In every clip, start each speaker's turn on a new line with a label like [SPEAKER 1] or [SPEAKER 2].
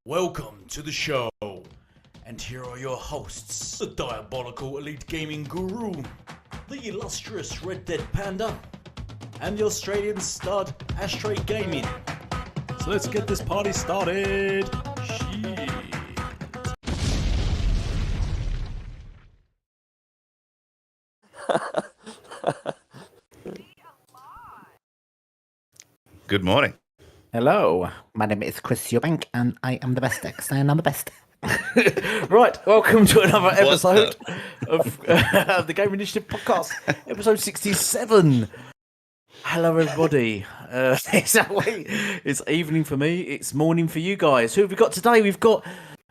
[SPEAKER 1] Welcome to the show, and here are your hosts, the diabolical elite gaming guru, the illustrious Red Dead Panda, and the Australian stud Ashtray Gaming. So let's get this party started. Shit.
[SPEAKER 2] Good morning.
[SPEAKER 3] Hello, my name is Chris Eubank, and I am the best X, and I'm the best. Right, welcome to another episode of the Game Initiative podcast, episode 67. Hello, everybody. It's evening for me, it's morning for you guys. Who have we got today? We've got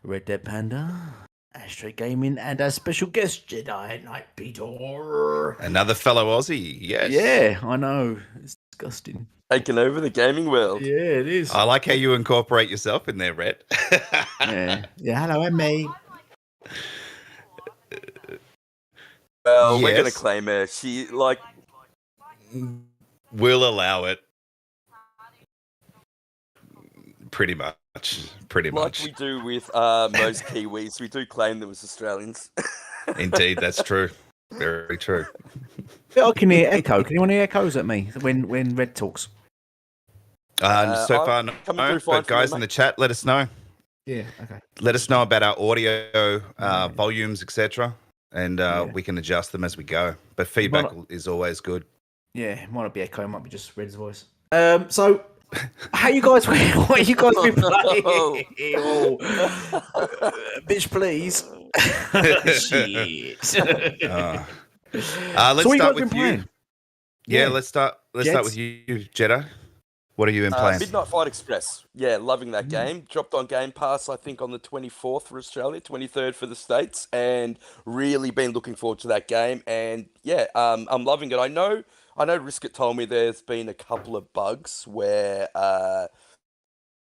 [SPEAKER 3] Red Dead Panda, Ashtray Gaming, and our special guest, Jedi Knight Peter.
[SPEAKER 2] Another fellow Aussie, yes.
[SPEAKER 3] Yeah, I know. It's disgusting.
[SPEAKER 4] Taking over the gaming world.
[SPEAKER 3] Yeah, it is.
[SPEAKER 2] I like how you incorporate yourself in there, Rhett.
[SPEAKER 3] Yeah, hello, I'm me.
[SPEAKER 4] Well, we're going to claim her. She,
[SPEAKER 2] We'll allow it. Pretty much.
[SPEAKER 4] Like we do with most Kiwis, we do claim them as Australians.
[SPEAKER 2] Indeed, that's true. Very true.
[SPEAKER 3] I can hear echo. Can anyone hear echoes at me when Red talks?
[SPEAKER 2] So far, no, but guys in the chat, let us know.
[SPEAKER 3] Yeah, okay.
[SPEAKER 2] Let us know about our audio volumes, etc., and we can adjust them as we go. But feedback is always good.
[SPEAKER 3] Yeah, it might not be echo, it might be just Red's voice. So, how you guys? What you guys been playing? Bitch, please. Shit.
[SPEAKER 2] Let's start with you. Yeah, let's start with you, Jedi. What have you been playing?
[SPEAKER 4] Midnight Fight Express. Yeah, loving that game. Dropped on GamePass, I think, on the 24th for Australia, 23rd for the States, and really been looking forward to that game. And yeah, I'm loving it. I know Risket told me there's been a couple of bugs where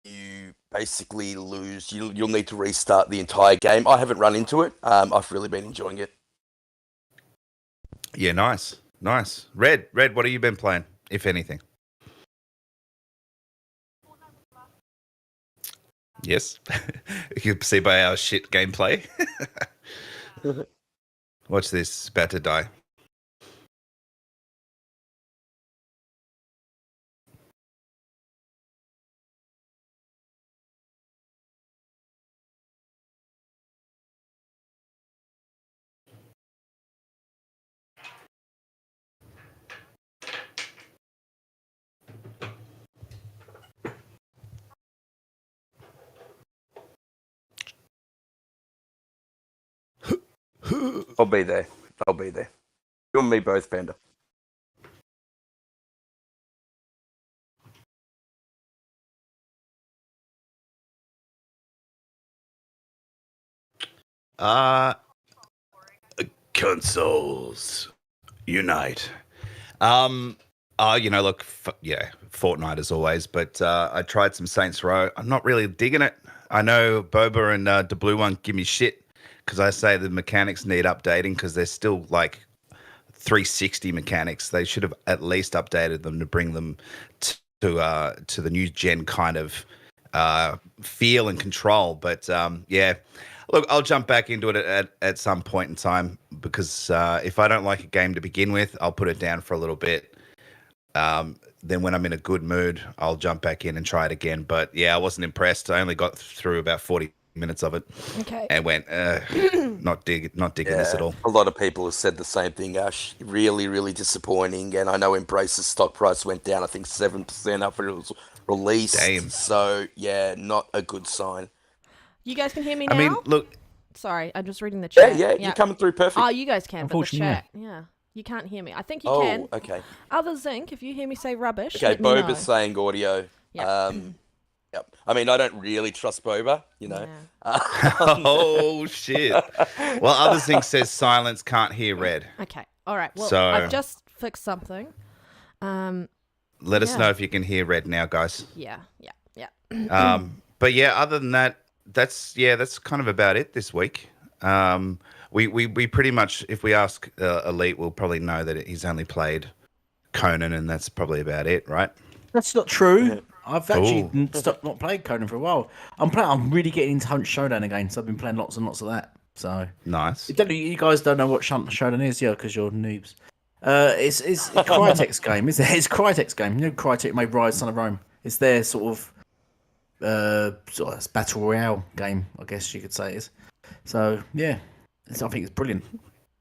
[SPEAKER 4] you basically lose. You'll need to restart the entire game. I haven't run into it. I've really been enjoying it.
[SPEAKER 2] Yeah, nice. Red, what have you been playing, if anything? Yes. You can see by our shit gameplay. Watch this. It's about to die.
[SPEAKER 4] I'll be there. You and me both, Panda.
[SPEAKER 2] Consoles unite. Look, Fortnite as always, but I tried some Saints Row. I'm not really digging it. I know Boba and the Blue One give me shit because I say the mechanics need updating because they're still like 360 mechanics. They should have at least updated them to bring them to the new gen kind of feel and control. But look, I'll jump back into it at some point in time because if I don't like a game to begin with, I'll put it down for a little bit. Then when I'm in a good mood, I'll jump back in and try it again. But yeah, I wasn't impressed. I only got through about 40 minutes of it.
[SPEAKER 5] Okay.
[SPEAKER 2] And went, not digging this at all.
[SPEAKER 4] A lot of people have said the same thing, Ash. Really, really disappointing. And I know Embrace's stock price went down, I think 7% after it was released.
[SPEAKER 2] Damn.
[SPEAKER 4] So yeah, not a good sign.
[SPEAKER 5] You guys can hear me now?
[SPEAKER 2] I mean, look.
[SPEAKER 5] Sorry, I'm just reading the chat.
[SPEAKER 4] Yeah, you're coming through perfect.
[SPEAKER 5] Oh, you guys can, but the chat. Yeah. You can't hear me. I think you can.
[SPEAKER 4] Oh, okay.
[SPEAKER 5] Other Zinc, if you hear me say rubbish,
[SPEAKER 4] Okay,
[SPEAKER 5] let me know.
[SPEAKER 4] Boba's saying audio.
[SPEAKER 5] Yep.
[SPEAKER 4] Yep. I mean, I don't really trust Boba, you know.
[SPEAKER 5] Yeah.
[SPEAKER 2] Oh, shit. Well, Other Zinc says silence, can't hear Red.
[SPEAKER 5] Okay. All right. Well,
[SPEAKER 2] So-
[SPEAKER 5] I've just fixed something.
[SPEAKER 2] Let us know if you can hear Red now, guys.
[SPEAKER 5] Yeah.
[SPEAKER 2] But yeah, other than that, that's kind of about it this week. We pretty much, if we ask Elite, we'll probably know that he's only played Conan, and that's probably about it, right?
[SPEAKER 3] That's not true. I've actually
[SPEAKER 2] Ooh.
[SPEAKER 3] stopped not playing Conan for a while. I'm really getting into Hunt Showdown again, so I've been playing lots and lots of that. So
[SPEAKER 2] Nice.
[SPEAKER 3] you guys don't know what Hunt Showdown is, yeah, because you're noobs. It's Crytek's game, isn't it? It's Crytek's game. You know, Crytek made Rise, Son of Rome. It's their sort of battle royale game, I guess you could say it is. So yeah, I think it's brilliant.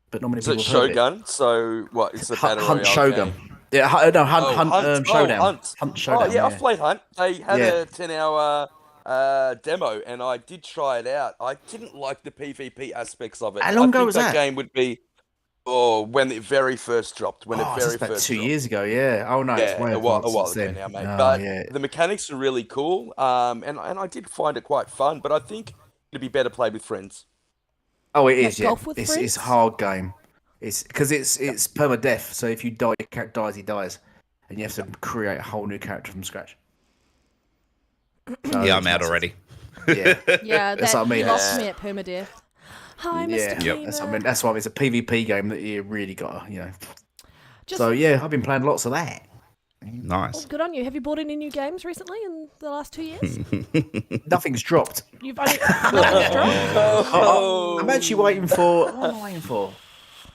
[SPEAKER 3] But not many
[SPEAKER 4] Is
[SPEAKER 3] people
[SPEAKER 4] it
[SPEAKER 3] have heard of it.
[SPEAKER 4] Shogun? So what? It's a battle
[SPEAKER 3] Hunt
[SPEAKER 4] royale
[SPEAKER 3] Shogun.
[SPEAKER 4] game.
[SPEAKER 3] Yeah, Hunt Showdown.
[SPEAKER 4] Hunt.
[SPEAKER 3] Hunt Showdown.
[SPEAKER 4] Oh yeah, I've played Hunt. They had
[SPEAKER 3] Yeah.
[SPEAKER 4] a 10-hour demo, and I did try it out. I didn't like the PvP aspects of it.
[SPEAKER 3] How long ago
[SPEAKER 4] I think
[SPEAKER 3] was
[SPEAKER 4] that
[SPEAKER 3] that?
[SPEAKER 4] game would be when it very first dropped. When it
[SPEAKER 3] Oh,
[SPEAKER 4] very
[SPEAKER 3] that's about
[SPEAKER 4] first
[SPEAKER 3] 2
[SPEAKER 4] dropped.
[SPEAKER 3] years ago. Yeah. Oh no, it's
[SPEAKER 4] Yeah,
[SPEAKER 3] way
[SPEAKER 4] a while
[SPEAKER 3] advanced
[SPEAKER 4] ago
[SPEAKER 3] since
[SPEAKER 4] now,
[SPEAKER 3] then.
[SPEAKER 4] mate.
[SPEAKER 3] Oh,
[SPEAKER 4] But
[SPEAKER 3] yeah.
[SPEAKER 4] the mechanics are really cool. And I did find it quite fun. But I think it'd be better played with friends.
[SPEAKER 3] Oh, it is. Yeah,
[SPEAKER 5] golf with
[SPEAKER 3] it's
[SPEAKER 5] friends?
[SPEAKER 3] a hard game. It's because it's permadeath. So if you die, your character dies, he dies, and you have to create a whole new character from scratch. So
[SPEAKER 2] Yeah, I'm
[SPEAKER 3] it's
[SPEAKER 2] out
[SPEAKER 3] massive.
[SPEAKER 2] already.
[SPEAKER 3] Yeah,
[SPEAKER 5] Yeah,
[SPEAKER 3] That's
[SPEAKER 5] that
[SPEAKER 3] what I mean.
[SPEAKER 5] you lost
[SPEAKER 4] Yeah.
[SPEAKER 5] me at permadeath. Hi, Mr.
[SPEAKER 3] yeah.
[SPEAKER 5] Gamer.
[SPEAKER 3] That's what I mean. That's why it's a PvP game that you really got.
[SPEAKER 5] Just,
[SPEAKER 3] So yeah, I've been playing lots of that.
[SPEAKER 2] Nice.
[SPEAKER 5] good on you. Have you bought any new games recently in the last 2 years?
[SPEAKER 3] Nothing's dropped.
[SPEAKER 5] You've only nothing's dropped?
[SPEAKER 3] I'm actually waiting for. What am I waiting for?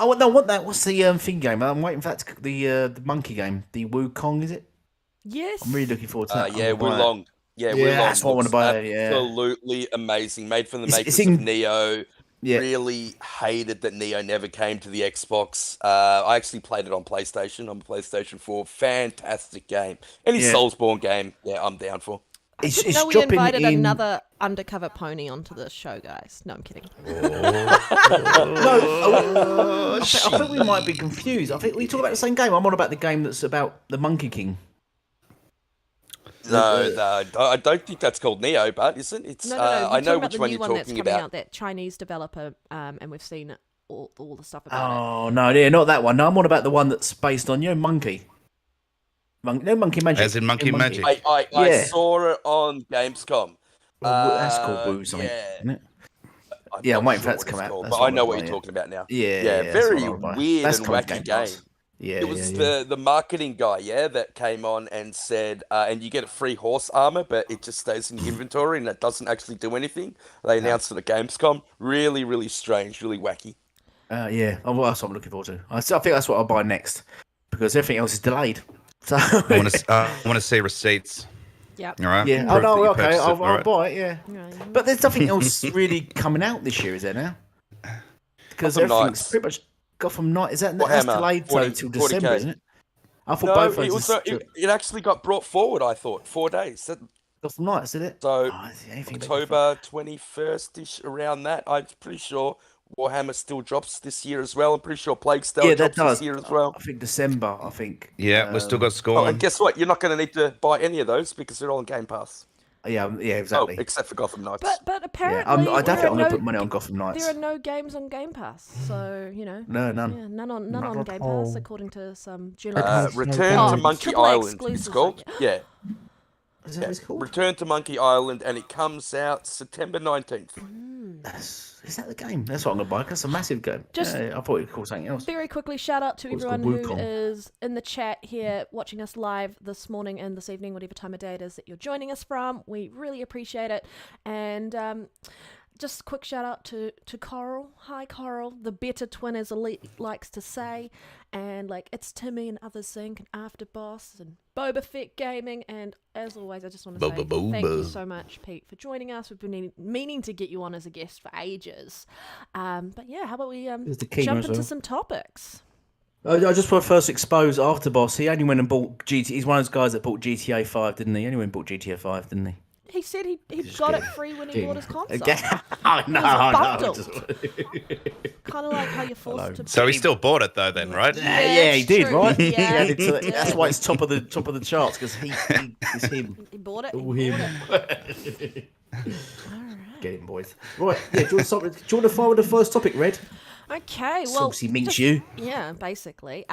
[SPEAKER 3] Oh no, what that? What's the thing game? I'm waiting for that. The monkey game. The Wukong, is it?
[SPEAKER 5] Yes.
[SPEAKER 3] I'm really looking forward to that.
[SPEAKER 4] Yeah,
[SPEAKER 3] I'm gonna buy that.
[SPEAKER 4] Wulong. Yeah,
[SPEAKER 3] Yeah,
[SPEAKER 4] Wulong
[SPEAKER 3] that's what I wanna
[SPEAKER 4] looks
[SPEAKER 3] buy, yeah.
[SPEAKER 4] Absolutely amazing. Made from the
[SPEAKER 3] It's
[SPEAKER 4] makers
[SPEAKER 3] in-
[SPEAKER 4] of Neo.
[SPEAKER 3] Yeah.
[SPEAKER 4] Really hated that Neo never came to the Xbox. I actually played it on PlayStation, PlayStation 4. Fantastic game. Any
[SPEAKER 3] Yeah.
[SPEAKER 4] Soulsborne game, yeah, I'm down for.
[SPEAKER 5] I
[SPEAKER 3] It's
[SPEAKER 5] didn't know we
[SPEAKER 3] dropping
[SPEAKER 5] invited
[SPEAKER 3] in.
[SPEAKER 5] another undercover pony onto the show, guys. No, I'm kidding.
[SPEAKER 3] No, I think we might be confused. I think we talk about the same game. I'm on about the game that's about the Monkey King.
[SPEAKER 4] No, I don't think that's called Neo, but isn't it? It's
[SPEAKER 5] No.
[SPEAKER 4] I
[SPEAKER 5] You're
[SPEAKER 4] know
[SPEAKER 5] talking about
[SPEAKER 4] which
[SPEAKER 5] the
[SPEAKER 4] one
[SPEAKER 5] new
[SPEAKER 4] you're
[SPEAKER 5] one that's
[SPEAKER 4] talking
[SPEAKER 5] coming
[SPEAKER 4] about.
[SPEAKER 5] out, that Chinese developer, and we've seen all the stuff about it.
[SPEAKER 3] Oh no, yeah, not that one. No, I'm on about the one that's based on Monkey. Monkey Magic.
[SPEAKER 2] As in Monkey Magic.
[SPEAKER 4] I
[SPEAKER 3] Yeah.
[SPEAKER 4] saw it on Gamescom.
[SPEAKER 3] Oh, that's called Woo something,
[SPEAKER 4] yeah.
[SPEAKER 3] isn't it?
[SPEAKER 4] I'm
[SPEAKER 3] Yeah, I'm
[SPEAKER 4] not
[SPEAKER 3] waiting for
[SPEAKER 4] sure
[SPEAKER 3] that to
[SPEAKER 4] what
[SPEAKER 3] come
[SPEAKER 4] it's
[SPEAKER 3] out.
[SPEAKER 4] called,
[SPEAKER 3] That's
[SPEAKER 4] but
[SPEAKER 3] what
[SPEAKER 4] I
[SPEAKER 3] I'm
[SPEAKER 4] know
[SPEAKER 3] gonna
[SPEAKER 4] what
[SPEAKER 3] buy,
[SPEAKER 4] you're
[SPEAKER 3] yeah.
[SPEAKER 4] talking about now.
[SPEAKER 3] Yeah,
[SPEAKER 4] Yeah,
[SPEAKER 3] that's
[SPEAKER 4] very
[SPEAKER 3] what I wanna buy.
[SPEAKER 4] weird
[SPEAKER 3] That's
[SPEAKER 4] and
[SPEAKER 3] kind of
[SPEAKER 4] wacky
[SPEAKER 3] Game
[SPEAKER 4] game.
[SPEAKER 3] Pass. Yeah,
[SPEAKER 4] It was
[SPEAKER 3] yeah.
[SPEAKER 4] the marketing guy, yeah, that came on and said, and you get a free horse armor, but it just stays in your inventory and it doesn't actually do anything. They announced it at Gamescom. Really, really strange, really wacky.
[SPEAKER 3] Yeah. Oh, well, that's what I'm looking forward to. I think that's what I'll buy next because everything else is delayed. So
[SPEAKER 2] I want to see receipts.
[SPEAKER 5] Yep.
[SPEAKER 2] All right.
[SPEAKER 3] yeah. Oh
[SPEAKER 2] Proof that
[SPEAKER 3] no,
[SPEAKER 2] you
[SPEAKER 3] okay,
[SPEAKER 2] purchased it,
[SPEAKER 3] I'll
[SPEAKER 2] all right?
[SPEAKER 3] buy it. Yeah.
[SPEAKER 5] Right.
[SPEAKER 3] But there's nothing else really coming out this year, is there now? Because
[SPEAKER 4] Gotham
[SPEAKER 3] everything's
[SPEAKER 4] Knights.
[SPEAKER 3] pretty much Gotham Knight. Is that's
[SPEAKER 4] Warhammer,
[SPEAKER 3] delayed
[SPEAKER 4] 40
[SPEAKER 3] till
[SPEAKER 4] 40K.
[SPEAKER 3] December, isn't it? I thought
[SPEAKER 4] No,
[SPEAKER 3] both
[SPEAKER 4] it
[SPEAKER 3] those.
[SPEAKER 4] was it actually got brought forward, I thought, 4 days.
[SPEAKER 3] Gotham Knights, did it?
[SPEAKER 4] So
[SPEAKER 3] Oh, is there anything
[SPEAKER 4] October 21st-ish, around that. I'm pretty sure Warhammer still drops this year as well. I'm pretty sure Plague Tale
[SPEAKER 3] Yeah, that
[SPEAKER 4] drops
[SPEAKER 3] does.
[SPEAKER 4] this year as well.
[SPEAKER 3] I think December. I think.
[SPEAKER 2] Yeah, we've still got
[SPEAKER 4] Oh,
[SPEAKER 2] Scorn.
[SPEAKER 4] and guess what? You're not going to need to buy any of those because they're all on Game Pass.
[SPEAKER 3] Yeah,
[SPEAKER 4] Oh,
[SPEAKER 3] exactly.
[SPEAKER 4] except for Gotham Knights.
[SPEAKER 5] But
[SPEAKER 3] Yeah,
[SPEAKER 5] apparently,
[SPEAKER 3] I definitely
[SPEAKER 5] there
[SPEAKER 3] want
[SPEAKER 5] are
[SPEAKER 3] to put money on Gotham Knights.
[SPEAKER 5] There are no games on Game Pass, so
[SPEAKER 3] No, none.
[SPEAKER 5] yeah, none on
[SPEAKER 3] Not at
[SPEAKER 5] Game Pass,
[SPEAKER 3] all.
[SPEAKER 5] according to some journalists.
[SPEAKER 4] Return
[SPEAKER 5] Oh,
[SPEAKER 4] to Monkey
[SPEAKER 5] AAA
[SPEAKER 4] Island, it's
[SPEAKER 5] exclusives,
[SPEAKER 4] called.
[SPEAKER 5] like-
[SPEAKER 4] Yeah,
[SPEAKER 3] Is that what it's called?
[SPEAKER 4] Return to Monkey Island, and it comes out September 19th.
[SPEAKER 3] Is that the game? That's what I'm gonna buy. 'Cause it's a massive game.
[SPEAKER 5] Just-
[SPEAKER 3] Yeah, I thought it was called something else.
[SPEAKER 5] Very quickly, shout out to
[SPEAKER 3] What's
[SPEAKER 5] everyone
[SPEAKER 3] called
[SPEAKER 5] who
[SPEAKER 3] Wukong.
[SPEAKER 5] is in the chat here watching us live this morning and this evening, whatever time of day it is that you're joining us from. We really appreciate it. And just a quick shout out to Coral. Hi, Coral. The better twin, as Elite likes to say. And like, it's Timmy and Others Zinc and After Boss and Boba Fett Gaming. And as always, I just want to say thank you so much, Pete, for joining us. We've been meaning to get you on as a guest for ages. But yeah, how about we
[SPEAKER 3] There's the King
[SPEAKER 5] jump
[SPEAKER 3] as
[SPEAKER 5] into
[SPEAKER 3] well.
[SPEAKER 5] some topics?
[SPEAKER 3] I just want to first expose Afterboss. He only went and bought GT. He's one of those guys that bought GTA 5, didn't he? He only went and bought GTA 5, didn't he?
[SPEAKER 5] He said he got it free when he bought his console.
[SPEAKER 3] I know, I know.
[SPEAKER 5] bundled. Kind of like how you're forced to.
[SPEAKER 2] So he still bought it though, then, right?
[SPEAKER 3] Yeah, he
[SPEAKER 5] it's
[SPEAKER 3] did,
[SPEAKER 5] true.
[SPEAKER 3] right?
[SPEAKER 5] Yeah,
[SPEAKER 3] He added to it.
[SPEAKER 5] he
[SPEAKER 3] That's
[SPEAKER 5] did.
[SPEAKER 3] why it's top of the charts because it's him.
[SPEAKER 5] He bought it.
[SPEAKER 3] All
[SPEAKER 5] He
[SPEAKER 3] him.
[SPEAKER 5] bought it.
[SPEAKER 3] Get him, boys. Right, yeah. Do you want to fire with the first topic, Red?
[SPEAKER 5] Okay, well,
[SPEAKER 3] Saucy meets
[SPEAKER 5] just-
[SPEAKER 3] you.
[SPEAKER 5] Yeah, basically.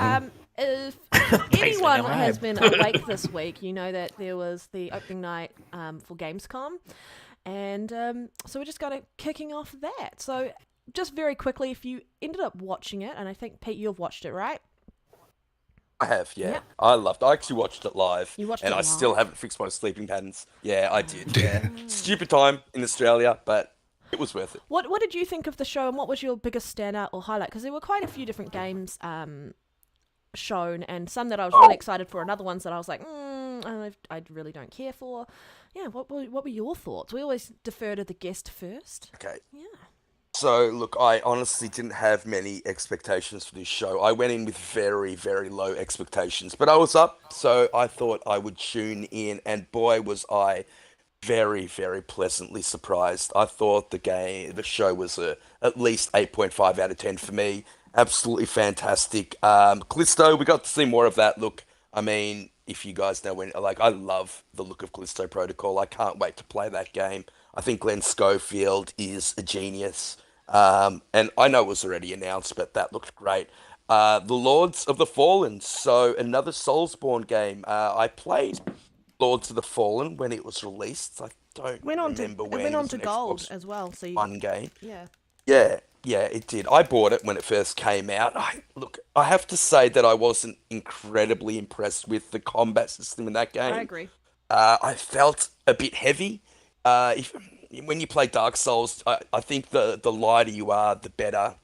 [SPEAKER 5] If
[SPEAKER 3] Basically,
[SPEAKER 5] anyone
[SPEAKER 3] I
[SPEAKER 5] has
[SPEAKER 3] am.
[SPEAKER 5] been awake this week, you know that there was the opening night for Gamescom, and so we're just kind of kicking off that. So, just very quickly, if you ended up watching it, and I think Pete, you've watched it, right?
[SPEAKER 4] I have, yeah.
[SPEAKER 5] Yeah.
[SPEAKER 4] I actually watched it live.
[SPEAKER 5] You watched
[SPEAKER 4] and
[SPEAKER 5] it
[SPEAKER 4] I still
[SPEAKER 5] live?
[SPEAKER 4] haven't fixed my sleeping patterns. Yeah, I did. Yeah. Stupid time in Australia, but it was worth it.
[SPEAKER 5] What did you think of the show, and what was your biggest standout or highlight? Because there were quite a few different games shown, and some that I was really excited for, and other ones that I was like, I really don't care for. Yeah, what were your thoughts? We always defer to the guest first.
[SPEAKER 4] Okay.
[SPEAKER 5] Yeah.
[SPEAKER 4] So, look, I honestly didn't have many expectations for this show. I went in with very, very low expectations, but I was up, so I thought I would tune in, and boy, was I very, very pleasantly surprised. I thought the show was at least 8.5 out of 10 for me. Absolutely fantastic. Callisto, we got to see more of that. Look, I mean, if you guys know I love the look of Callisto Protocol. I can't wait to play that game. I think Glenn Schofield is a genius. And I know it was already announced, but that looked great. The Lords of the Fallen, so another Soulsborne game. I played Lords of the Fallen when it was released. I don't remember when.
[SPEAKER 5] It went
[SPEAKER 4] It
[SPEAKER 5] on
[SPEAKER 4] was
[SPEAKER 5] to
[SPEAKER 4] an
[SPEAKER 5] gold
[SPEAKER 4] Xbox
[SPEAKER 5] as well. So
[SPEAKER 4] One game.
[SPEAKER 5] yeah.
[SPEAKER 4] Yeah, it did. I bought it when it first came out. I have to say that I wasn't incredibly impressed with the combat system in that game.
[SPEAKER 5] I agree.
[SPEAKER 4] I felt a bit heavy. When you play Dark Souls, I think the lighter you are, the better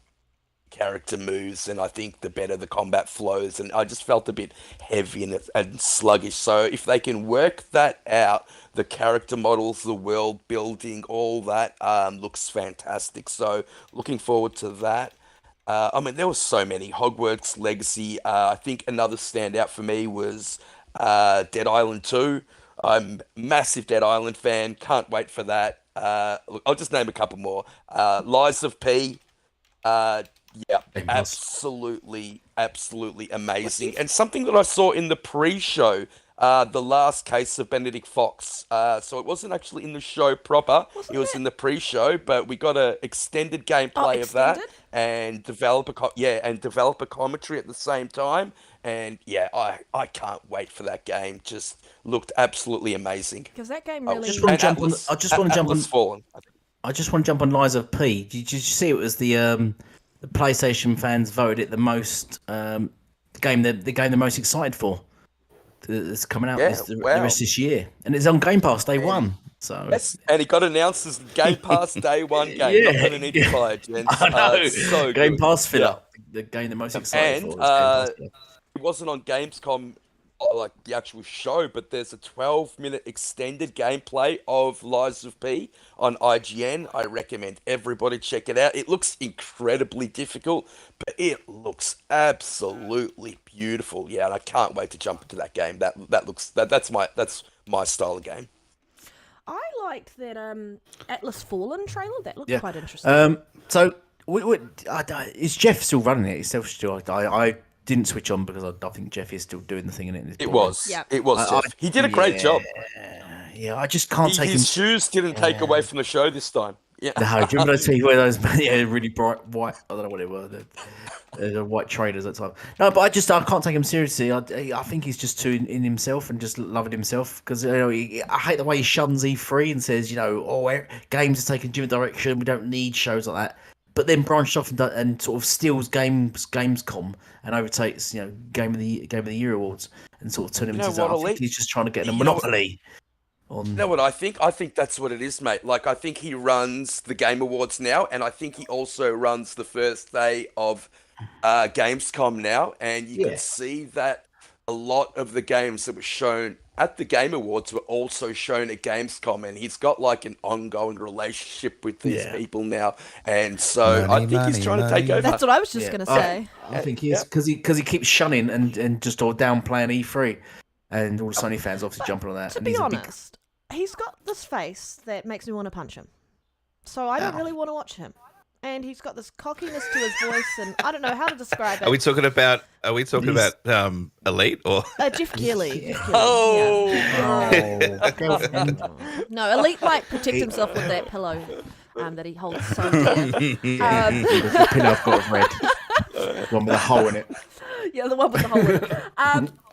[SPEAKER 4] character moves, and I think the better the combat flows. And I just felt a bit heavy and sluggish. So if they can work that out, the character models, the world building, all that looks fantastic. So looking forward to that. I mean, there were so many. Hogwarts Legacy. I think another standout for me was Dead Island 2. I'm a massive Dead Island fan. Can't wait for that. Look, I'll just name a couple more. Lies of P. Yeah, absolutely amazing. And something that I saw in the pre-show, The Last Case of Benedict Fox. So it wasn't actually in the show proper. It was in the pre-show, but we got a extended gameplay of that and developer commentary at the same time. And yeah, I can't wait for that game. Just looked absolutely amazing.
[SPEAKER 5] Because that game really.
[SPEAKER 3] I just want to jump on Lies of P. Did you see it was the PlayStation fans voted it the most the game they're most excited for. That's coming out the rest of this year, and it's on Game Pass day one. So
[SPEAKER 4] yes, and it got announced as Game Pass day one game. Not gonna need to buy it, gents.
[SPEAKER 3] I know.
[SPEAKER 4] So
[SPEAKER 3] Game
[SPEAKER 4] good.
[SPEAKER 3] Pass fill up. The game they're most excited for. Is Game Pass.
[SPEAKER 4] It wasn't on Gamescom, like the actual show, but there's a 12-minute extended gameplay of Lies of P on IGN. I recommend everybody check it out. It looks incredibly difficult, but it looks absolutely beautiful. Yeah, and I can't wait to jump into that game. That's my style of game.
[SPEAKER 5] I liked that Atlas Fallen trailer. That looked quite interesting.
[SPEAKER 3] So is Jeff still running it? Himself still? I didn't switch on because I think Jeff is still doing the thing in it.
[SPEAKER 4] It was Jeff. He did a great job.
[SPEAKER 3] Yeah, I just can't take
[SPEAKER 4] his shoes didn't take away from the show this time. Yeah.
[SPEAKER 3] No, do you remember those people where those really bright white? I don't know what it was. The white trainers at the time. No, but I can't take him seriously. I think he's just too in himself and just loving himself because I hate the way he shuns E3 and says games are taking a different direction. We don't need shows like that. But then branched off and sort of steals Gamescom and overtakes Game of the Year awards and sort of turn him into that. I think he's just trying to get a monopoly. You
[SPEAKER 4] know what I think? I think that's what it is, mate. Like, I think he runs the Game Awards now, and I think he also runs the first day of Gamescom now, and you can see that a lot of the games that were shown at the Game Awards were also shown at Gamescom, and he's got like an ongoing relationship with these people now, and so I think he's trying to take over.
[SPEAKER 5] That's what I was just going to say.
[SPEAKER 3] I think he is because he keeps shunning and just all downplaying E3, and all the Sony fans obviously jumping on that.
[SPEAKER 5] To be honest, he's got this face that makes me want to punch him, so I don't really want to watch him. And he's got this cockiness to his voice, and I don't know how to describe it.
[SPEAKER 2] Are we talking about Elite or
[SPEAKER 5] Jeff Keighley? No, Elite might protect himself with that pillow that he holds so dear.
[SPEAKER 3] The pillow I've got red, the one with a hole in it.
[SPEAKER 5] Yeah, the one with the hole in it.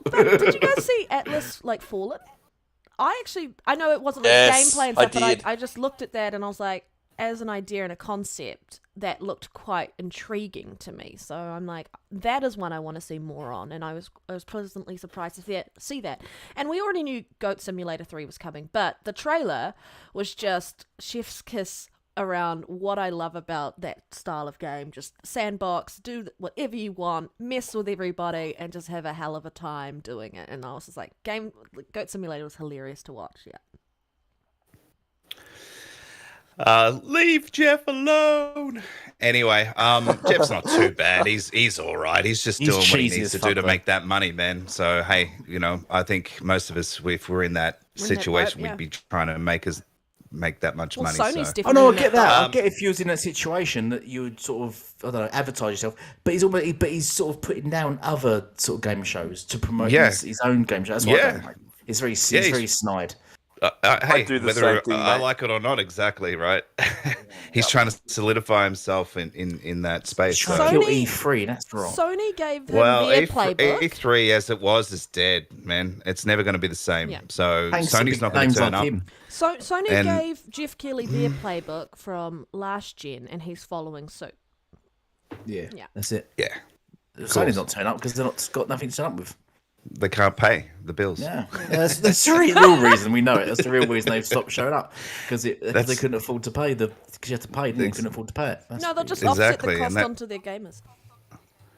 [SPEAKER 5] But did you guys see Atlas Fallen? I know it wasn't like gameplay and stuff, but I just looked at that and I was like, as an idea and a concept, that looked quite intriguing to me. So I'm like, that is one I want to see more on, and I was pleasantly surprised to see that. And we already knew Goat Simulator 3 was coming, but the trailer was just chef's kiss around what I love about that style of game. Just sandbox, do whatever you want, mess with everybody, and just have a hell of a time doing it. And I was just like, Goat Simulator was hilarious to watch. Yeah.
[SPEAKER 2] Leave Jeff alone. Anyway, Jeff's not too bad. He's all right. He's just doing what he needs to do to make that money, man. So hey, I think most of us, if we're in that situation, we'd be trying to make that much money.
[SPEAKER 5] Sony's
[SPEAKER 3] Oh no, I get that. I get if you was in that situation that you would sort of, I don't know, advertise yourself. But he's sort of putting down other sort of game shows to promote his own game show. That's what I don't like. It's very snide.
[SPEAKER 2] Hey,
[SPEAKER 4] do the
[SPEAKER 2] whether
[SPEAKER 4] same thing,
[SPEAKER 2] I
[SPEAKER 4] mate.
[SPEAKER 2] like it or not, exactly right. He's trying to solidify himself in that space.
[SPEAKER 3] Trying
[SPEAKER 2] So.
[SPEAKER 3] to kill E3. That's wrong.
[SPEAKER 5] Sony gave him
[SPEAKER 2] Well,
[SPEAKER 5] their playbook.
[SPEAKER 2] E3 as it was is dead, man. It's never going to be the same.
[SPEAKER 5] Yeah.
[SPEAKER 2] So
[SPEAKER 3] Thanks to
[SPEAKER 2] Sony's
[SPEAKER 3] big
[SPEAKER 2] not going to
[SPEAKER 3] names
[SPEAKER 2] turn
[SPEAKER 3] like
[SPEAKER 2] up.
[SPEAKER 3] him.
[SPEAKER 5] So Sony
[SPEAKER 2] And-
[SPEAKER 5] gave Jeff Keighley their playbook from last gen, and he's following suit.
[SPEAKER 3] Yeah,
[SPEAKER 5] Yeah.
[SPEAKER 3] that's it.
[SPEAKER 2] Yeah,
[SPEAKER 3] Sony's not turning up because they're not got nothing to turn up with.
[SPEAKER 2] they can't pay the bills.
[SPEAKER 3] Yeah, that's the real reason we know it. That's the real reason they've stopped showing up because they couldn't afford to pay because you have to pay, they couldn't afford to pay it.
[SPEAKER 5] No, they'll just
[SPEAKER 2] Exactly,
[SPEAKER 5] offset
[SPEAKER 2] and
[SPEAKER 5] the cost
[SPEAKER 2] that-
[SPEAKER 5] onto their gamers.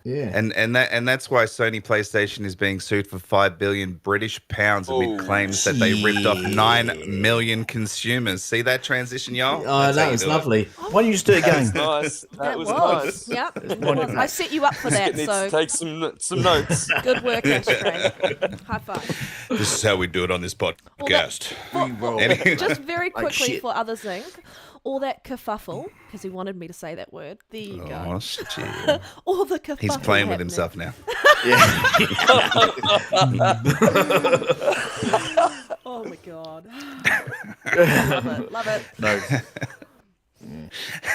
[SPEAKER 3] Yeah,
[SPEAKER 2] And that's why Sony PlayStation is being sued for £5 billion British pounds amid claims that they ripped off 9 million consumers. See that transition, y'all?
[SPEAKER 3] oh,
[SPEAKER 2] That's how
[SPEAKER 3] that
[SPEAKER 2] you
[SPEAKER 3] was
[SPEAKER 2] do it.
[SPEAKER 3] lovely. Why don't you just do it again?
[SPEAKER 4] Nice. That was nice.
[SPEAKER 5] Yep. it was. I set you up for that,
[SPEAKER 4] Need
[SPEAKER 5] so
[SPEAKER 4] to take some notes.
[SPEAKER 5] good work, Ashtray. High five.
[SPEAKER 2] This is how we do it on this podcast.
[SPEAKER 5] Just very quickly
[SPEAKER 3] shit.
[SPEAKER 5] for others Inc. All that kerfuffle, because he wanted me to say that word. There you go.
[SPEAKER 2] Oh, shit.
[SPEAKER 5] All the kerfuffle.
[SPEAKER 2] He's playing with
[SPEAKER 5] happening.
[SPEAKER 2] himself now.
[SPEAKER 5] Oh my god. Love it.
[SPEAKER 3] No.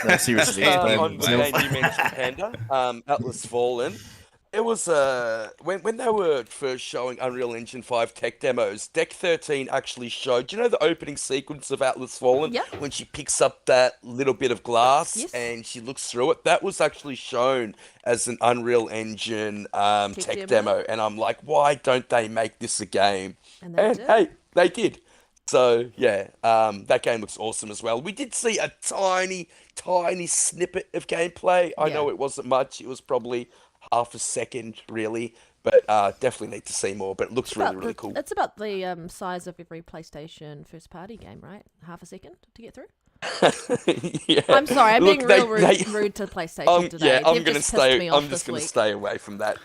[SPEAKER 3] No, seriously.
[SPEAKER 4] On the game you mentioned, Panda, Atlas Fallen. It was when they were first showing Unreal Engine 5 tech demos, Deck 13 actually showed. Do you know the opening sequence of Atlas Fallen?
[SPEAKER 5] Yeah.
[SPEAKER 4] When she picks up that little bit of glass
[SPEAKER 5] Yes.
[SPEAKER 4] and she looks through it, that was actually shown as an Unreal Engine tech demo. And I'm like, why don't they make this a game?
[SPEAKER 5] And they did.
[SPEAKER 4] Hey, they did. So yeah, that game looks awesome as well. We did see a tiny snippet of gameplay. I know it wasn't much. It was probably half a second, really, but definitely need to see more. But it looks really cool.
[SPEAKER 5] It's about the size of every PlayStation first-party game, right? Half a second to get through.
[SPEAKER 4] Yeah.
[SPEAKER 5] I'm sorry, I'm being
[SPEAKER 4] Look,
[SPEAKER 5] real rude to PlayStation today.
[SPEAKER 4] Yeah, I'm
[SPEAKER 5] They've
[SPEAKER 4] gonna
[SPEAKER 5] just pissed me
[SPEAKER 4] stay.
[SPEAKER 5] off
[SPEAKER 4] I'm just
[SPEAKER 5] this
[SPEAKER 4] gonna
[SPEAKER 5] week.
[SPEAKER 4] stay away from that.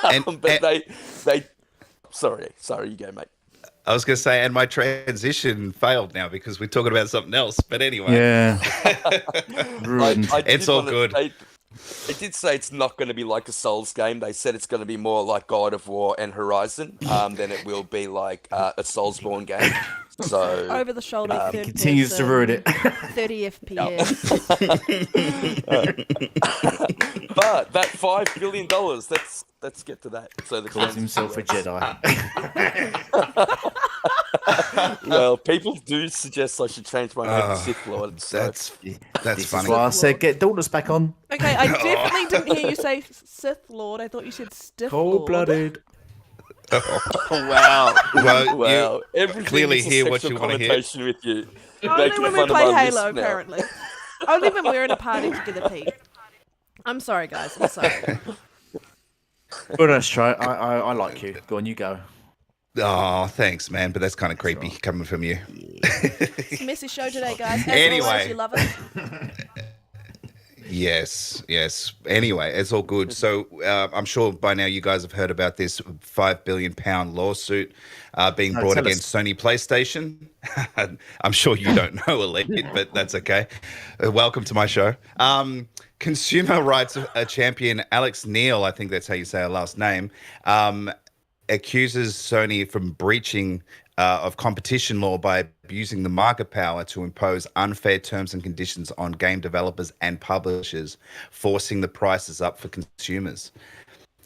[SPEAKER 2] And-
[SPEAKER 4] But they. Sorry, you go, mate.
[SPEAKER 2] I was going to say, and my transition failed now because we're talking about something else. But anyway.
[SPEAKER 3] Yeah. Ruined.
[SPEAKER 2] It's all good.
[SPEAKER 4] They did say it's not going to be like a Souls game. They said it's going to be more like God of War and Horizon than it will be like a Soulsborne game. So
[SPEAKER 5] Over the shoulder, third
[SPEAKER 3] continues to
[SPEAKER 5] person,
[SPEAKER 3] ruin it.
[SPEAKER 5] 30 FPS.
[SPEAKER 4] but that $5 billion, let's get to that. So the
[SPEAKER 3] Calls himself a Jedi.
[SPEAKER 4] Well, people do suggest I should change my name to Sith Lord. So.
[SPEAKER 2] That's
[SPEAKER 3] This
[SPEAKER 2] funny.
[SPEAKER 3] is why I said get Dauntless back on.
[SPEAKER 5] Okay, I definitely didn't hear you say Sith Lord. I thought you said Stiff Lord.
[SPEAKER 3] Cold-blooded.
[SPEAKER 4] Wow.
[SPEAKER 2] Well,
[SPEAKER 4] Wow.
[SPEAKER 2] you
[SPEAKER 4] Everything
[SPEAKER 2] clearly
[SPEAKER 4] is a
[SPEAKER 2] hear what
[SPEAKER 4] sexual
[SPEAKER 2] you want to hear.
[SPEAKER 4] connotation with you.
[SPEAKER 5] Only
[SPEAKER 4] Making
[SPEAKER 5] when we
[SPEAKER 4] fun of
[SPEAKER 5] play
[SPEAKER 4] my
[SPEAKER 5] Halo,
[SPEAKER 4] list now.
[SPEAKER 5] apparently. Only when we're in a party together, Pete. I'm sorry, guys. I'm sorry.
[SPEAKER 3] Well, let's try. I like you. Go on, you go.
[SPEAKER 2] Oh, thanks, man. But that's kind of creepy coming from you.
[SPEAKER 5] It's a messy show today, guys. As
[SPEAKER 2] Anyway.
[SPEAKER 5] always, you love it.
[SPEAKER 2] Yes. Anyway, it's all good. So I'm sure by now you guys have heard about this £5 billion lawsuit being brought
[SPEAKER 3] tell us.
[SPEAKER 2] against Sony PlayStation. I'm sure you don't know, Elite, but that's okay. Welcome to my show. Consumer rights champion Alex Neil, I think that's how you say her last name, accuses Sony from breaching of competition law by abusing the market power to impose unfair terms and conditions on game developers and publishers, forcing the prices up for consumers.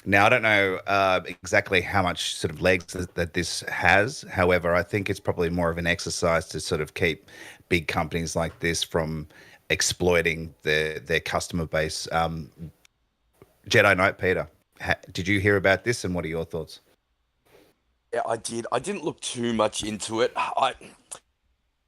[SPEAKER 2] Now, I don't know exactly how much sort of legs that this has. However, I think it's probably more of an exercise to sort of keep big companies like this from exploiting their customer base. Jedi Knight, Peter, did you hear about this, and what are your thoughts?
[SPEAKER 4] Yeah, I did. I didn't look too much into it.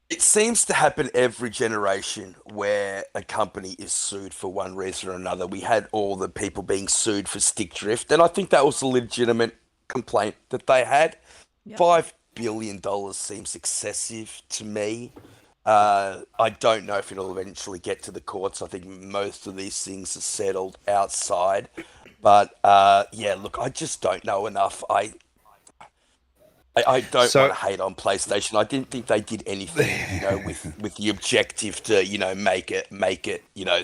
[SPEAKER 4] It seems to happen every generation where a company is sued for one reason or another. We had all the people being sued for stick drift, and I think that was a legitimate complaint that they had.
[SPEAKER 5] Yep.
[SPEAKER 4] $5 billion seems excessive to me. I don't know if it'll eventually get to the courts. I think most of these things are settled outside. But yeah, look, I just don't know enough. I don't want
[SPEAKER 2] So,
[SPEAKER 4] to hate on PlayStation. I didn't think they did anything, with the objective to, make it,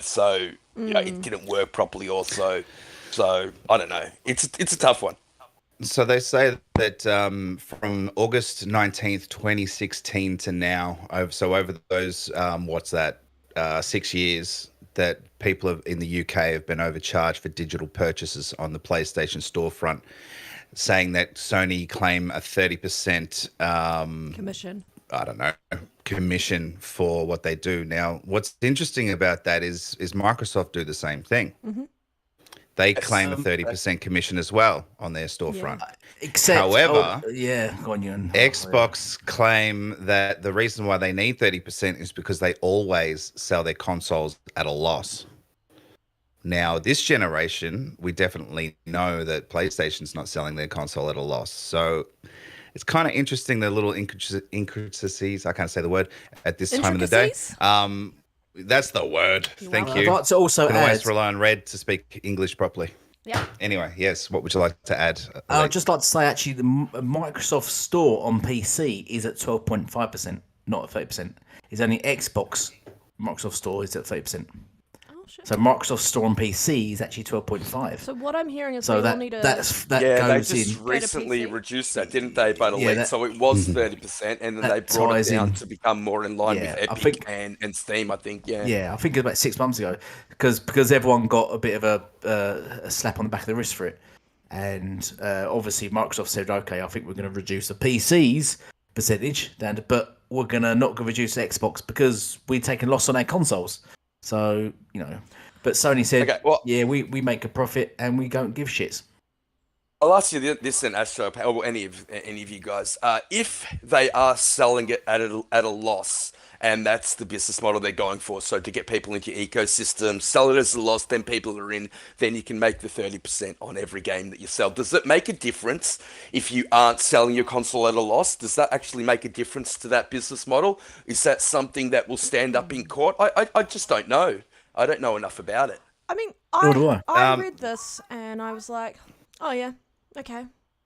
[SPEAKER 4] so it didn't work properly also. So I don't know. It's a tough one.
[SPEAKER 2] so they say that from August 19th, 2016 to now, over those, what's that, 6 years, that in the UK have been overcharged for digital purchases on the PlayStation storefront, saying that Sony claim a 30%,
[SPEAKER 5] Commission.
[SPEAKER 2] I don't know, commission for what they do. Now, what's interesting about that is Microsoft do the same thing.
[SPEAKER 5] Mm-hmm.
[SPEAKER 2] They
[SPEAKER 4] Yes.
[SPEAKER 2] claim a 30% commission as well on their storefront.
[SPEAKER 3] Except,
[SPEAKER 2] However,
[SPEAKER 3] yeah, go on, Ewan.
[SPEAKER 2] Xbox claim that the reason why they need 30% is because they always sell their consoles at a loss. Now, this generation, we definitely know that PlayStation's not selling their console at a loss. So it's kind of interesting, the little intricacies, I can't say the word, at this time of the day.
[SPEAKER 5] Intricacies?
[SPEAKER 2] That's the word. Thank
[SPEAKER 3] I'd
[SPEAKER 2] you.
[SPEAKER 3] like to also
[SPEAKER 2] Can always
[SPEAKER 3] add,
[SPEAKER 2] rely on Red to speak English properly.
[SPEAKER 5] Yeah.
[SPEAKER 2] Anyway, yes, what would you like to add?
[SPEAKER 3] I'd just like to say, actually, the Microsoft Store on PC is at 12.5%, not at 30%. It's only Microsoft Store is at 30%.
[SPEAKER 5] Oh, shit.
[SPEAKER 3] So Microsoft Store on PC is actually 12.5.
[SPEAKER 5] So what I'm hearing is
[SPEAKER 3] So
[SPEAKER 5] we all
[SPEAKER 3] that
[SPEAKER 5] need to...
[SPEAKER 3] that
[SPEAKER 4] Yeah, they
[SPEAKER 3] goes
[SPEAKER 4] just
[SPEAKER 3] in.
[SPEAKER 4] recently
[SPEAKER 5] PC?
[SPEAKER 4] reduced that, didn't they, by the
[SPEAKER 3] Yeah,
[SPEAKER 4] league?
[SPEAKER 3] that-
[SPEAKER 4] So it was 30%, and then they
[SPEAKER 3] that
[SPEAKER 4] brought it
[SPEAKER 3] ties
[SPEAKER 4] down
[SPEAKER 3] in.
[SPEAKER 4] to become more in line
[SPEAKER 3] Yeah,
[SPEAKER 4] with
[SPEAKER 3] I
[SPEAKER 4] Epic
[SPEAKER 3] think-
[SPEAKER 4] and Steam, I think. Yeah.
[SPEAKER 3] Yeah, I think it was about 6 months ago, because everyone got a bit of a slap on the back of the wrist for it, and obviously Microsoft said, okay, I think we're going to reduce the PCs percentage down, but we're not going to reduce the Xbox because we're taking loss on our consoles. So but Sony said,
[SPEAKER 4] Okay, well,
[SPEAKER 3] yeah, we make a profit and we don't give shits.
[SPEAKER 4] I'll ask you this then, Astro, or any of you guys. If they are selling it at a loss, and that's the business model they're going for, so to get people into your ecosystem, sell it as a loss, then people are in, then you can make the 30% on every game that you sell. Does it make a difference if you aren't selling your console at a loss? Does that actually make a difference to that business model? Is that something that will stand up in court? I just don't know. I don't know enough about it.
[SPEAKER 5] I mean,
[SPEAKER 3] Nor do I.
[SPEAKER 5] I read this and I was like, oh yeah, okay.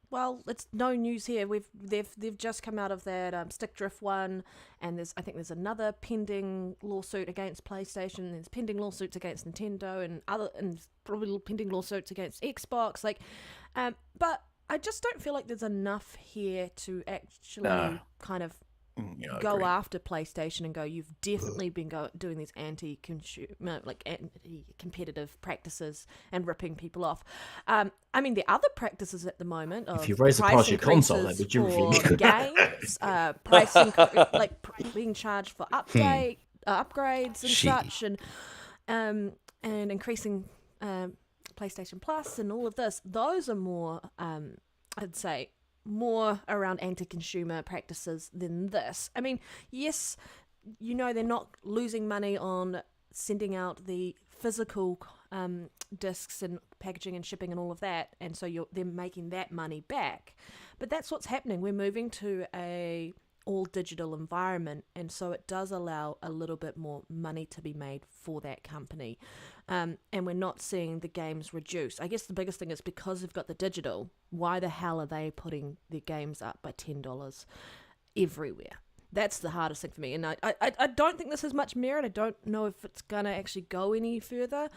[SPEAKER 5] Well, it's no news here. They've just come out of that stick drift one, and I think there's another pending lawsuit against PlayStation. There's pending lawsuits against Nintendo and probably pending lawsuits against Xbox. But I just don't feel like there's enough here to actually kind of go
[SPEAKER 3] agree.
[SPEAKER 5] after PlayStation and go, you've definitely been doing these anti-competitive practices and ripping people off. I mean, the other practices at the moment of
[SPEAKER 3] If you raise the price of your console, that would
[SPEAKER 5] for games, pricing being charged for upgrades and such, and increasing PlayStation Plus and all of this. Those are more, I'd say, more around anti-consumer practices than this. I mean, yes, they're not losing money on sending out the physical discs and packaging and shipping and all of that, and so they're making that money back. But that's what's happening. We're moving to a all digital environment, and so it does allow a little bit more money to be made for that company. And we're not seeing the games reduce. I guess the biggest thing is because they've got the digital, why the hell are they putting their games up by $10 everywhere? That's the hardest thing for me. And I don't think this has much merit. I don't know if it's going to actually go any further.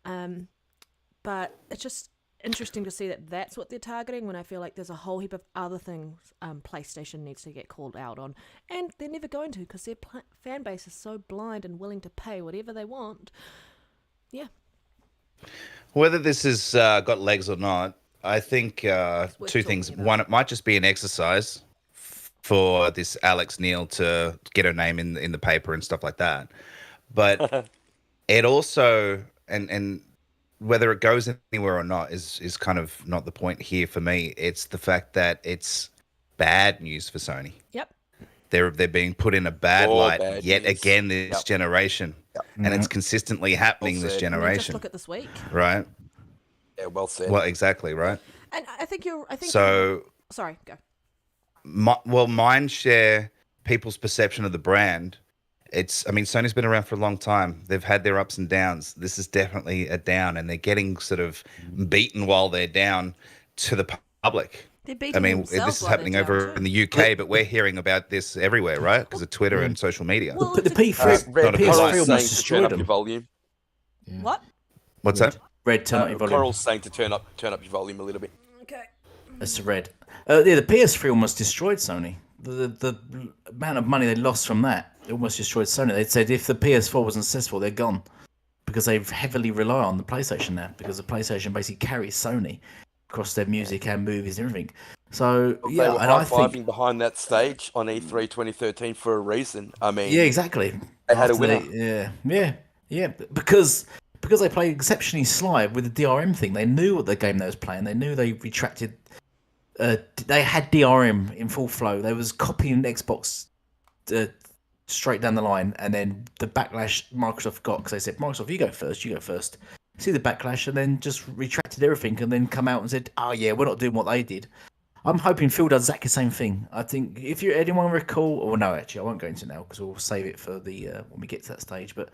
[SPEAKER 5] But it's just interesting to see that that's what they're targeting, when I feel like there's a whole heap of other things PlayStation needs to get called out on. And they're never going to, because their fan base is so blind and willing to pay whatever they want. Yeah.
[SPEAKER 2] Whether this has got legs or not, I think
[SPEAKER 5] worth
[SPEAKER 2] two
[SPEAKER 5] talking
[SPEAKER 2] things.
[SPEAKER 5] about.
[SPEAKER 2] One, it might just be an exercise for this Alex Neil to get her name in the paper and stuff like that. But it also and whether it goes anywhere or not is kind of not the point here for me. It's the fact that it's bad news for Sony.
[SPEAKER 5] Yep.
[SPEAKER 2] They're being put in a bad
[SPEAKER 4] More
[SPEAKER 2] light
[SPEAKER 4] bad
[SPEAKER 2] yet
[SPEAKER 4] news.
[SPEAKER 2] again this
[SPEAKER 4] Yep.
[SPEAKER 2] generation, and it's consistently happening this
[SPEAKER 4] said.
[SPEAKER 5] I mean, just
[SPEAKER 2] generation,
[SPEAKER 5] look at this week.
[SPEAKER 2] right?
[SPEAKER 4] Yeah, well said.
[SPEAKER 2] Well, exactly, right.
[SPEAKER 5] And I think you're.
[SPEAKER 2] So,
[SPEAKER 5] Sorry, go.
[SPEAKER 2] mind share, people's perception of the brand. I mean, Sony's been around for a long time. They've had their ups and downs. This is definitely a down, and they're getting sort of beaten while they're down to the public.
[SPEAKER 5] They're beating
[SPEAKER 2] I mean,
[SPEAKER 5] themselves
[SPEAKER 2] this is
[SPEAKER 5] while
[SPEAKER 2] happening
[SPEAKER 5] they're down,
[SPEAKER 2] over
[SPEAKER 5] too.
[SPEAKER 2] in the UK, but we're hearing about this everywhere, right? Because of Twitter and social media.
[SPEAKER 5] Well,
[SPEAKER 3] But the
[SPEAKER 5] it's a-
[SPEAKER 3] P3,
[SPEAKER 4] Red
[SPEAKER 2] not a good
[SPEAKER 3] PS3
[SPEAKER 2] line.
[SPEAKER 3] almost
[SPEAKER 4] saying to turn
[SPEAKER 3] destroyed
[SPEAKER 4] up your
[SPEAKER 3] them.
[SPEAKER 4] volume.
[SPEAKER 5] What?
[SPEAKER 2] What's that?
[SPEAKER 3] Red, turn up your volume.
[SPEAKER 4] Coral's saying to turn up your volume a little bit.
[SPEAKER 5] Okay.
[SPEAKER 3] That's the red. Yeah, the PS3 almost destroyed Sony. The amount of money they lost from that, it almost destroyed Sony. They said if the PS4 wasn't successful, they're gone. Because they heavily rely on the PlayStation now. Because the PlayStation basically carries Sony across their music and movies and everything. So,
[SPEAKER 4] They
[SPEAKER 3] yeah,
[SPEAKER 4] were
[SPEAKER 3] and I
[SPEAKER 4] high-fiving
[SPEAKER 3] think...
[SPEAKER 4] behind that stage on E3 2013 for a reason. I mean,
[SPEAKER 3] Yeah, exactly.
[SPEAKER 4] They had a
[SPEAKER 3] After
[SPEAKER 4] winner.
[SPEAKER 3] Yeah. Because they played exceptionally sly with the DRM thing. They knew what the game they was playing. They knew they retracted. They had DRM in full flow. They was copying Xbox straight down the line, and then the backlash Microsoft got because they said, Microsoft, you go first. See the backlash, and then just retracted everything, and then come out and said, oh yeah, we're not doing what they did. I'm hoping Phil does exactly the same thing. I think if you anyone recall, or no, actually, I won't go into it now because we'll save it for the when we get to that stage. But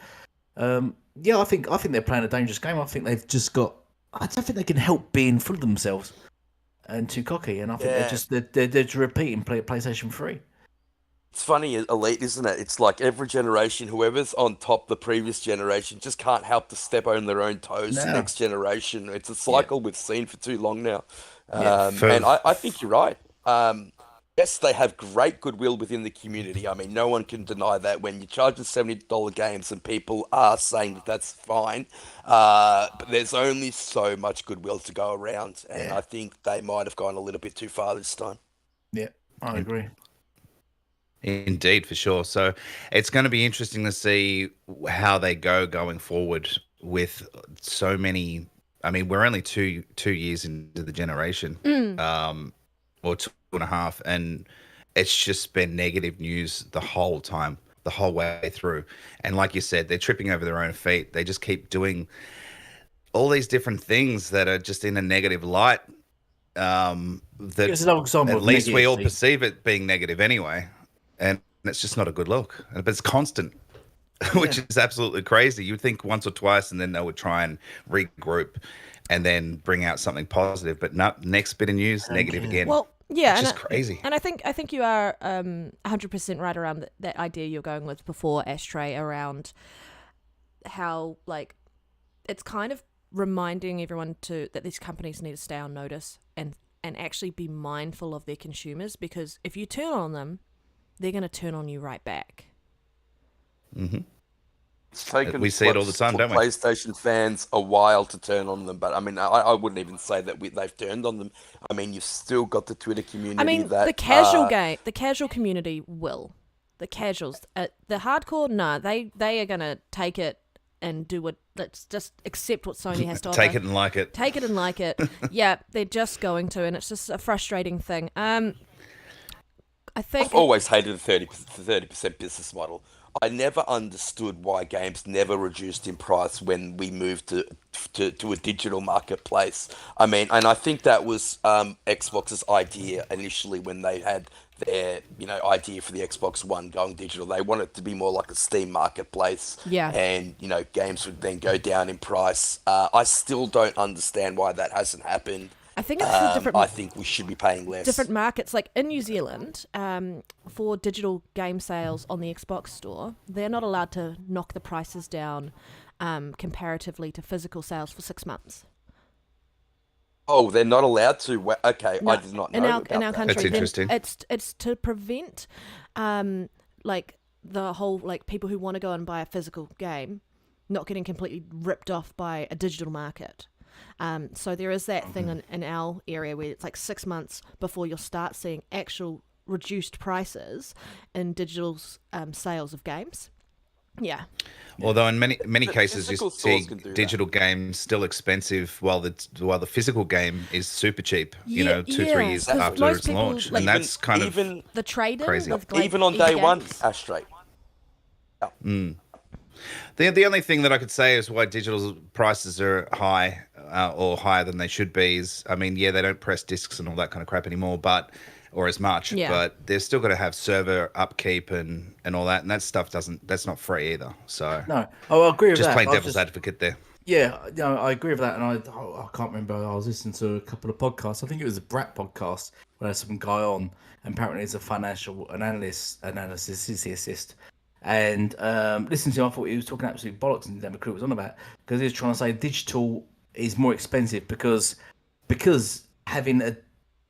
[SPEAKER 3] yeah, I think they're playing a dangerous game. I think they've just got. I don't think they can help being full of themselves and too cocky. And I think they're just repeating PlayStation 3.
[SPEAKER 4] it's funny, Elite, isn't it? It's like every generation, whoever's on top the previous generation just can't help to step on their own toes the
[SPEAKER 3] No.
[SPEAKER 4] next generation. It's a cycle we've seen for too long now.
[SPEAKER 2] Yeah,
[SPEAKER 4] And I think you're right. Yes, they have great goodwill within the community. I mean, no one can deny that when you're charging $70 games and people are saying that that's fine. But there's only so much goodwill to go around. And I think they might have gone a little bit too far this time.
[SPEAKER 3] Yeah, I agree.
[SPEAKER 2] Indeed, for sure. So it's going to be interesting to see how they go going forward with so many. I mean, we're only two years into the generation, or 2.5, and it's just been negative news the whole time, the whole way through. And like you said, they're tripping over their own feet. They just keep doing all these different things that are just in a negative light. That
[SPEAKER 3] Here's another example
[SPEAKER 2] at
[SPEAKER 3] of
[SPEAKER 2] least we all
[SPEAKER 3] negativity.
[SPEAKER 2] perceive it being negative anyway, and it's just not a good look. But it's constant, which is absolutely crazy. You'd think once or twice, and then they would try and regroup, and then bring out something positive. But no, next bit of news, negative again.
[SPEAKER 5] Well, yeah,
[SPEAKER 2] It's
[SPEAKER 5] and
[SPEAKER 2] just crazy.
[SPEAKER 5] And I think you are 100% right around that idea you're going with before, Ashtray, around how like it's kind of reminding everyone that these companies need to stay on notice and actually be mindful of their consumers, because if you turn on them, they're going to turn on you right back.
[SPEAKER 2] Mm-hmm.
[SPEAKER 4] It's taken
[SPEAKER 2] We see it all the time, don't we?
[SPEAKER 4] PlayStation fans a while to turn on them, but I mean, I wouldn't even say that they've turned on them. I mean, you've still got the Twitter community.
[SPEAKER 5] I mean,
[SPEAKER 4] that,
[SPEAKER 5] the casual community will. The casuals, the hardcore, no, they are going to take it and do what. Let's just accept what Sony has to offer.
[SPEAKER 2] Take it and like it.
[SPEAKER 5] Take it and like it. Yeah, they're just going to, and it's just a frustrating thing. I think
[SPEAKER 4] I've always hated the 30% business model. I never understood why games never reduced in price when we moved to a digital marketplace. I mean, and I think that was Xbox's idea initially when they had their idea for the Xbox One going digital. They wanted it to be more like a Steam marketplace.
[SPEAKER 5] Yeah.
[SPEAKER 4] And games would then go down in price. I still don't understand why that hasn't happened.
[SPEAKER 5] I think it's a different.
[SPEAKER 4] I think we should be paying less.
[SPEAKER 5] Different markets, like in New Zealand, for digital game sales on the Xbox store, they're not allowed to knock the prices down comparatively to physical sales for 6 months.
[SPEAKER 4] Oh, they're not allowed to. Okay,
[SPEAKER 5] No,
[SPEAKER 4] I did not know
[SPEAKER 5] in our
[SPEAKER 4] about that.
[SPEAKER 5] country.
[SPEAKER 2] That's
[SPEAKER 5] then
[SPEAKER 2] interesting.
[SPEAKER 5] It's to prevent like the whole like people who want to go and buy a physical game not getting completely ripped off by a digital market. So there is that thing in our area where it's like 6 months before you'll start seeing actual reduced prices in digital sales of games. Yeah.
[SPEAKER 2] Although in many cases you
[SPEAKER 4] physical
[SPEAKER 2] see
[SPEAKER 4] stores can do that.
[SPEAKER 2] digital games still expensive while the physical game is super cheap. You
[SPEAKER 5] Yeah,
[SPEAKER 2] know, 2-3 years
[SPEAKER 5] 'cause
[SPEAKER 2] after
[SPEAKER 5] most
[SPEAKER 2] its
[SPEAKER 5] people,
[SPEAKER 2] launch,
[SPEAKER 5] like,
[SPEAKER 2] and that's kind
[SPEAKER 4] even
[SPEAKER 5] The trade-in
[SPEAKER 2] Crazy.
[SPEAKER 5] with like
[SPEAKER 4] even on
[SPEAKER 5] EA
[SPEAKER 4] day one,
[SPEAKER 5] games.
[SPEAKER 4] Ashtray.
[SPEAKER 2] The only thing that I could say is why digital prices are high or higher than they should be is, I mean, yeah, they don't press discs and all that kind of crap anymore, or as much,
[SPEAKER 5] Yeah.
[SPEAKER 2] but they're still got to have server upkeep and all that, and that stuff that's not free either. So
[SPEAKER 3] No, I agree with
[SPEAKER 2] just
[SPEAKER 3] that.
[SPEAKER 2] playing
[SPEAKER 3] I was
[SPEAKER 2] devil's advocate there.
[SPEAKER 3] Yeah, I agree with that, and I can't remember. I was listening to a couple of podcasts. I think it was a Brat podcast where there's some guy on, and apparently he's a financial analysis assist. And listening to him, I thought he was talking absolute bollocks and didn't have a clue what he was on about, because he was trying to say digital is more expensive because having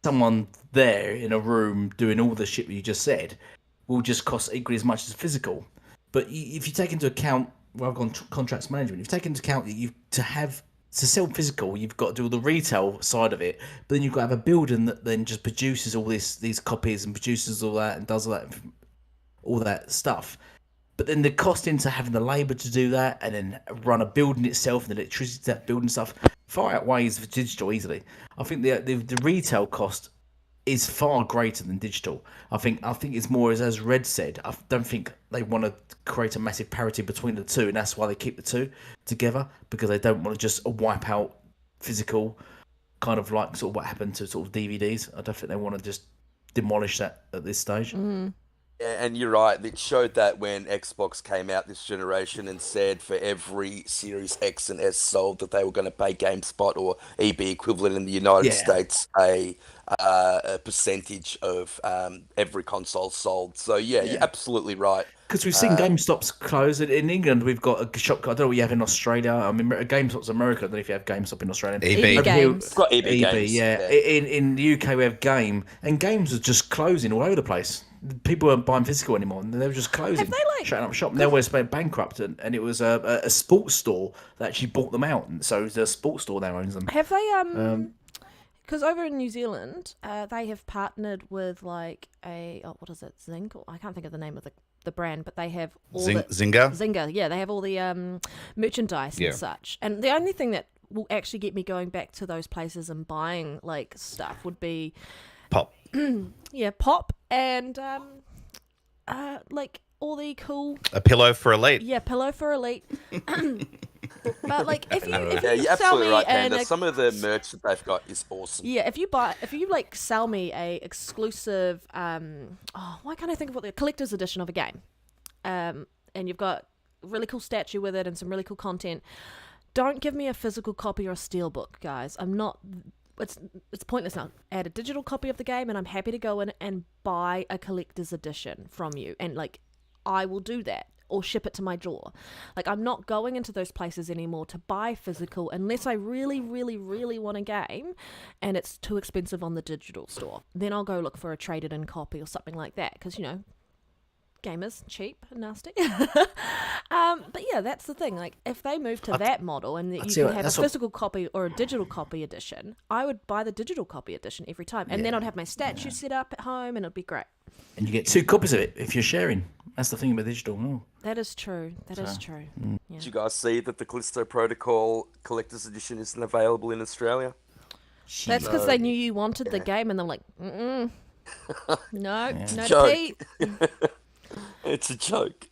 [SPEAKER 3] someone there in a room doing all the shit that you just said will just cost equally as much as physical. But if you take into account, well, I've gone contracts management. If you take into account that to sell physical, you've got to do all the retail side of it, but then you've got to have a building that then just produces all these copies and produces all that and does all that stuff. But then the cost into having the labour to do that and then run a building itself and the electricity to that building stuff far outweighs the digital easily. I think the retail cost is far greater than digital. I think it's more as Red said. I don't think they want to create a massive parity between the two, and that's why they keep the two together, because they don't want to just wipe out physical, kind of like sort of what happened to sort of DVDs. I don't think they want to just demolish that at this stage.
[SPEAKER 4] Yeah, and you're right. It showed that when Xbox came out this generation and said for every Series X and S sold that they were going to pay GameSpot or EB equivalent in the United States a percentage of every console sold. So yeah, you're absolutely right.
[SPEAKER 3] Because we've seen GameStops close. In England, we've got a shop. I don't know what you have in Australia. I mean, GameStop's America. I don't know if you have GameStop in Australia.
[SPEAKER 2] EB.
[SPEAKER 5] Games.
[SPEAKER 4] We've got EB games.
[SPEAKER 3] Yeah. In the UK, we have Game, and Games are just closing all over the place. People weren't buying physical anymore, and they were just closing.
[SPEAKER 5] Have they,
[SPEAKER 3] shutting up shop? Now we're bankrupt, and it was a sports store that actually bought them out, and so the sports store now owns them.
[SPEAKER 5] Have they because over in New Zealand, they have partnered with like what is it, Zinc? I can't think of the name of the brand, but they have all
[SPEAKER 2] Zynga.
[SPEAKER 5] Yeah, they have all the merchandise and such. And the only thing that will actually get me going back to those places and buying like stuff would be
[SPEAKER 2] Pop.
[SPEAKER 5] Pop and like all the cool
[SPEAKER 2] A pillow for Elite.
[SPEAKER 5] pillow for Elite. But like if you
[SPEAKER 4] Yeah, you're
[SPEAKER 5] sell
[SPEAKER 4] absolutely
[SPEAKER 5] me
[SPEAKER 4] right, Panda. Some of the merch that they've got is awesome.
[SPEAKER 5] Yeah, if you like sell me a exclusive why can't I think of what the collector's edition of a game, and you've got a really cool statue with it and some really cool content, don't give me a physical copy or a steelbook, guys. I'm not. It's pointless now. Add a digital copy of the game, and I'm happy to go in and buy a collector's edition from you, and like I will do that. Or ship it to my door. Like, I'm not going into those places anymore to buy physical unless I really, really, really want a game and it's too expensive on the digital store. Then I'll go look for a traded-in copy or something like that because, you know, gamers, cheap and nasty. But yeah, that's the thing. Like, if they move to that model and that you can have a physical copy or a digital copy edition, I would buy the digital copy edition every time. And then I'd have my statue set up at home and it'd be great.
[SPEAKER 3] And you get 2 copies of it if you're sharing. That's the thing about digital. Oh.
[SPEAKER 5] That is true. That is true. Yeah.
[SPEAKER 4] Did you guys see that the Callisto Protocol Collector's Edition isn't available in Australia?
[SPEAKER 5] That's because they knew you wanted the game and they're like, no
[SPEAKER 4] Joke.
[SPEAKER 5] Pete.
[SPEAKER 4] It's a joke.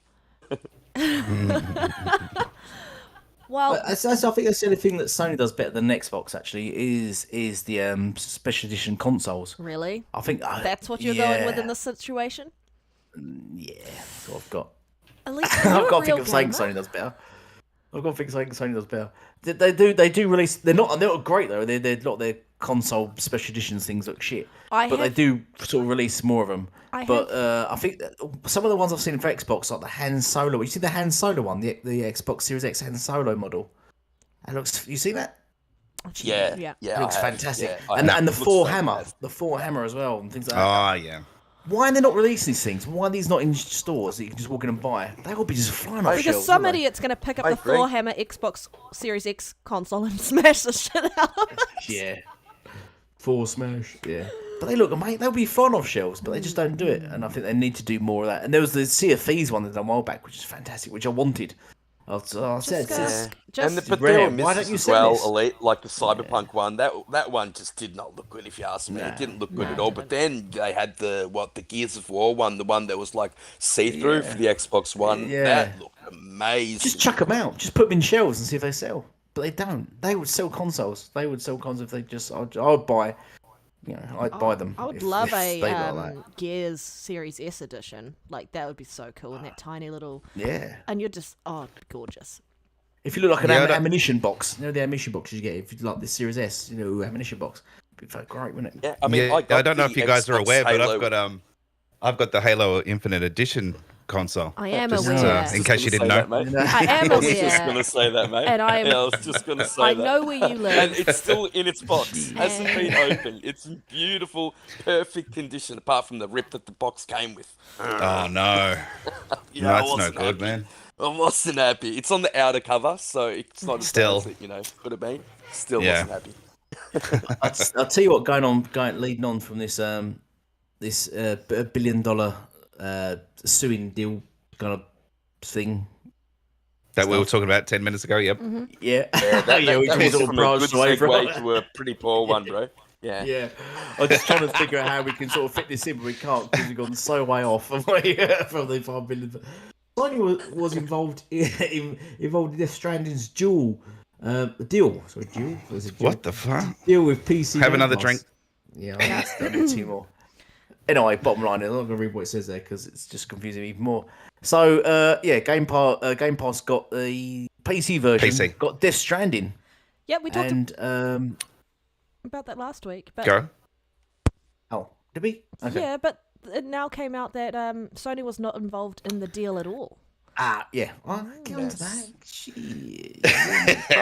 [SPEAKER 5] Well,
[SPEAKER 3] I think that's the only thing that Sony does better than Xbox. Actually, is the special edition consoles.
[SPEAKER 5] really?
[SPEAKER 3] I think
[SPEAKER 5] That's what you're going with in this situation?
[SPEAKER 3] Yeah, that's what I've got.
[SPEAKER 5] At least
[SPEAKER 3] I've
[SPEAKER 5] you're a
[SPEAKER 3] got to
[SPEAKER 5] real
[SPEAKER 3] think of saying
[SPEAKER 5] gamer.
[SPEAKER 3] Sony does better. I've got to think saying Sony does better. They do release. They're not great though. They're not their console special editions things look shit. They do sort of release more of them. I think that some of the ones I've seen for Xbox, like the Han Solo. You see the Han Solo one, the Xbox Series X Han Solo model. It looks. You see that?
[SPEAKER 4] Yeah.
[SPEAKER 3] It looks fantastic.
[SPEAKER 4] Yeah,
[SPEAKER 3] and the
[SPEAKER 4] it looks
[SPEAKER 3] Thor hammer,
[SPEAKER 4] fantastic.
[SPEAKER 3] the Thor hammer as well, and things like that.
[SPEAKER 2] Oh yeah.
[SPEAKER 3] Why are they not releasing these things? Why are these not in stores that you can just walk in and buy? They will be just flying off
[SPEAKER 5] Because
[SPEAKER 3] shelves.
[SPEAKER 5] some
[SPEAKER 3] wouldn't they?
[SPEAKER 5] idiot's going to pick up
[SPEAKER 4] I
[SPEAKER 5] the
[SPEAKER 4] agree.
[SPEAKER 5] Thor Hammer Xbox Series X console and smash the shit out of it.
[SPEAKER 3] Yeah. Full smash. Yeah. But they look, mate, they'll be flying off shelves, but they just don't do it. And I think they need to do more of that. And there was the Sea of Thieves one that done a while back, which is fantastic, which I wanted. I said,
[SPEAKER 4] But
[SPEAKER 3] rare.
[SPEAKER 4] there were
[SPEAKER 3] Why don't
[SPEAKER 4] misses
[SPEAKER 3] you
[SPEAKER 4] as
[SPEAKER 3] sell
[SPEAKER 4] well,
[SPEAKER 3] this?
[SPEAKER 4] Elite, like the Cyberpunk one. That one just did not look good, if you ask me. It didn't look good at all. But then they had the Gears of War one, the one that was like see-through for the Xbox One.
[SPEAKER 3] Yeah.
[SPEAKER 4] That looked amazing.
[SPEAKER 3] Just chuck them out. Just put them in shelves and see if they sell. But they don't. They would sell consoles. They would sell consoles if they just. I'd buy. I'd buy them.
[SPEAKER 5] I would
[SPEAKER 3] if
[SPEAKER 5] love
[SPEAKER 3] they got
[SPEAKER 5] a
[SPEAKER 3] that.
[SPEAKER 5] Gears Series S edition. Like, that would be so cool in that tiny little...
[SPEAKER 3] Yeah.
[SPEAKER 5] And you're just... Oh, gorgeous.
[SPEAKER 3] If you look like an
[SPEAKER 2] Yeah,
[SPEAKER 3] ammunition box, the ammunition boxes you get if you like this Series S, ammunition box, it'd be great, wouldn't it?
[SPEAKER 4] Yeah, I mean,
[SPEAKER 2] Yeah,
[SPEAKER 4] I got
[SPEAKER 2] don't know
[SPEAKER 4] the
[SPEAKER 2] if you guys are
[SPEAKER 4] Xbox
[SPEAKER 2] aware, but
[SPEAKER 4] Halo.
[SPEAKER 2] I've got the Halo Infinite Edition console.
[SPEAKER 5] I am
[SPEAKER 2] Just,
[SPEAKER 5] aware.
[SPEAKER 2] in case you didn't
[SPEAKER 4] Say
[SPEAKER 2] know.
[SPEAKER 4] that, mate.
[SPEAKER 5] I am
[SPEAKER 4] I was just
[SPEAKER 5] aware.
[SPEAKER 4] going to say that, mate.
[SPEAKER 5] And I
[SPEAKER 4] was just going to say
[SPEAKER 5] I
[SPEAKER 4] that.
[SPEAKER 5] know where you
[SPEAKER 4] And
[SPEAKER 5] live.
[SPEAKER 4] it's still in its box. Hasn't been opened. It's in beautiful, perfect condition, apart from the rip that the box came with.
[SPEAKER 2] Oh no,
[SPEAKER 4] Yeah,
[SPEAKER 2] no,
[SPEAKER 4] I
[SPEAKER 2] that's no
[SPEAKER 4] wasn't
[SPEAKER 2] good,
[SPEAKER 4] happy.
[SPEAKER 2] man.
[SPEAKER 4] I wasn't happy. It's on the outer cover, so it's not as
[SPEAKER 2] Still.
[SPEAKER 4] bad as it could have been. Still
[SPEAKER 2] Yeah.
[SPEAKER 4] wasn't happy.
[SPEAKER 3] I'll tell you what, leading on from this $1 billion suing deal kind of thing.
[SPEAKER 2] That we were talking about 10 minutes ago. Yep.
[SPEAKER 3] Yeah,
[SPEAKER 4] That
[SPEAKER 3] which
[SPEAKER 4] was
[SPEAKER 3] we sort of
[SPEAKER 4] from a good
[SPEAKER 3] branched away from.
[SPEAKER 4] segue to a pretty poor one, bro. Yeah.
[SPEAKER 3] Yeah, I was just trying to figure out how we can sort of fit this in, but we can't because we've gone so way off from the 5 billion. Sony was involved in Death Stranding's deal. Sorry, deal. Was it deal?
[SPEAKER 2] What the fuck?
[SPEAKER 3] Deal with PC.
[SPEAKER 2] Have
[SPEAKER 3] Game
[SPEAKER 2] another
[SPEAKER 3] Pass.
[SPEAKER 2] drink.
[SPEAKER 3] Yeah, I need two more. Anyway, bottom line, I'm not going to read what it says there because it's just confusing me even more. So, Game Pass got the PC version.
[SPEAKER 2] PC.
[SPEAKER 3] Got Death Stranding.
[SPEAKER 5] Yeah, we talked
[SPEAKER 3] And
[SPEAKER 5] about that last week. But
[SPEAKER 2] Go.
[SPEAKER 3] oh, did we? Okay.
[SPEAKER 5] yeah, but it now came out that Sony was not involved in the deal at all.
[SPEAKER 3] Yeah. I'll get on to that. Shit.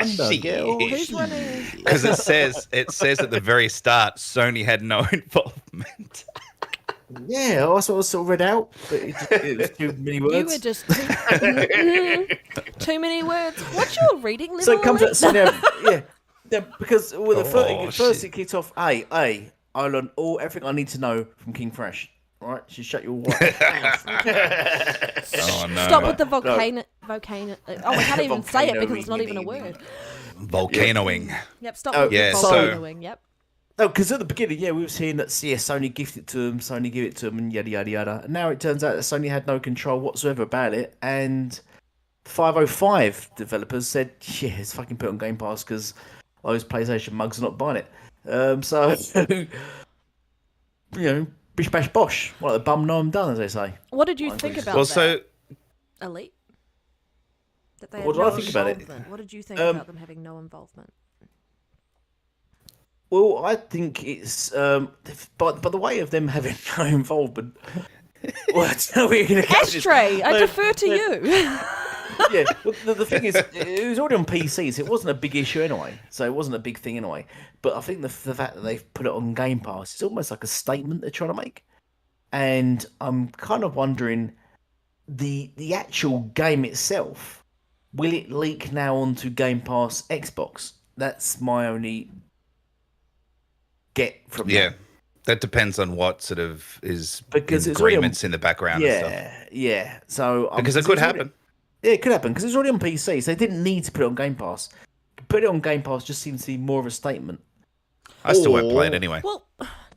[SPEAKER 2] Shit.
[SPEAKER 3] girl.
[SPEAKER 5] Who's running?
[SPEAKER 2] Because it says at the very start, Sony had no involvement.
[SPEAKER 3] Yeah, that's what I sort of read out. But it was too many words.
[SPEAKER 5] You were just too many words. What's your reading level?
[SPEAKER 3] So it comes
[SPEAKER 5] Ellie?
[SPEAKER 3] out. So now, yeah, because with the first
[SPEAKER 2] shit.
[SPEAKER 3] it kicked off. I learned everything I need to know from King Fresh. Right, she shut your mouth.
[SPEAKER 2] Oh no.
[SPEAKER 5] Stop with the volcano. Oh, I can't even say it because it's not even a word.
[SPEAKER 2] Volcanoing.
[SPEAKER 5] Yep, stop
[SPEAKER 3] Oh,
[SPEAKER 5] with
[SPEAKER 2] yeah,
[SPEAKER 5] the
[SPEAKER 2] so-
[SPEAKER 5] volcanoing. Yep.
[SPEAKER 3] No, because at the beginning, we were seeing that Sony gifted it to them, Sony give it to them, and yada yada yada. And now it turns out that Sony had no control whatsoever about it, and 505 developers said, "Yeah, it's fucking put on Game Pass because those PlayStation mugs are not buying it." So bish bash bosh, well, the bum no I'm done, as they say.
[SPEAKER 5] What did you think about
[SPEAKER 2] Well,
[SPEAKER 5] that,
[SPEAKER 2] so
[SPEAKER 5] Elite? That they had
[SPEAKER 3] What did
[SPEAKER 5] no
[SPEAKER 3] I think about it?
[SPEAKER 5] involvement. What did you think about them having no involvement?
[SPEAKER 3] Well, I think it's by the way of them having no involvement. What are we going to catch this?
[SPEAKER 5] Ashtray, I defer to you.
[SPEAKER 3] Yeah, well, the thing is, it was already on PC, so it wasn't a big issue anyway. So it wasn't a big thing anyway. But I think the fact that they've put it on Game Pass is almost like a statement they're trying to make. And I'm kind of wondering, the actual game itself, will it leak now onto Game Pass Xbox? That's my only get from that.
[SPEAKER 2] that depends on what sort of is
[SPEAKER 3] Because
[SPEAKER 2] in
[SPEAKER 3] it's already on-
[SPEAKER 2] agreements in the background and stuff.
[SPEAKER 3] Yeah. So
[SPEAKER 2] Because it could happen.
[SPEAKER 3] Yeah, it could happen because it's already on PC, so they didn't need to put it on Game Pass. Put it on Game Pass just seems to be more of a statement.
[SPEAKER 2] I still won't play it anyway.
[SPEAKER 5] Well,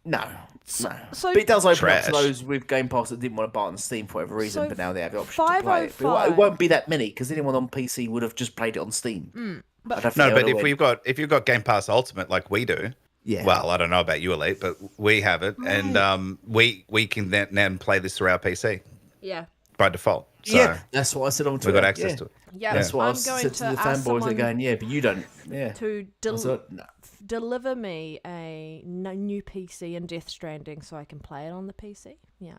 [SPEAKER 3] No.
[SPEAKER 5] so
[SPEAKER 3] But it does open
[SPEAKER 2] Trash.
[SPEAKER 3] up to those with Game Pass that didn't want to buy it on Steam for whatever reason,
[SPEAKER 5] So
[SPEAKER 3] but now they have the option to play it. But
[SPEAKER 5] 505
[SPEAKER 3] it won't be that many because anyone on PC would have just played it on Steam.
[SPEAKER 5] but-
[SPEAKER 3] I don't think
[SPEAKER 2] No,
[SPEAKER 3] they
[SPEAKER 2] but
[SPEAKER 3] would've
[SPEAKER 2] if you've got Game Pass Ultimate like we do,
[SPEAKER 3] Yeah.
[SPEAKER 2] well, I don't know about you, Elite, but we have it, and we can then play this through our PC
[SPEAKER 5] yeah.
[SPEAKER 2] by default. So
[SPEAKER 3] yeah, that's what I said on Twitter.
[SPEAKER 2] we've got access to it.
[SPEAKER 5] Yeah,
[SPEAKER 3] That's what I
[SPEAKER 5] I'm going
[SPEAKER 3] said to the
[SPEAKER 5] ask
[SPEAKER 3] fanboys. They're
[SPEAKER 5] someone
[SPEAKER 3] going, yeah, but you don't. Yeah.
[SPEAKER 5] to
[SPEAKER 3] I said, no.
[SPEAKER 5] deliver me a new PC and Death Stranding so I can play it on the PC. Yeah.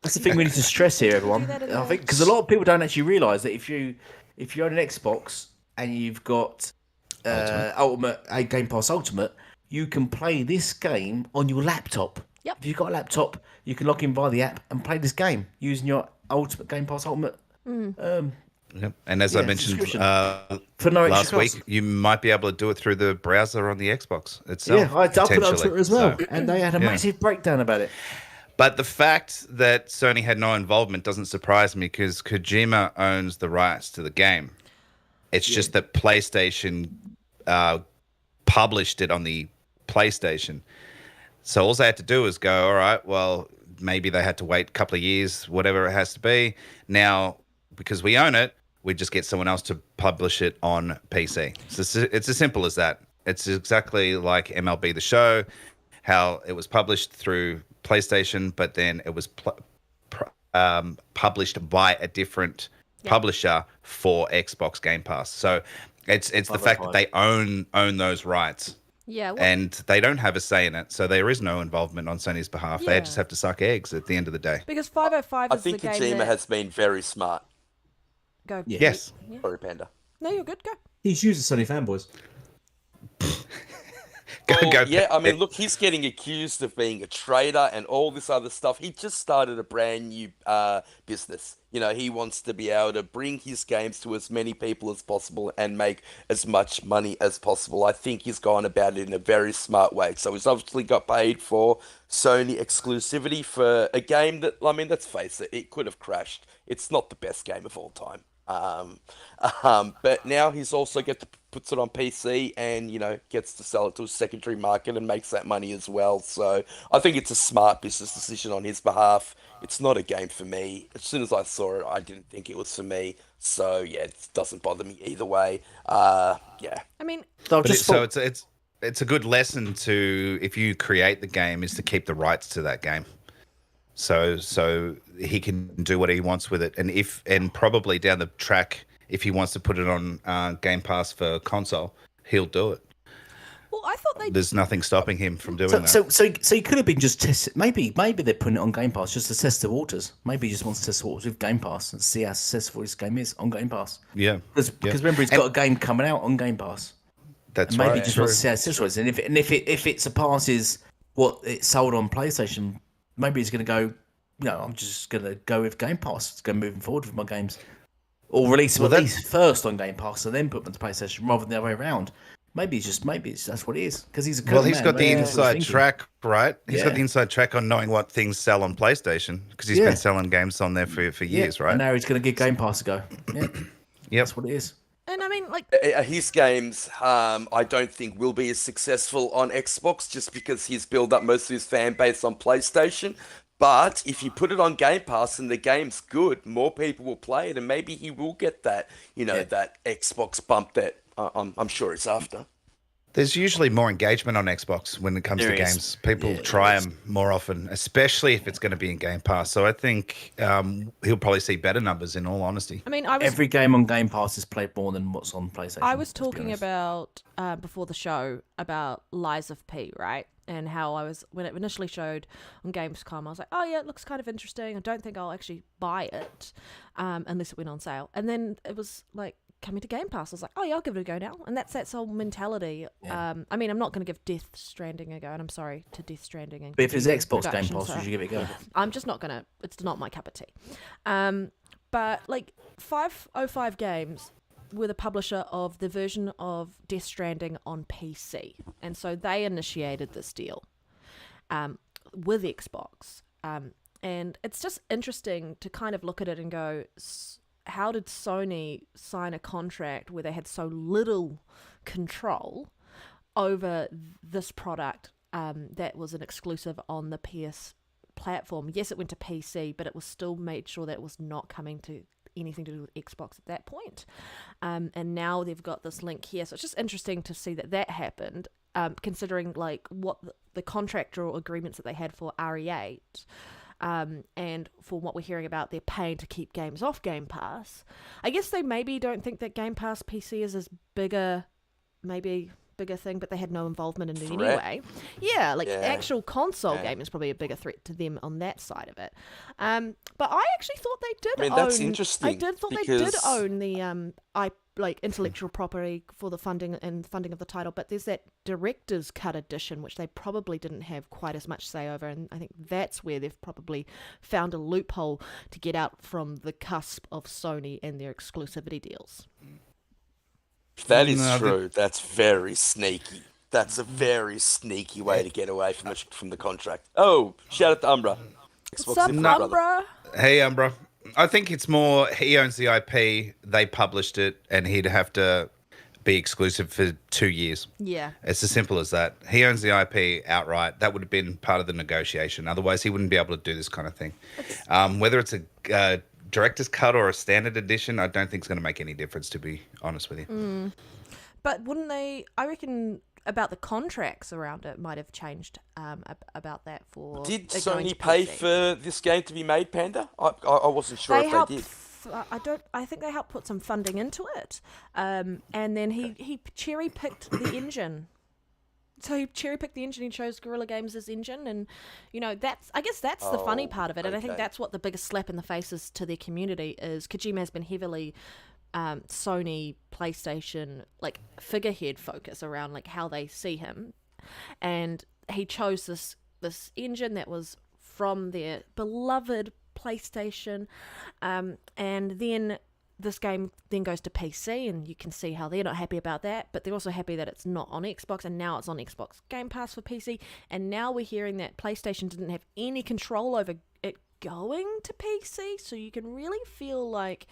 [SPEAKER 3] That's the thing we need to stress here, everyone.
[SPEAKER 5] Do that in
[SPEAKER 3] I
[SPEAKER 5] the-
[SPEAKER 3] think because a lot of people don't actually realise that if you own an Xbox and you've got Game Pass Ultimate, you can play this game on your laptop.
[SPEAKER 5] Yep.
[SPEAKER 3] If you've got a laptop, you can log in via the app and play this game using your Ultimate Game Pass Ultimate.
[SPEAKER 2] Yep. And as I mentioned
[SPEAKER 3] subscription. For no
[SPEAKER 2] last
[SPEAKER 3] extra cost.
[SPEAKER 2] week, you might be able to do it through the browser on the Xbox itself.
[SPEAKER 3] Yeah, I put it on
[SPEAKER 2] potentially.
[SPEAKER 3] Twitter as well,
[SPEAKER 2] So-
[SPEAKER 3] and they had a massive breakdown about it.
[SPEAKER 2] But the fact that Sony had no involvement doesn't surprise me because Kojima owns the rights to the game. It's just that PlayStation published it on the PlayStation. So all they had to do is go, all right, well, maybe they had to wait a couple of years, whatever it has to be. Now, because we own it, we just get someone else to publish it on PC. So it's as simple as that. It's exactly like MLB The Show, how it was published through PlayStation, but then it was published by a different publisher for Xbox Game Pass. So it's the fact that they own those rights.
[SPEAKER 5] Yeah. Well,
[SPEAKER 2] And they don't have a say in it, so there is no involvement on Sony's behalf. They
[SPEAKER 5] Yeah.
[SPEAKER 2] just have to suck eggs at the end of the day.
[SPEAKER 5] because 505
[SPEAKER 4] I
[SPEAKER 5] is
[SPEAKER 4] think
[SPEAKER 5] the game
[SPEAKER 4] Kojima
[SPEAKER 5] that...
[SPEAKER 4] has been very smart.
[SPEAKER 5] Go.
[SPEAKER 3] Yeah.
[SPEAKER 2] Yes.
[SPEAKER 4] Sorry, Panda.
[SPEAKER 5] No, you're good. Go.
[SPEAKER 6] He's used the Sony fanboys.
[SPEAKER 2] Go.
[SPEAKER 4] Yeah, I mean, look, he's getting accused of being a traitor and all this other stuff. He just started a brand new business. You know, he wants to be able to bring his games to as many people as possible and make as much money as possible. I think he's gone about it in a very smart way. So he's obviously got paid for Sony exclusivity for a game that, I mean, let's face it, it could have crashed. It's not the best game of all time. But now he's also puts it on PC and, you know, gets to sell it to a secondary market and makes that money as well. So I think it's a smart business decision on his behalf. It's not a game for me. As soon as I saw it, I didn't think it was for me. So yeah, it doesn't bother me either way. Yeah.
[SPEAKER 5] I mean,
[SPEAKER 2] But it's a good lesson to, if you create the game, is to keep the rights to that game. So he can do what he wants with it, and probably down the track, if he wants to put it on Game Pass for console, he'll do it.
[SPEAKER 5] well, I thought they...
[SPEAKER 2] There's nothing stopping him from doing that.
[SPEAKER 3] So he could have been just testing. Maybe they're putting it on Game Pass just to test the waters. Maybe he just wants to test the waters with Game Pass and see how successful this game is on Game Pass.
[SPEAKER 2] Yeah,
[SPEAKER 3] Because remember, he's got a game coming out on Game Pass.
[SPEAKER 2] that's
[SPEAKER 3] And maybe
[SPEAKER 2] right.
[SPEAKER 3] he just wants to see how successful it is. And if it surpasses what it sold on PlayStation, maybe he's going to go, no, I'm just going to go with Game Pass. It's going moving forward with my games. Or release them at least first on Game Pass and then put them to PlayStation rather than the other way around. Maybe that's what it is. Because he's a
[SPEAKER 2] Well, he's
[SPEAKER 3] man.
[SPEAKER 2] got the
[SPEAKER 3] Maybe that's what
[SPEAKER 2] inside
[SPEAKER 3] he's
[SPEAKER 2] track, right? He's got
[SPEAKER 3] Yeah.
[SPEAKER 2] the inside track on knowing what things sell on PlayStation because he's
[SPEAKER 3] Yeah.
[SPEAKER 2] been selling games on there for years,
[SPEAKER 3] And
[SPEAKER 2] right?
[SPEAKER 3] now he's going to give Game Pass a go. Yeah,
[SPEAKER 2] Yep.
[SPEAKER 3] that's what it is.
[SPEAKER 5] And I mean, like...
[SPEAKER 4] His games, I don't think will be as successful on Xbox just because he's built up most of his fan base on PlayStation. But if you put it on Game Pass and the game's good, more people will play it, and maybe he will get that, that Xbox bump that I'm sure it's after.
[SPEAKER 2] There's usually more engagement on Xbox when it comes
[SPEAKER 3] There
[SPEAKER 2] to
[SPEAKER 3] is.
[SPEAKER 2] games. People
[SPEAKER 3] Yeah,
[SPEAKER 2] try
[SPEAKER 3] there is.
[SPEAKER 2] them more often, especially if it's going to be in Game Pass. So I think he'll probably see better numbers, in all honesty.
[SPEAKER 5] I mean, I was...
[SPEAKER 3] Every game on Game Pass is played more than what's on PlayStation.
[SPEAKER 5] I was
[SPEAKER 3] let's be
[SPEAKER 5] talking
[SPEAKER 3] honest.
[SPEAKER 5] about before the show about Lies of P, right? And how when it initially showed on Gamescom, I was like, oh yeah, it looks kind of interesting. I don't think I'll actually buy it unless it went on sale. And then it was like coming to Game Pass. I was like, oh yeah, I'll give it a go now. And that's that whole mentality.
[SPEAKER 3] Yeah.
[SPEAKER 5] I mean, I'm not going to give Death Stranding a go, and I'm sorry to Death Stranding. And
[SPEAKER 3] But if it's Xbox Game
[SPEAKER 5] production,
[SPEAKER 3] Pass,
[SPEAKER 5] so-
[SPEAKER 3] you should give it a go.
[SPEAKER 5] I'm just not gonna. It's not my cup of tea. But like 505 Games were the publisher of the version of Death Stranding on PC, and so they initiated this deal with Xbox. And it's just interesting to kind of look at it and go, how did Sony sign a contract where they had so little control over this product that was an exclusive on the PS platform? Yes, it went to PC, but it was still made sure that it was not coming to anything to do with Xbox at that point. And now they've got this link here. So it's just interesting to see that happened, considering like what the contractual agreements that they had for RE8. And for what we're hearing about, they're paying to keep games off Game Pass. I guess they maybe don't think that Game Pass PC is as big a maybe bigger thing, but they had no involvement in it
[SPEAKER 4] Threat.
[SPEAKER 5] anyway. Yeah, like
[SPEAKER 4] Yeah.
[SPEAKER 5] actual console
[SPEAKER 4] Yeah.
[SPEAKER 5] game is probably a bigger threat to them on that side of it. But I actually thought they did
[SPEAKER 4] I mean,
[SPEAKER 5] own.
[SPEAKER 4] that's interesting.
[SPEAKER 5] I did thought they did
[SPEAKER 4] because-
[SPEAKER 5] own the intellectual property for the funding of the title. But there's that director's cut edition, which they probably didn't have quite as much say over, and I think that's where they've probably found a loophole to get out from the cusp of Sony and their exclusivity deals.
[SPEAKER 4] If that is
[SPEAKER 2] No,
[SPEAKER 4] true, that's very sneaky. That's a very sneaky way to get away from the contract. Oh, shout out to Umbra.
[SPEAKER 5] What's
[SPEAKER 4] Xbox
[SPEAKER 5] up,
[SPEAKER 4] info, brother.
[SPEAKER 5] Umbra?
[SPEAKER 2] Hey, Umbra. I think it's more he owns the IP, they published it, and he'd have to be exclusive for 2 years.
[SPEAKER 5] Yeah.
[SPEAKER 2] It's as simple as that. He owns the IP outright. That would have been part of the negotiation. Otherwise, he wouldn't be able to do this kind of thing. Whether it's a director's cut or a standard edition, I don't think it's going to make any difference, to be honest with you.
[SPEAKER 5] But wouldn't they? I reckon about the contracts around it might have changed about that for.
[SPEAKER 4] Did
[SPEAKER 5] it going to
[SPEAKER 4] Sony pay
[SPEAKER 5] PC.
[SPEAKER 4] for this game to be made, Panda? I wasn't sure
[SPEAKER 5] They
[SPEAKER 4] if
[SPEAKER 5] helped.
[SPEAKER 4] they did.
[SPEAKER 5] I think they helped put some funding into it, and then he cherry picked the engine. So he cherry picked the engine. He chose Guerrilla Games' engine, and I guess that's the funny part of it. And I think
[SPEAKER 4] okay.
[SPEAKER 5] that's what the biggest slap in the face is to their community is Kojima has been heavily Sony PlayStation like figurehead focus around like how they see him, and he chose this engine that was from their beloved PlayStation, and then this game then goes to PC, and you can see how they're not happy about that, but they're also happy that it's not on Xbox, and now it's on Xbox Game Pass for PC, and now we're hearing that PlayStation didn't have any control over it going to PC, so you can really feel like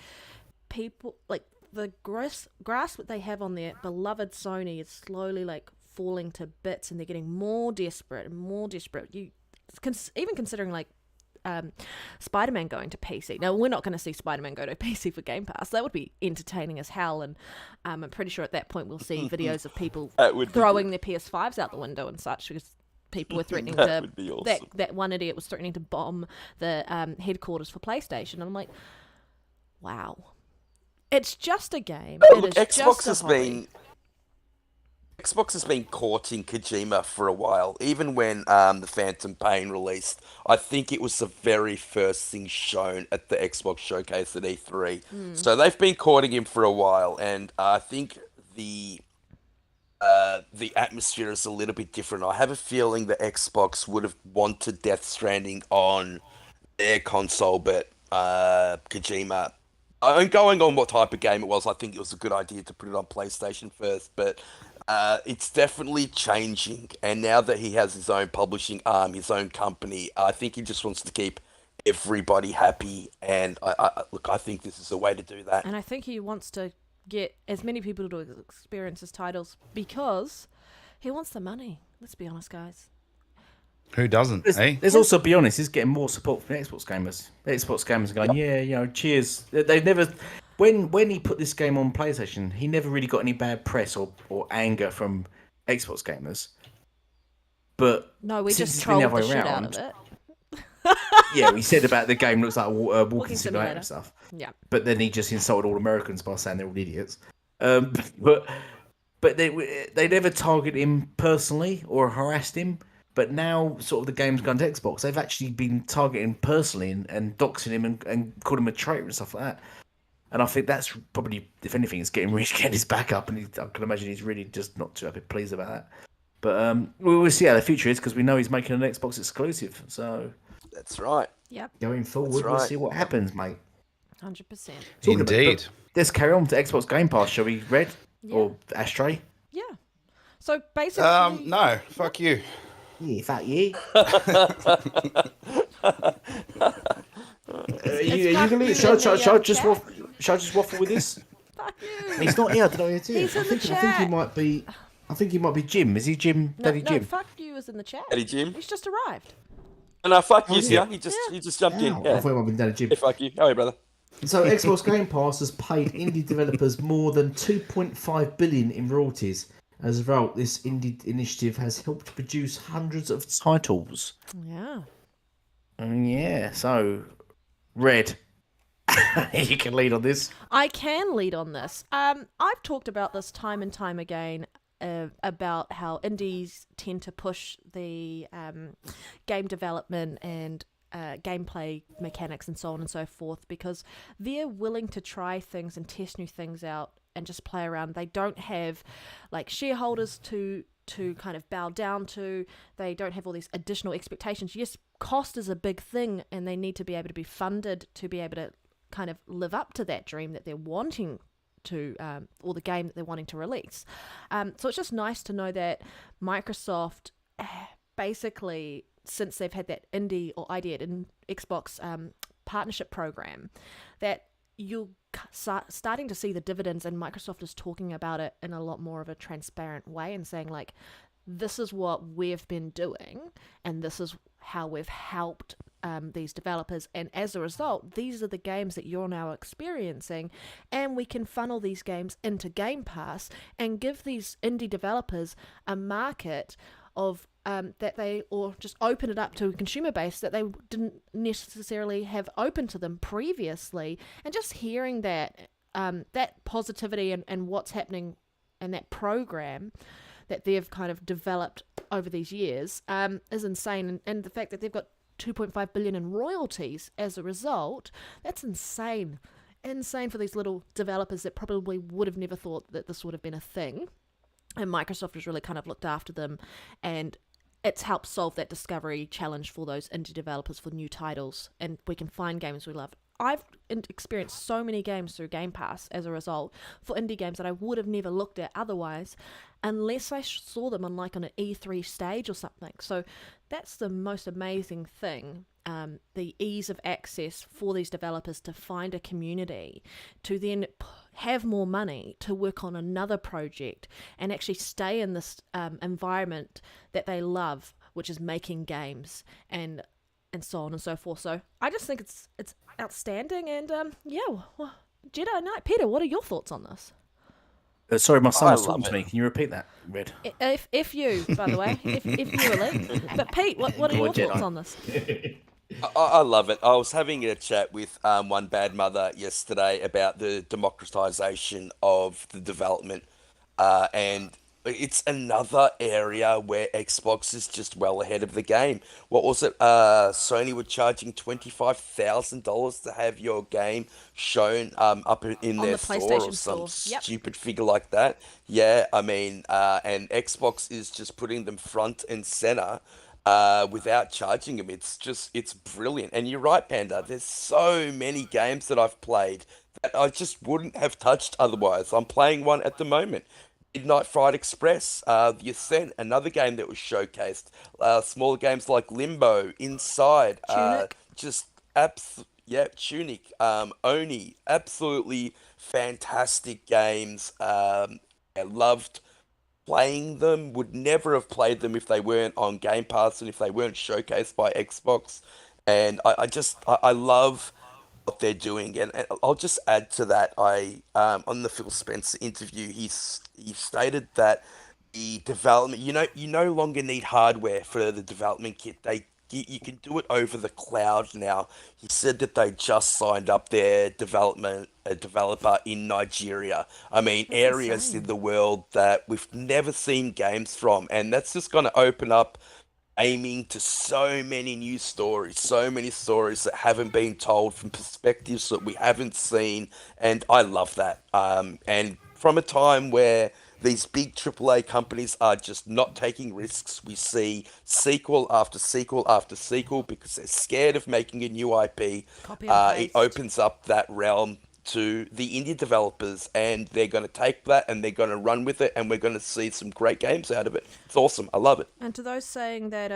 [SPEAKER 5] people, like the grasp that they have on their beloved Sony is slowly like falling to bits, and they're getting more desperate and more desperate. Even considering like Spider-Man going to PC. Now, we're not going to see Spider-Man go to PC for Game Pass. That would be entertaining as hell, and I'm pretty sure at that point we'll see videos of people
[SPEAKER 4] That would be
[SPEAKER 5] throwing their PS5s out the window and such, because people were threatening
[SPEAKER 4] That
[SPEAKER 5] to...
[SPEAKER 4] would be awesome.
[SPEAKER 5] That one idiot was threatening to bomb the headquarters for PlayStation, and I'm like, wow. It's just a game.
[SPEAKER 4] Look,
[SPEAKER 5] It is
[SPEAKER 4] Xbox
[SPEAKER 5] just a hobby.
[SPEAKER 4] Xbox has been courting Kojima for a while. Even when the Phantom Pain released, I think it was the very first thing shown at the Xbox showcase at E3. So they've been courting him for a while, and I think the atmosphere is a little bit different. I have a feeling that Xbox would have wanted Death Stranding on their console, but Kojima... I'm going on what type of game it was. I think it was a good idea to put it on PlayStation first, but it's definitely changing. And now that he has his own publishing arm, his own company, I think he just wants to keep everybody happy. And I think this is a way to do that.
[SPEAKER 5] And I think he wants to get as many people to experience his titles because he wants the money. Let's be honest, guys.
[SPEAKER 2] Who doesn't, eh?
[SPEAKER 3] There's also, be honest, he's getting more support from Xbox gamers. The Xbox gamers are going, yeah, cheers. They've never, when he put this game on PlayStation, he never really got any bad press or anger from Xbox gamers. But
[SPEAKER 5] No, we
[SPEAKER 3] since
[SPEAKER 5] just
[SPEAKER 3] it's been
[SPEAKER 5] trolled
[SPEAKER 3] other
[SPEAKER 5] the
[SPEAKER 3] way
[SPEAKER 5] shit out
[SPEAKER 3] around,
[SPEAKER 5] of it.
[SPEAKER 3] yeah, we said about the game looks like a walking simulator
[SPEAKER 5] simulator.
[SPEAKER 3] and stuff.
[SPEAKER 5] Yeah.
[SPEAKER 3] But then he just insulted all Americans by saying they're all idiots. But they never target him personally or harassed him. But now, sort of, the game's gone to Xbox. They've actually been targeting personally and doxing him and called him a traitor and stuff like that. And I think that's probably, if anything, it's getting his back up. And I can imagine he's really just not too happy pleased about that. But we'll see how the future is, because we know he's making an Xbox exclusive. So
[SPEAKER 4] That's right.
[SPEAKER 5] Yep.
[SPEAKER 3] going forward,
[SPEAKER 4] That's
[SPEAKER 3] we'll
[SPEAKER 4] right.
[SPEAKER 3] see what happens, mate.
[SPEAKER 5] 100%.
[SPEAKER 2] Indeed.
[SPEAKER 3] Let's carry on to Xbox Game Pass, shall we, Red?
[SPEAKER 5] Yeah.
[SPEAKER 3] Or Ashtray?
[SPEAKER 5] Yeah. So basically...
[SPEAKER 2] No, fuck you.
[SPEAKER 3] Yeah, fuck you. Shall I just waffle with this?
[SPEAKER 5] Fuck you.
[SPEAKER 3] He's not here. I don't know who it is.
[SPEAKER 5] He's in the
[SPEAKER 3] I think
[SPEAKER 5] chat.
[SPEAKER 3] he might be. I think he might be Jim. Is he Jim?
[SPEAKER 5] No,
[SPEAKER 3] Daddy
[SPEAKER 5] no,
[SPEAKER 3] Jim?
[SPEAKER 5] fuck you is in the chat.
[SPEAKER 4] Daddy Jim?
[SPEAKER 5] He's just arrived.
[SPEAKER 4] No, fuck you,
[SPEAKER 3] yeah.
[SPEAKER 4] sir. He just jumped in.
[SPEAKER 3] Ow, I
[SPEAKER 4] Yeah.
[SPEAKER 3] thought it might be Daddy Jim.
[SPEAKER 4] Hey, fuck you. How are you, brother?
[SPEAKER 3] So Xbox Game Pass has paid indie developers more than 2.5 billion in royalties. As a result, this indie initiative has helped produce hundreds of titles.
[SPEAKER 5] Yeah.
[SPEAKER 3] Yeah, so Red, you can lead on this.
[SPEAKER 5] I can lead on this. I've talked about this time and time again about how indies tend to push the game development and gameplay mechanics and so on and so forth, because they're willing to try things and test new things out and just play around. They don't have like shareholders to kind of bow down to. They don't have all these additional expectations. Yes, cost is a big thing, and they need to be able to be funded to be able to kind of live up to that dream that they're wanting to, or the game that they're wanting to release. So it's just nice to know that Microsoft basically, since they've had that indie or Ideate and Xbox partnership program, that you're starting to see the dividends, and Microsoft is talking about it in a lot more of a transparent way and saying like, this is what we've been doing and this is how we've helped these developers, and as a result, these are the games that you're now experiencing, and we can funnel these games into Game Pass and give these indie developers a market of that they, or just open it up to a consumer base that they didn't necessarily have open to them previously. And just hearing that that positivity and what's happening and that program that they've kind of developed over these years is insane. And the fact that they've got 2.5 billion in royalties as a result, that's insane for these little developers that probably would have never thought that this would have been a thing. And Microsoft has really kind of looked after them, and it's helped solve that discovery challenge for those indie developers for new titles, and we can find games we love. I've experienced so many games through Game Pass as a result for indie games that I would have never looked at otherwise, unless I saw them on like on an E3 stage or something. So that's the most amazing thing, the ease of access for these developers to find a community, to then have more money to work on another project and actually stay in this environment that they love, which is making games and so on and so forth. So I just think it's outstanding, and well, Jedi Knight, Peter, what are your thoughts on this?
[SPEAKER 3] Sorry, my son was talking to me. Can you repeat that, Red?
[SPEAKER 5] If you, by the way, if you really. But Pete, what are your thoughts on this?
[SPEAKER 4] I love it. I was having a chat with One Bad Mother yesterday about the democratization of the development, and it's another area where Xbox is just well ahead of the game. What was it? Sony were charging $25,000 to have your game shown up in
[SPEAKER 5] On
[SPEAKER 4] their
[SPEAKER 5] the
[SPEAKER 4] store or
[SPEAKER 5] PlayStation
[SPEAKER 4] some
[SPEAKER 5] store. Yep.
[SPEAKER 4] stupid figure like that. Yeah, I mean, and Xbox is just putting them front and center without charging them. It's brilliant. And you're right, Panda. There's so many games that I've played that I just wouldn't have touched otherwise. I'm playing one at the moment. Midnight Fright Express, The Ascent, another game that was showcased. Smaller games like Limbo, Inside,
[SPEAKER 5] Tunic.
[SPEAKER 4] Tunic, Oni, absolutely fantastic games. I loved playing them. Would never have played them if they weren't on Game Pass and if they weren't showcased by Xbox. And I love what they're doing, and I'll just add to that. I on the Phil Spencer interview, he stated that the development, you no longer need hardware for the development kit. You can do it over the cloud now. He said that they just signed up their developer in Nigeria. I mean,
[SPEAKER 5] That's
[SPEAKER 4] areas
[SPEAKER 5] insane.
[SPEAKER 4] in the world that we've never seen games from, and that's just going to open up aiming to so many new stories, so many stories that haven't been told from perspectives that we haven't seen, and I love that. And from a time where these big AAA companies are just not taking risks, we see sequel after sequel after sequel because they're scared of making a new IP.
[SPEAKER 5] Copy and
[SPEAKER 4] It
[SPEAKER 5] paste.
[SPEAKER 4] opens up that realm to the indie developers, and they're going to take that and they're going to run with it, and we're going to see some great games out of it. It's awesome. I love it.
[SPEAKER 5] And to those saying that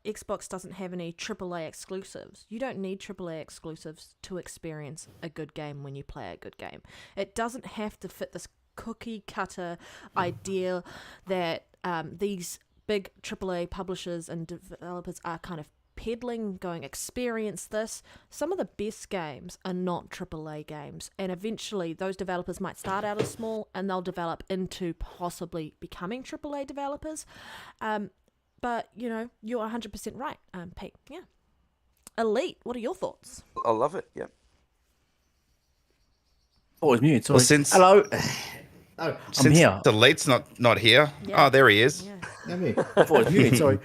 [SPEAKER 5] Xbox doesn't have any AAA exclusives, you don't need AAA exclusives to experience a good game when you play a good game. It doesn't have to fit this cookie cutter idea that these big AAA publishers and developers are kind of peddling, going, experience this. Some of the best games are not AAA games, and eventually those developers might start out as small and they'll develop into possibly becoming AAA developers. But you're 100% right, Pete. Yeah. Elite, what are your thoughts?
[SPEAKER 4] I love it. Yeah.
[SPEAKER 3] Oh, it's muted. Sorry.
[SPEAKER 2] Well, since
[SPEAKER 3] Hello. Oh, I'm
[SPEAKER 2] Since
[SPEAKER 3] here.
[SPEAKER 2] Elite's not here.
[SPEAKER 5] Yeah.
[SPEAKER 2] Oh, there he is.
[SPEAKER 5] Yeah.
[SPEAKER 3] I thought it was muted. Sorry.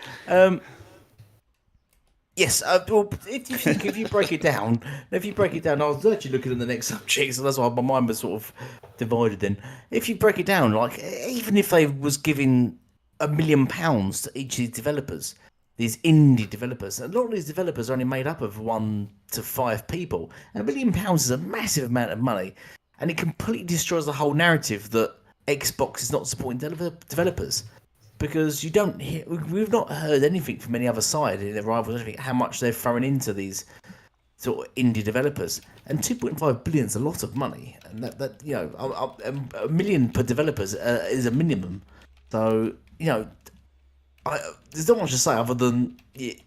[SPEAKER 3] Yes. Well, if you break it down, I was actually looking at the next subject, so that's why my mind was sort of divided. Then, if you break it down, like even if they was giving £1 million to each of these developers, these indie developers, a lot of these developers are only made up of 1 to 5 people, and £1 million is a massive amount of money, and it completely destroys the whole narrative that Xbox is not supporting developers. Because you don't hear, we've not heard anything from any other side in their rivals, anything how much they're throwing into these sort of indie developers, and 2.5 billion is a lot of money, and that you know, $1 million per developer is a minimum. So you know, there's not much to say other than it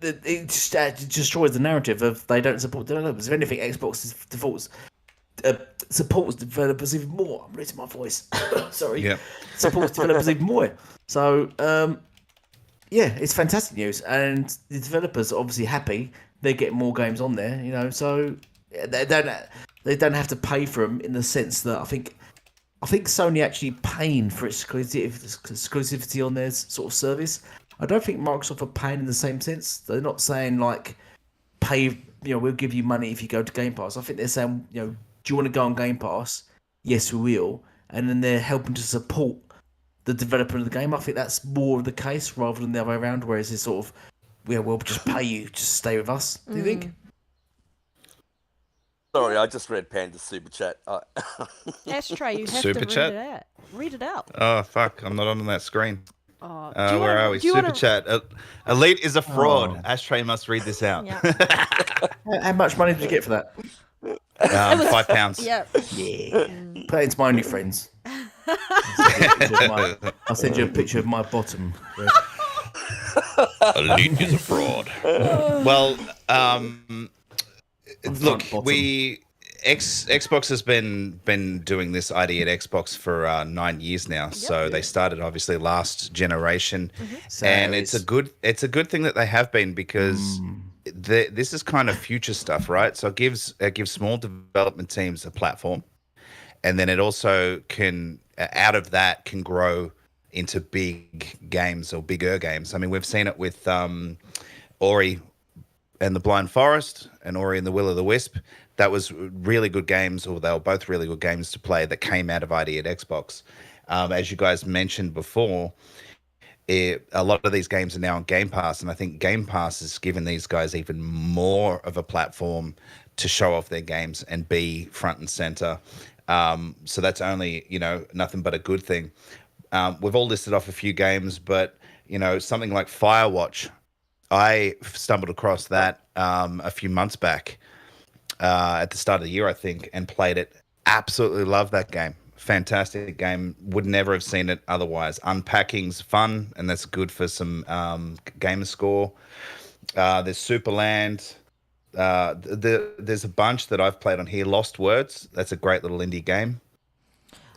[SPEAKER 3] just destroys the narrative of they don't support developers. If anything, Xbox supports developers even more. I'm losing my voice. Sorry.
[SPEAKER 2] Yeah.
[SPEAKER 3] Supports developers even more. So, yeah, it's fantastic news, and the developers are obviously happy. They get more games on there, you know. So they don't have to pay for them in the sense that I think Sony actually paying for exclusivity on their sort of service. I don't think Microsoft are paying in the same sense. They're not saying like pay, you know, we'll give you money if you go to Game Pass. I think they're saying, you know, do you want to go on Game Pass? Yes, we will. And then they're helping to support the developer of the game. I think that's more of the case rather than the other way around, whereas it's sort of, yeah, we'll just pay you, just stay with us. Do you think?
[SPEAKER 4] Sorry, I just read Panda's super chat.
[SPEAKER 5] Ashtray, you have
[SPEAKER 2] Super
[SPEAKER 5] to
[SPEAKER 2] chat?
[SPEAKER 5] read it out. Read it out.
[SPEAKER 2] Oh, fuck. I'm not on that screen.
[SPEAKER 5] Oh,
[SPEAKER 2] Where are we? Super chat. Elite is a fraud.
[SPEAKER 3] Oh.
[SPEAKER 2] Ashtray must read this out.
[SPEAKER 5] Yeah.
[SPEAKER 3] How much money did you get for that?
[SPEAKER 2] £5.
[SPEAKER 5] Yeah.
[SPEAKER 3] Yeah. Put it into my OnlyFriends. I'll send you a picture of my bottom.
[SPEAKER 2] Elite is a fraud. Well, look,
[SPEAKER 3] bottom.
[SPEAKER 2] Xbox has been doing this ID at Xbox for 9 years now. So they started obviously last generation, and it's a good thing that they have been, because this is kind of future stuff, right? So it gives small development teams a platform, and then it also can, out of that, can grow into big games or bigger games. I mean, we've seen it with Ori and the Blind Forest and Ori and the Will of the Wisp. That was really good games, or they were both really good games to play that came out of ID at Xbox. As you guys mentioned before, a lot of these games are now on Game Pass, and I think Game Pass has given these guys even more of a platform to show off their games and be front and center. So that's only, you know, nothing but a good thing. We've all listed off a few games, but, you know, something like Firewatch, I stumbled across that a few months back at the start of the year, I think, and played it. Absolutely love that game. Fantastic game. Would never have seen it otherwise. Unpacking's fun, and that's good for some gamer score. There's Superland. There's a bunch that I've played on here. Lost Words. That's a great little indie game.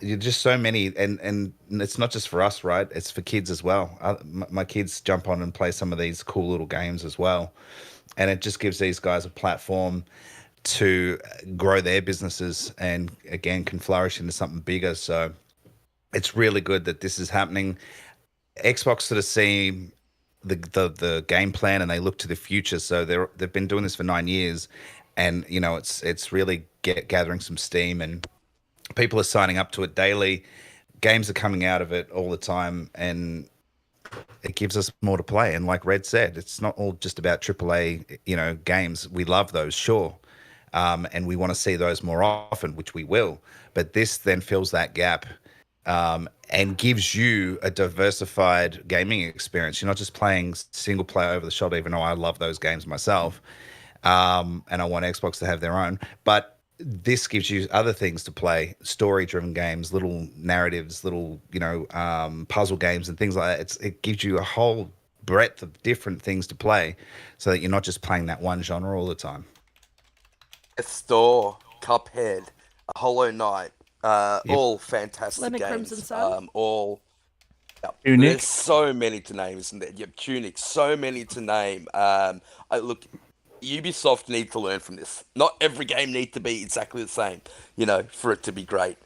[SPEAKER 2] You're just so many, and it's not just for us, right? It's for kids as well. My kids jump on and play some of these cool little games as well, and it just gives these guys a platform to grow their businesses, and again can flourish into something bigger. So it's really good that this is happening. Xbox sort of see the game plan, and they look to the future. So they've been doing this for 9 years, and you know it's really gathering some steam, and people are signing up to it daily. Games are coming out of it all the time, and it gives us more to play. And like Red said, it's not all just about AAA, you know, games. We love those, sure. And we want to see those more often, which we will. But this then fills that gap and gives you a diversified gaming experience. You're not just playing single player over the shoulder, even though I love those games myself. And I want Xbox to have their own. But this gives you other things to play, story-driven games, little narratives, little, you know, puzzle games and things like that. It gives you a whole breadth of different things to play, so that you're not just playing that one genre all the time.
[SPEAKER 4] Store, Cuphead, Hollow Knight, all fantastic
[SPEAKER 5] Lemon
[SPEAKER 4] games.
[SPEAKER 5] Crimson Sun.
[SPEAKER 4] All. Yep.
[SPEAKER 3] Tunic.
[SPEAKER 4] There's so many to name, isn't there? Yep, Tunic. So many to name. Look, Ubisoft need to learn from this. Not every game needs to be exactly the same, you know, for it to be great.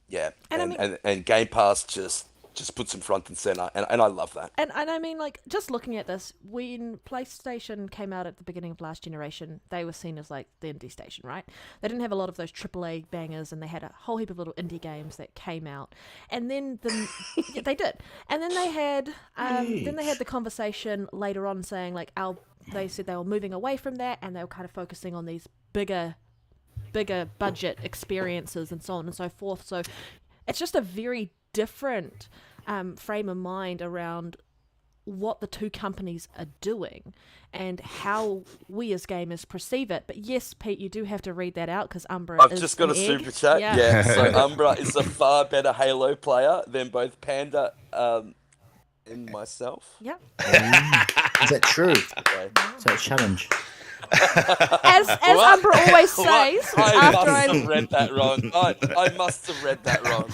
[SPEAKER 4] Yeah,
[SPEAKER 5] And I
[SPEAKER 4] and,
[SPEAKER 5] mean-
[SPEAKER 4] and Game Pass just puts them front and center, and I love that.
[SPEAKER 5] And I mean, like, just looking at this, when PlayStation came out at the beginning of last generation, they were seen as like the indie station, right? They didn't have a lot of those AAA bangers, and they had a whole heap of little indie games that came out. And then yeah, they did, and then they had the conversation later on saying like, they said they were moving away from that, and they were kind of focusing on these bigger budget experiences and so on and so forth. So it's just a very different frame of mind around what the two companies are doing and how we as gamers perceive it. But yes, Pete, you do have to read that out because Umbra
[SPEAKER 4] I've
[SPEAKER 5] is
[SPEAKER 4] just got
[SPEAKER 5] an
[SPEAKER 4] a
[SPEAKER 5] egg.
[SPEAKER 4] super chat.
[SPEAKER 5] Yeah.
[SPEAKER 4] Yeah, so Umbra is a far better Halo player than both Panda and myself.
[SPEAKER 5] Yeah.
[SPEAKER 3] Is that true?
[SPEAKER 4] Okay.
[SPEAKER 3] Is that a challenge?
[SPEAKER 5] As
[SPEAKER 4] What?
[SPEAKER 5] Umbra always
[SPEAKER 4] What?
[SPEAKER 5] says,
[SPEAKER 4] I
[SPEAKER 5] after
[SPEAKER 4] must have read that wrong. I must have read that wrong.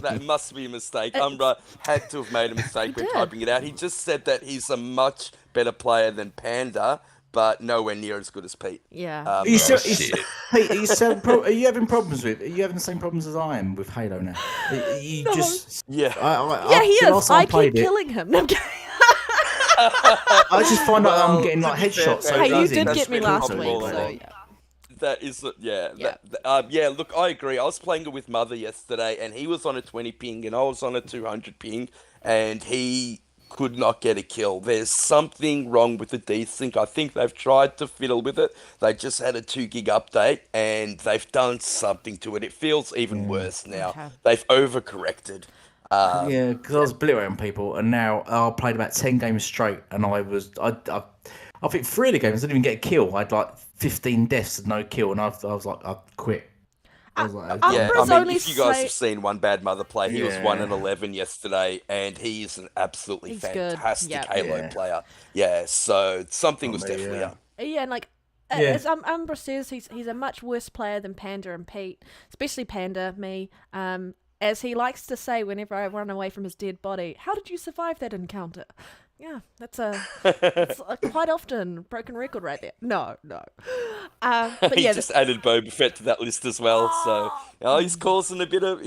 [SPEAKER 4] That must be a mistake. Umbra had to have made a mistake when
[SPEAKER 5] did.
[SPEAKER 4] typing it out. He just said that he's a much better player than Panda, but nowhere near as good as Pete.
[SPEAKER 5] Yeah.
[SPEAKER 3] Are you,
[SPEAKER 2] shit.
[SPEAKER 3] Pete, are you having problems with? Are you having the same problems as I am with Halo now? You
[SPEAKER 5] No.
[SPEAKER 3] just
[SPEAKER 4] Yeah.
[SPEAKER 5] Yeah, he
[SPEAKER 3] the
[SPEAKER 5] is.
[SPEAKER 3] last time
[SPEAKER 5] I
[SPEAKER 3] played
[SPEAKER 5] keep
[SPEAKER 3] it,
[SPEAKER 5] killing him. No, I'm kidding.
[SPEAKER 3] I just find out I'm
[SPEAKER 4] Well,
[SPEAKER 3] getting
[SPEAKER 4] to
[SPEAKER 3] like
[SPEAKER 4] be fair,
[SPEAKER 3] headshots. So
[SPEAKER 5] Hey, you
[SPEAKER 3] easy.
[SPEAKER 5] did
[SPEAKER 4] That's
[SPEAKER 5] get me
[SPEAKER 4] been
[SPEAKER 5] last
[SPEAKER 4] a
[SPEAKER 5] week,
[SPEAKER 4] problem all
[SPEAKER 5] so
[SPEAKER 4] along.
[SPEAKER 5] yeah.
[SPEAKER 4] That is, yeah.
[SPEAKER 5] Yeah.
[SPEAKER 4] Yeah, look, I agree. I was playing it with Mother yesterday, and he was on a 20 ping, and I was on a 200 ping, and he could not get a kill. There's something wrong with the desync. I think they've tried to fiddle with it. They just had a 2 gig update, and they've done something to it. It feels even worse now.
[SPEAKER 5] Okay.
[SPEAKER 4] They've overcorrected.
[SPEAKER 3] Yeah, because I was obliterating people, and now I played about 10 games straight, and I think 3 of the games I didn't even get a kill. I had like 15 deaths and no kill, and I was like, I quit. I was like,
[SPEAKER 4] Yeah,
[SPEAKER 5] Umbra's
[SPEAKER 4] I mean,
[SPEAKER 5] only
[SPEAKER 4] if you guys
[SPEAKER 5] say-
[SPEAKER 4] have seen One Bad Mother play, he was
[SPEAKER 3] Yeah.
[SPEAKER 4] 1-11 yesterday, and he's an absolutely
[SPEAKER 5] He's good.
[SPEAKER 4] fantastic
[SPEAKER 5] Yep.
[SPEAKER 4] Halo
[SPEAKER 3] Yeah.
[SPEAKER 4] player. Yeah, so something was
[SPEAKER 3] Not me,
[SPEAKER 4] definitely
[SPEAKER 3] yeah.
[SPEAKER 4] up.
[SPEAKER 5] Yeah, and like
[SPEAKER 3] Yeah.
[SPEAKER 5] as Umbra says, he's a much worse player than Panda and Pete, especially Panda, me. As he likes to say whenever I run away from his dead body, how did you survive that encounter? Yeah, that's it's quite often broken record right there. No. But
[SPEAKER 4] He
[SPEAKER 5] yeah,
[SPEAKER 4] just added Boba Fett to that list as well, so he's causing a bit of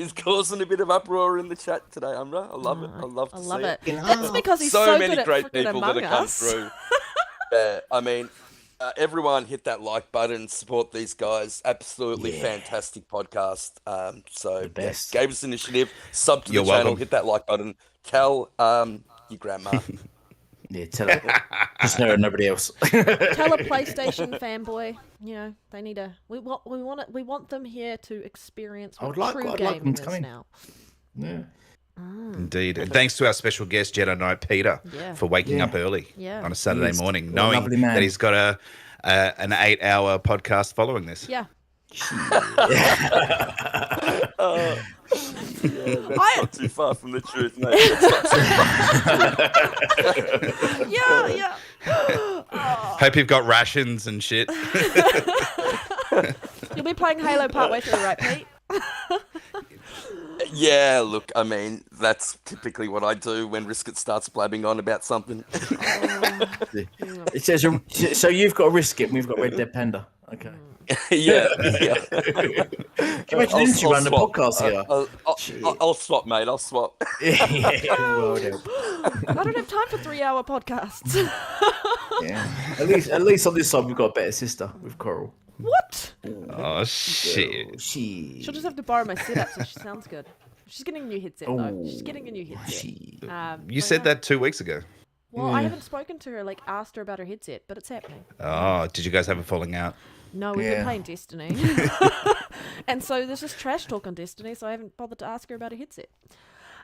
[SPEAKER 4] uproar in the chat today, Umbra. I love it. I love to
[SPEAKER 5] I
[SPEAKER 4] see
[SPEAKER 5] love
[SPEAKER 4] it.
[SPEAKER 5] it. That's because he's so
[SPEAKER 4] many
[SPEAKER 5] good at
[SPEAKER 4] great
[SPEAKER 5] freaking
[SPEAKER 4] people that
[SPEAKER 5] Among
[SPEAKER 4] have come
[SPEAKER 5] Us.
[SPEAKER 4] through. Yeah, I mean, everyone hit that like button, support these guys. Absolutely fantastic podcast. So
[SPEAKER 3] best.
[SPEAKER 4] Gamers Initiative, sub to
[SPEAKER 2] You're
[SPEAKER 4] the channel,
[SPEAKER 2] welcome.
[SPEAKER 4] hit that like button. Tell your grandma.
[SPEAKER 3] yeah, tell it. Just her and nobody else.
[SPEAKER 5] Tell a PlayStation fanboy, they need a. We want them here to experience what true
[SPEAKER 3] I'd like
[SPEAKER 5] gaming
[SPEAKER 3] them to
[SPEAKER 5] is
[SPEAKER 3] come in.
[SPEAKER 5] now.
[SPEAKER 3] Yeah.
[SPEAKER 2] Indeed. And thanks to our special guest, Jedi Knight Peter,
[SPEAKER 5] Yeah.
[SPEAKER 2] for waking
[SPEAKER 3] Yeah.
[SPEAKER 2] up early
[SPEAKER 5] Yeah.
[SPEAKER 2] on a Saturday
[SPEAKER 3] He's
[SPEAKER 2] morning,
[SPEAKER 3] a
[SPEAKER 2] knowing
[SPEAKER 3] lovely man.
[SPEAKER 2] that he's got an 8-hour podcast following this.
[SPEAKER 5] Yeah.
[SPEAKER 4] That's not too far from the truth, mate. That's not too
[SPEAKER 5] Yeah.
[SPEAKER 2] Hope you've got rations and shit.
[SPEAKER 5] You'll be playing Halo partway through, right, Pete?
[SPEAKER 4] Yeah, look, I mean, that's typically what I do when Risket starts blabbing on about something.
[SPEAKER 3] It says, so you've got to risk it, and we've got Red Dead Panda. Okay.
[SPEAKER 4] yeah.
[SPEAKER 3] Can you imagine you run the
[SPEAKER 4] swap.
[SPEAKER 3] podcast here?
[SPEAKER 4] I'll swap, mate. I'll swap.
[SPEAKER 3] yeah, well, help.
[SPEAKER 5] I don't have time for 3-hour podcasts.
[SPEAKER 3] Yeah. At least on this side we've got a better sister with Coral.
[SPEAKER 5] What?
[SPEAKER 2] Oh, shit.
[SPEAKER 3] She.
[SPEAKER 5] She'll just have to borrow my setup so she sounds good. She's getting a new headset, though. She's getting a new headset.
[SPEAKER 3] She.
[SPEAKER 2] You said that 2 weeks ago.
[SPEAKER 5] Well, I haven't spoken to her, asked her about her headset, but it's happening.
[SPEAKER 2] Oh, did you guys have a falling out?
[SPEAKER 5] No, we've been
[SPEAKER 3] Yeah.
[SPEAKER 5] playing Destiny. And so there's just trash talk on Destiny, so I haven't bothered to ask her about a headset.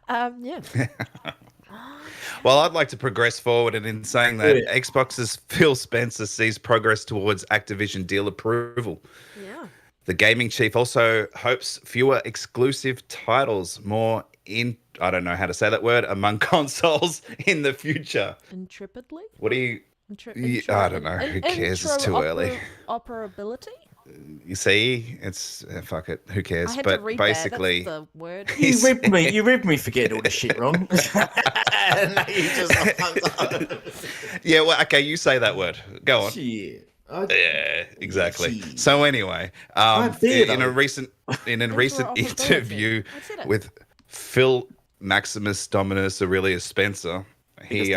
[SPEAKER 5] Yeah.
[SPEAKER 2] Well, I'd like to progress forward, and in saying that, Xbox's Phil Spencer sees progress towards Activision deal approval.
[SPEAKER 5] Yeah.
[SPEAKER 2] The gaming chief also hopes fewer exclusive titles, more I don't know how to say that word, among consoles in the future.
[SPEAKER 5] Intrepidly?
[SPEAKER 2] What do you... I don't know. Who cares? It's too early.
[SPEAKER 5] Operability?
[SPEAKER 2] You see, it's fuck it. Who cares?
[SPEAKER 5] I had
[SPEAKER 2] But
[SPEAKER 5] to read
[SPEAKER 2] basically,
[SPEAKER 5] that. That's the word.
[SPEAKER 3] You ribbed me for getting all the shit wrong. And now you just
[SPEAKER 2] yeah. Well, okay. You say that word. Go on.
[SPEAKER 3] Shit.
[SPEAKER 2] Yeah, exactly.
[SPEAKER 3] Jeez.
[SPEAKER 2] So anyway, in a recent interview
[SPEAKER 5] I said it.
[SPEAKER 2] with Phil Maximus Dominus Aurelius Spencer, he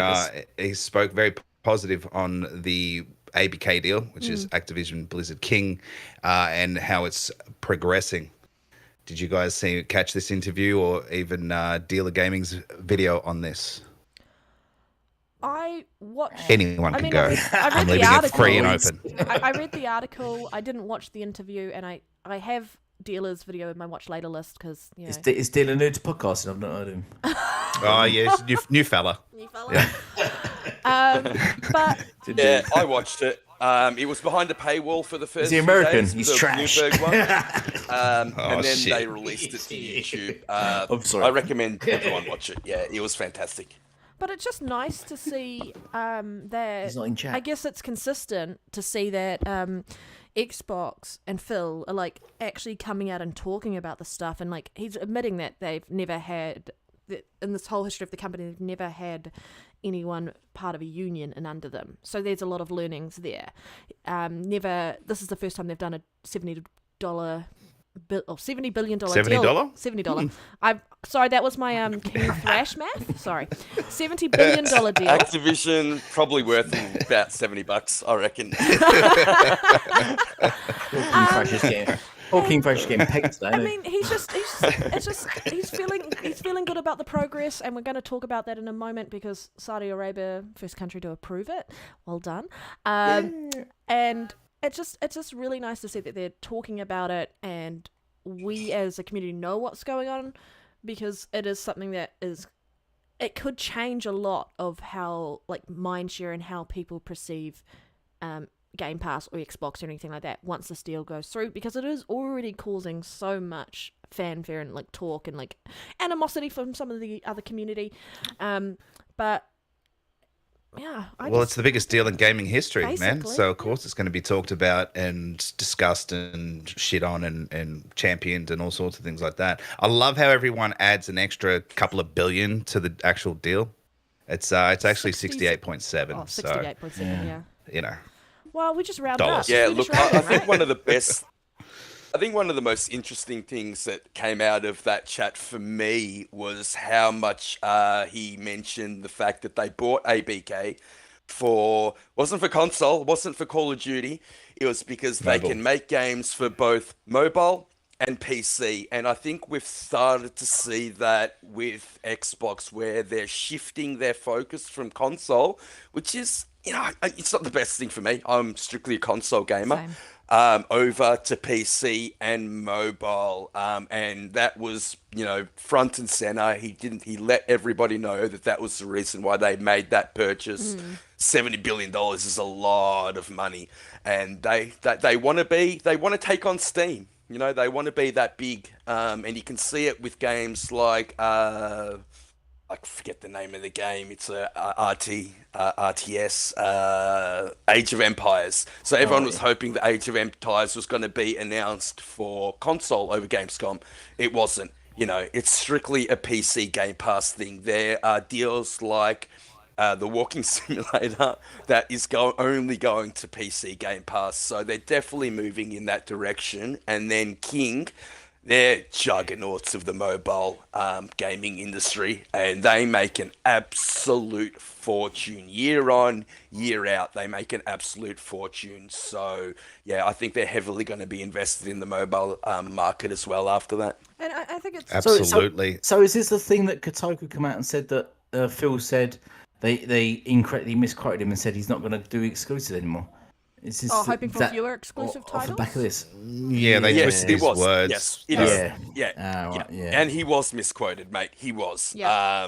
[SPEAKER 2] spoke very positive on the ABK deal, which is Activision Blizzard King, and how it's progressing. Did you guys catch this interview or even Dealer Gaming's video on this?
[SPEAKER 5] I watched.
[SPEAKER 2] Anyone can go.
[SPEAKER 5] I read
[SPEAKER 2] I'm
[SPEAKER 5] the
[SPEAKER 2] leaving it
[SPEAKER 5] article.
[SPEAKER 2] free and open.
[SPEAKER 5] I read the article. I didn't watch the interview, and I have Dealer's video in my watch later list because you know.
[SPEAKER 3] Is Dealer new to podcasting? I've not heard him.
[SPEAKER 2] Oh yes, new fella.
[SPEAKER 5] New fella. But
[SPEAKER 4] Yeah, I watched it. It was behind a paywall for the first.
[SPEAKER 3] Is he American?
[SPEAKER 4] Days,
[SPEAKER 3] He's
[SPEAKER 4] the
[SPEAKER 3] trash.
[SPEAKER 4] Bloomberg one. And then
[SPEAKER 2] shit.
[SPEAKER 4] they released it to YouTube.
[SPEAKER 3] I'm sorry.
[SPEAKER 4] I recommend everyone watch it. Yeah, it was fantastic.
[SPEAKER 5] But it's just nice to see that.
[SPEAKER 3] He's not in chat.
[SPEAKER 5] I guess it's consistent to see that Xbox and Phil are like actually coming out and talking about the stuff, and like he's admitting that they've never had in this whole history of the company, they've never had anyone part of a union and under them. So there's a lot of learnings there. This is the first time they've done a $70 $70 billion deal.
[SPEAKER 2] $70?
[SPEAKER 5] $70. Sorry, that was my King Thrash math. Sorry, $70 billion deal.
[SPEAKER 4] Activision probably worth about $70, I reckon.
[SPEAKER 3] King Thrasher's getting, King Thrasher's getting pegged today.
[SPEAKER 5] I mean, he's feeling good about the progress, and we're going to talk about that in a moment because Saudi Arabia, first country to approve it. Well done. And it's just really nice to see that they're talking about it, and we as a community know what's going on, because it is something that it could change a lot of how like mindshare and how people perceive Game Pass or Xbox or anything like that once this deal goes through, because it is already causing so much fanfare and like talk and like animosity from some of the other community. But yeah,
[SPEAKER 2] it's the biggest deal in gaming history, man.
[SPEAKER 5] Basically,
[SPEAKER 2] So of course it's going to be talked about and discussed and shit on and championed and all sorts of things like that. I love how everyone adds an extra couple of billion to the actual deal. It's actually 68.7.
[SPEAKER 5] Oh, 68.7, yeah.
[SPEAKER 2] You know.
[SPEAKER 5] Well, we just rounded
[SPEAKER 2] Dollars.
[SPEAKER 5] up.
[SPEAKER 4] Yeah,
[SPEAKER 5] We just
[SPEAKER 4] look, I
[SPEAKER 5] rounded,
[SPEAKER 4] think
[SPEAKER 5] right?
[SPEAKER 4] one of the most interesting things that came out of that chat for me was how much he mentioned the fact that they bought ABK wasn't for console, wasn't for Call of Duty. It was because they can make games for both mobile and PC. And I think we've started to see that with Xbox, where they're shifting their focus from console, which is, it's not the best thing for me. I'm strictly a console gamer.
[SPEAKER 5] Same.
[SPEAKER 4] Over to PC and mobile, and that was, front and center. He let everybody know that was the reason why they made that purchase. $70 billion is a lot of money, and they want to take on Steam. They want to be that big, and you can see it with games like I forget the name of the game. It's a RTS, Age of Empires. So everyone was hoping that Age of Empires was going to be announced for console over Gamescom. It wasn't. It's strictly a PC Game Pass thing. There are deals like the Walking Simulator that is only going to PC Game Pass. So they're definitely moving in that direction. And then King, they're juggernauts of the mobile gaming industry, and they make an absolute fortune year on, year out. They make an absolute fortune. So, yeah, I think they're heavily going to be invested in the mobile market as well after that.
[SPEAKER 5] And I think it's
[SPEAKER 2] Absolutely.
[SPEAKER 3] So is this the thing that Kotaku come out and said that Phil said they incorrectly misquoted him and said he's not going to do exclusive anymore? Is this
[SPEAKER 5] hoping for fewer exclusive
[SPEAKER 3] off
[SPEAKER 5] titles?
[SPEAKER 3] the back of this?
[SPEAKER 2] Yeah, they twisted his words.
[SPEAKER 4] Yes, it is.
[SPEAKER 3] Yeah.
[SPEAKER 4] And he was misquoted, mate. He was.
[SPEAKER 5] Yeah.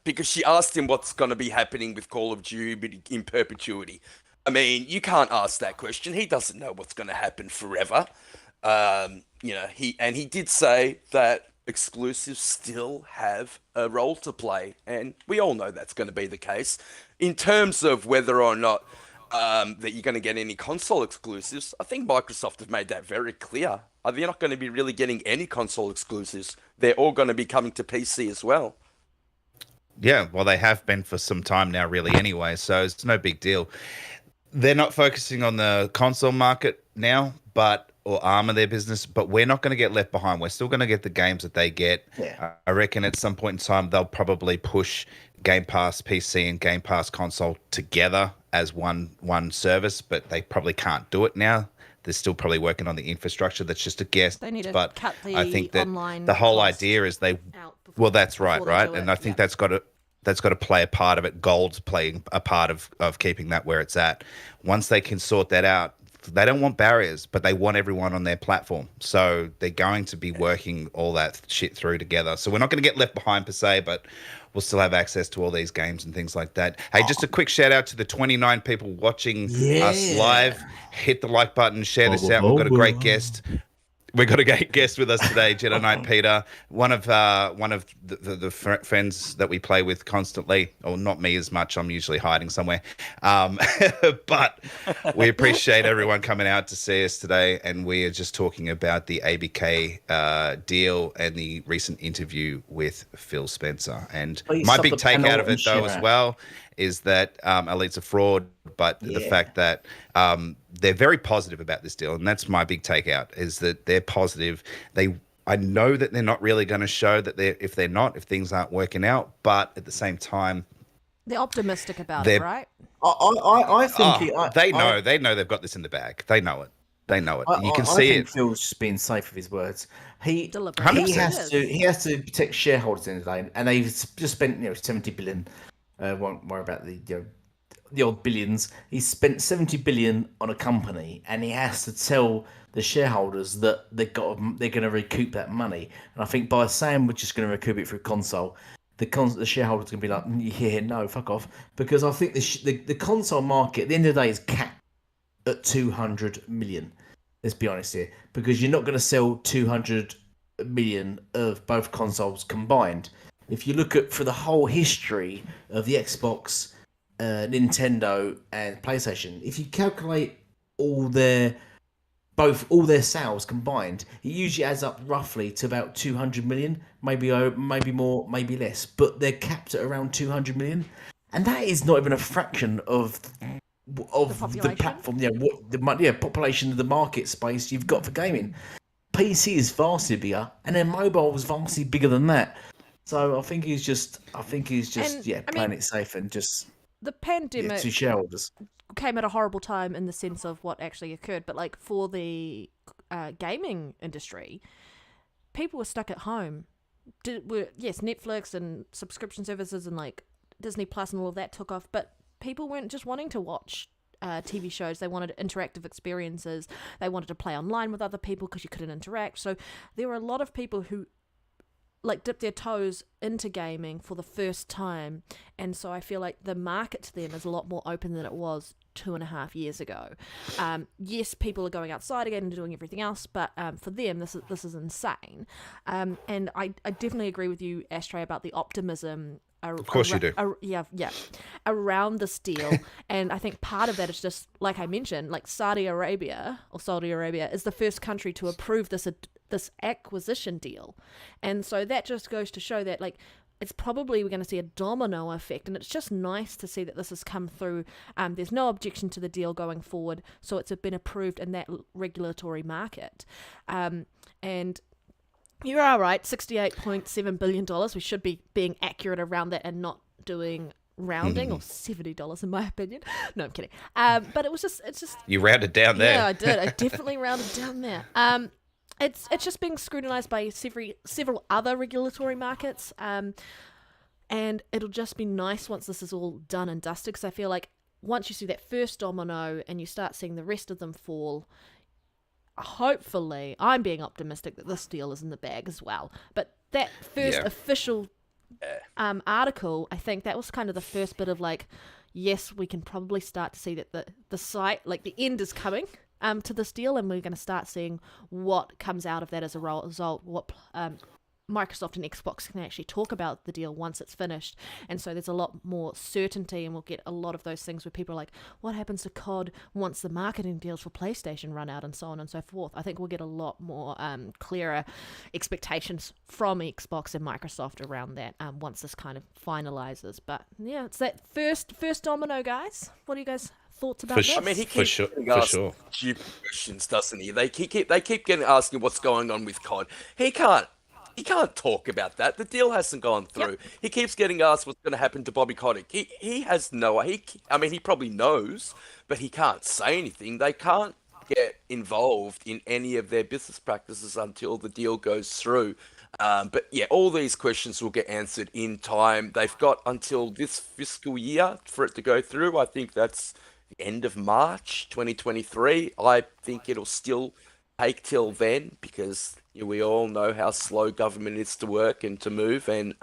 [SPEAKER 4] Because she asked him what's going to be happening with Call of Duty in perpetuity. I mean, you can't ask that question. He doesn't know what's going to happen forever. He did say that exclusives still have a role to play, and we all know that's going to be the case. In terms of whether or not that you're going to get any console exclusives, I think Microsoft have made that very clear. They're not going to be really getting any console exclusives. They're all going to be coming to PC as well.
[SPEAKER 2] Yeah, well, they have been for some time now, really, anyway, so it's no big deal. they're not focusing on the console market now, or arm of their business, but we're not going to get left behind. We're still going to get the games that they get.
[SPEAKER 3] Yeah.
[SPEAKER 2] I reckon at some point in time, they'll probably push Game Pass PC and Game Pass console together as one service, but they probably can't do it now. They're still probably working on the infrastructure. That's just a guess.
[SPEAKER 5] They need to
[SPEAKER 2] but
[SPEAKER 5] cut the
[SPEAKER 2] I think that
[SPEAKER 5] online
[SPEAKER 2] the whole
[SPEAKER 5] cost
[SPEAKER 2] idea is
[SPEAKER 5] out before-
[SPEAKER 2] well, that's right,
[SPEAKER 5] before they
[SPEAKER 2] right?
[SPEAKER 5] do
[SPEAKER 2] And
[SPEAKER 5] it,
[SPEAKER 2] I think
[SPEAKER 5] yeah.
[SPEAKER 2] that's got to play a part of it. Gold's playing a part of keeping that where it's at. Once they can sort that out, they don't want barriers, but they want everyone on their platform. So they're going to be working all that shit through together. So we're not going to get left behind per se, but we'll still have access to all these games and things like that. Hey, just a quick shout out to the 29 people watching us live. Hit the like button, share this out. We've got a great guest. We've got a great guest with us today, Jedi Knight Peter, one of the friends that we play with constantly. Or not me as much. I'm usually hiding somewhere. But we appreciate everyone coming out to see us today, and we are just talking about the ABK deal and the recent interview with Phil Spencer. And
[SPEAKER 3] Please
[SPEAKER 2] my
[SPEAKER 3] stop
[SPEAKER 2] big
[SPEAKER 3] the
[SPEAKER 2] take
[SPEAKER 3] panel
[SPEAKER 2] out of
[SPEAKER 3] and
[SPEAKER 2] it, though,
[SPEAKER 3] share
[SPEAKER 2] as
[SPEAKER 3] it.
[SPEAKER 2] well, is that Elite's a fraud, but the
[SPEAKER 3] Yeah.
[SPEAKER 2] fact that they're very positive about this deal, and that's my big takeout, is that they're positive. I know that they're not really going to show that if things aren't working out, but at the same time,
[SPEAKER 5] They're optimistic about
[SPEAKER 2] They're-
[SPEAKER 5] it, right?
[SPEAKER 3] I think
[SPEAKER 2] they know they've got this in the bag. They know it. You can
[SPEAKER 3] I
[SPEAKER 2] see
[SPEAKER 3] think
[SPEAKER 2] it.
[SPEAKER 3] Phil's just being safe with his words.
[SPEAKER 5] Deliberate.
[SPEAKER 3] He
[SPEAKER 2] 100%.
[SPEAKER 3] has to protect shareholders in the day, and they've just spent 70 billion. Won't worry about the odd billions. He's spent 70 billion on a company, and he has to tell the shareholders that they're going to recoup that money. And I think by saying we're just going to recoup it through console, the shareholders are going to be like, yeah, no, fuck off, because I think the console market at the end of the day is capped at 200 million. Let's be honest here, because you're not going to sell 200 million of both consoles combined. If you look at for the whole history of the Xbox, Nintendo, and PlayStation, if you calculate all their sales combined, it usually adds up roughly to about 200 million, maybe more, maybe less. But they're capped at around 200 million, and that is not even a fraction of the
[SPEAKER 5] population?
[SPEAKER 3] platform. Population of the market space you've got for gaming. PC is vastly bigger, and then mobile was vastly bigger than that. So I think he's just playing it safe and just
[SPEAKER 5] The pandemic
[SPEAKER 3] to shareholders.
[SPEAKER 5] came at a horrible time in the sense of what actually occurred, but like for the gaming industry, people were stuck at home. Netflix and subscription services and like Disney Plus and all of that took off, but people weren't just wanting to watch TV shows. They wanted interactive experiences. They wanted to play online with other people because you couldn't interact. So there were a lot of people who like dipped their toes into gaming for the first time, and so I feel like the market to them is a lot more open than it was 2.5 years ago. Yes, people are going outside again and doing everything else, but for them this is insane. And I definitely agree with you, Ashtray, about the optimism.
[SPEAKER 2] Of course you do.
[SPEAKER 5] Around this deal. And I think part of that is just, like I mentioned, like Saudi Arabia is the first country to approve this acquisition deal. And so that just goes to show that, like, it's probably we're going to see a domino effect, and it's just nice to see that this has come through. There's no objection to the deal going forward, so it's been approved in that regulatory market. And you are right, $68.7 billion. We should be being accurate around that and not doing rounding, or $70 in my opinion. No, I'm kidding. But it's just
[SPEAKER 2] You rounded down there.
[SPEAKER 5] yeah, I did. I definitely rounded down there. It's just being scrutinized by several other regulatory markets. And it'll just be nice once this is all done and dusted, because I feel like once you see that first domino and you start seeing the rest of them fall, hopefully, I'm being optimistic that this deal is in the bag as well. But that first official article, I think that was kind of the first bit of like, yes, we can probably start to see that the site, like the end is coming to this deal, and we're going to start seeing what comes out of that as a result, what Microsoft and Xbox can actually talk about the deal once it's finished. And so there's a lot more certainty, and we'll get a lot of those things where people are like, what happens to COD once the marketing deals for PlayStation run out, and so on and so forth. I think we'll get a lot more clearer expectations from Xbox and Microsoft around that once this kind of finalizes. But yeah, it's that first domino, guys. What do you guys thoughts about
[SPEAKER 2] For
[SPEAKER 5] this?
[SPEAKER 2] sure.
[SPEAKER 4] I mean, he
[SPEAKER 2] For
[SPEAKER 4] keeps
[SPEAKER 2] sure.
[SPEAKER 4] getting
[SPEAKER 2] For
[SPEAKER 4] asked
[SPEAKER 2] sure.
[SPEAKER 4] stupid questions, doesn't he? They keep getting asking what's going on with COD. He can't talk about that. The deal hasn't gone through. He keeps getting asked what's going to happen to Bobby Kotick. He has no. I mean, he probably knows, but he can't say anything. They can't get involved in any of their business practices until the deal goes through. But yeah, all these questions will get answered in time. They've got until this fiscal year for it to go through. I think that's the end of March 2023. I think it'll still take till then because we all know how slow government is to work and to move, and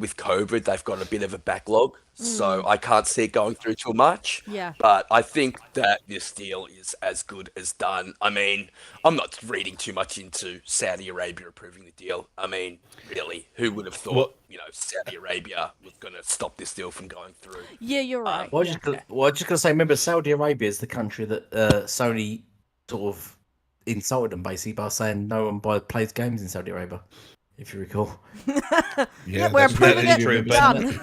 [SPEAKER 4] with COVID, they've got a bit of a backlog, so I can't see it going through till March.
[SPEAKER 5] Yeah.
[SPEAKER 4] But I think that this deal is as good as done. I mean, I'm not reading too much into Saudi Arabia approving the deal. I mean, really, who would have thought, Saudi Arabia was going to stop this deal from going through?
[SPEAKER 5] Yeah, you're right.
[SPEAKER 3] Well, I was just gonna say, remember, Saudi Arabia is the country that Sony sort of insulted them basically by saying no one plays games in Saudi Arabia, if you recall.
[SPEAKER 5] Yeah, we're approving
[SPEAKER 2] that is
[SPEAKER 5] it.
[SPEAKER 2] true,
[SPEAKER 5] Done.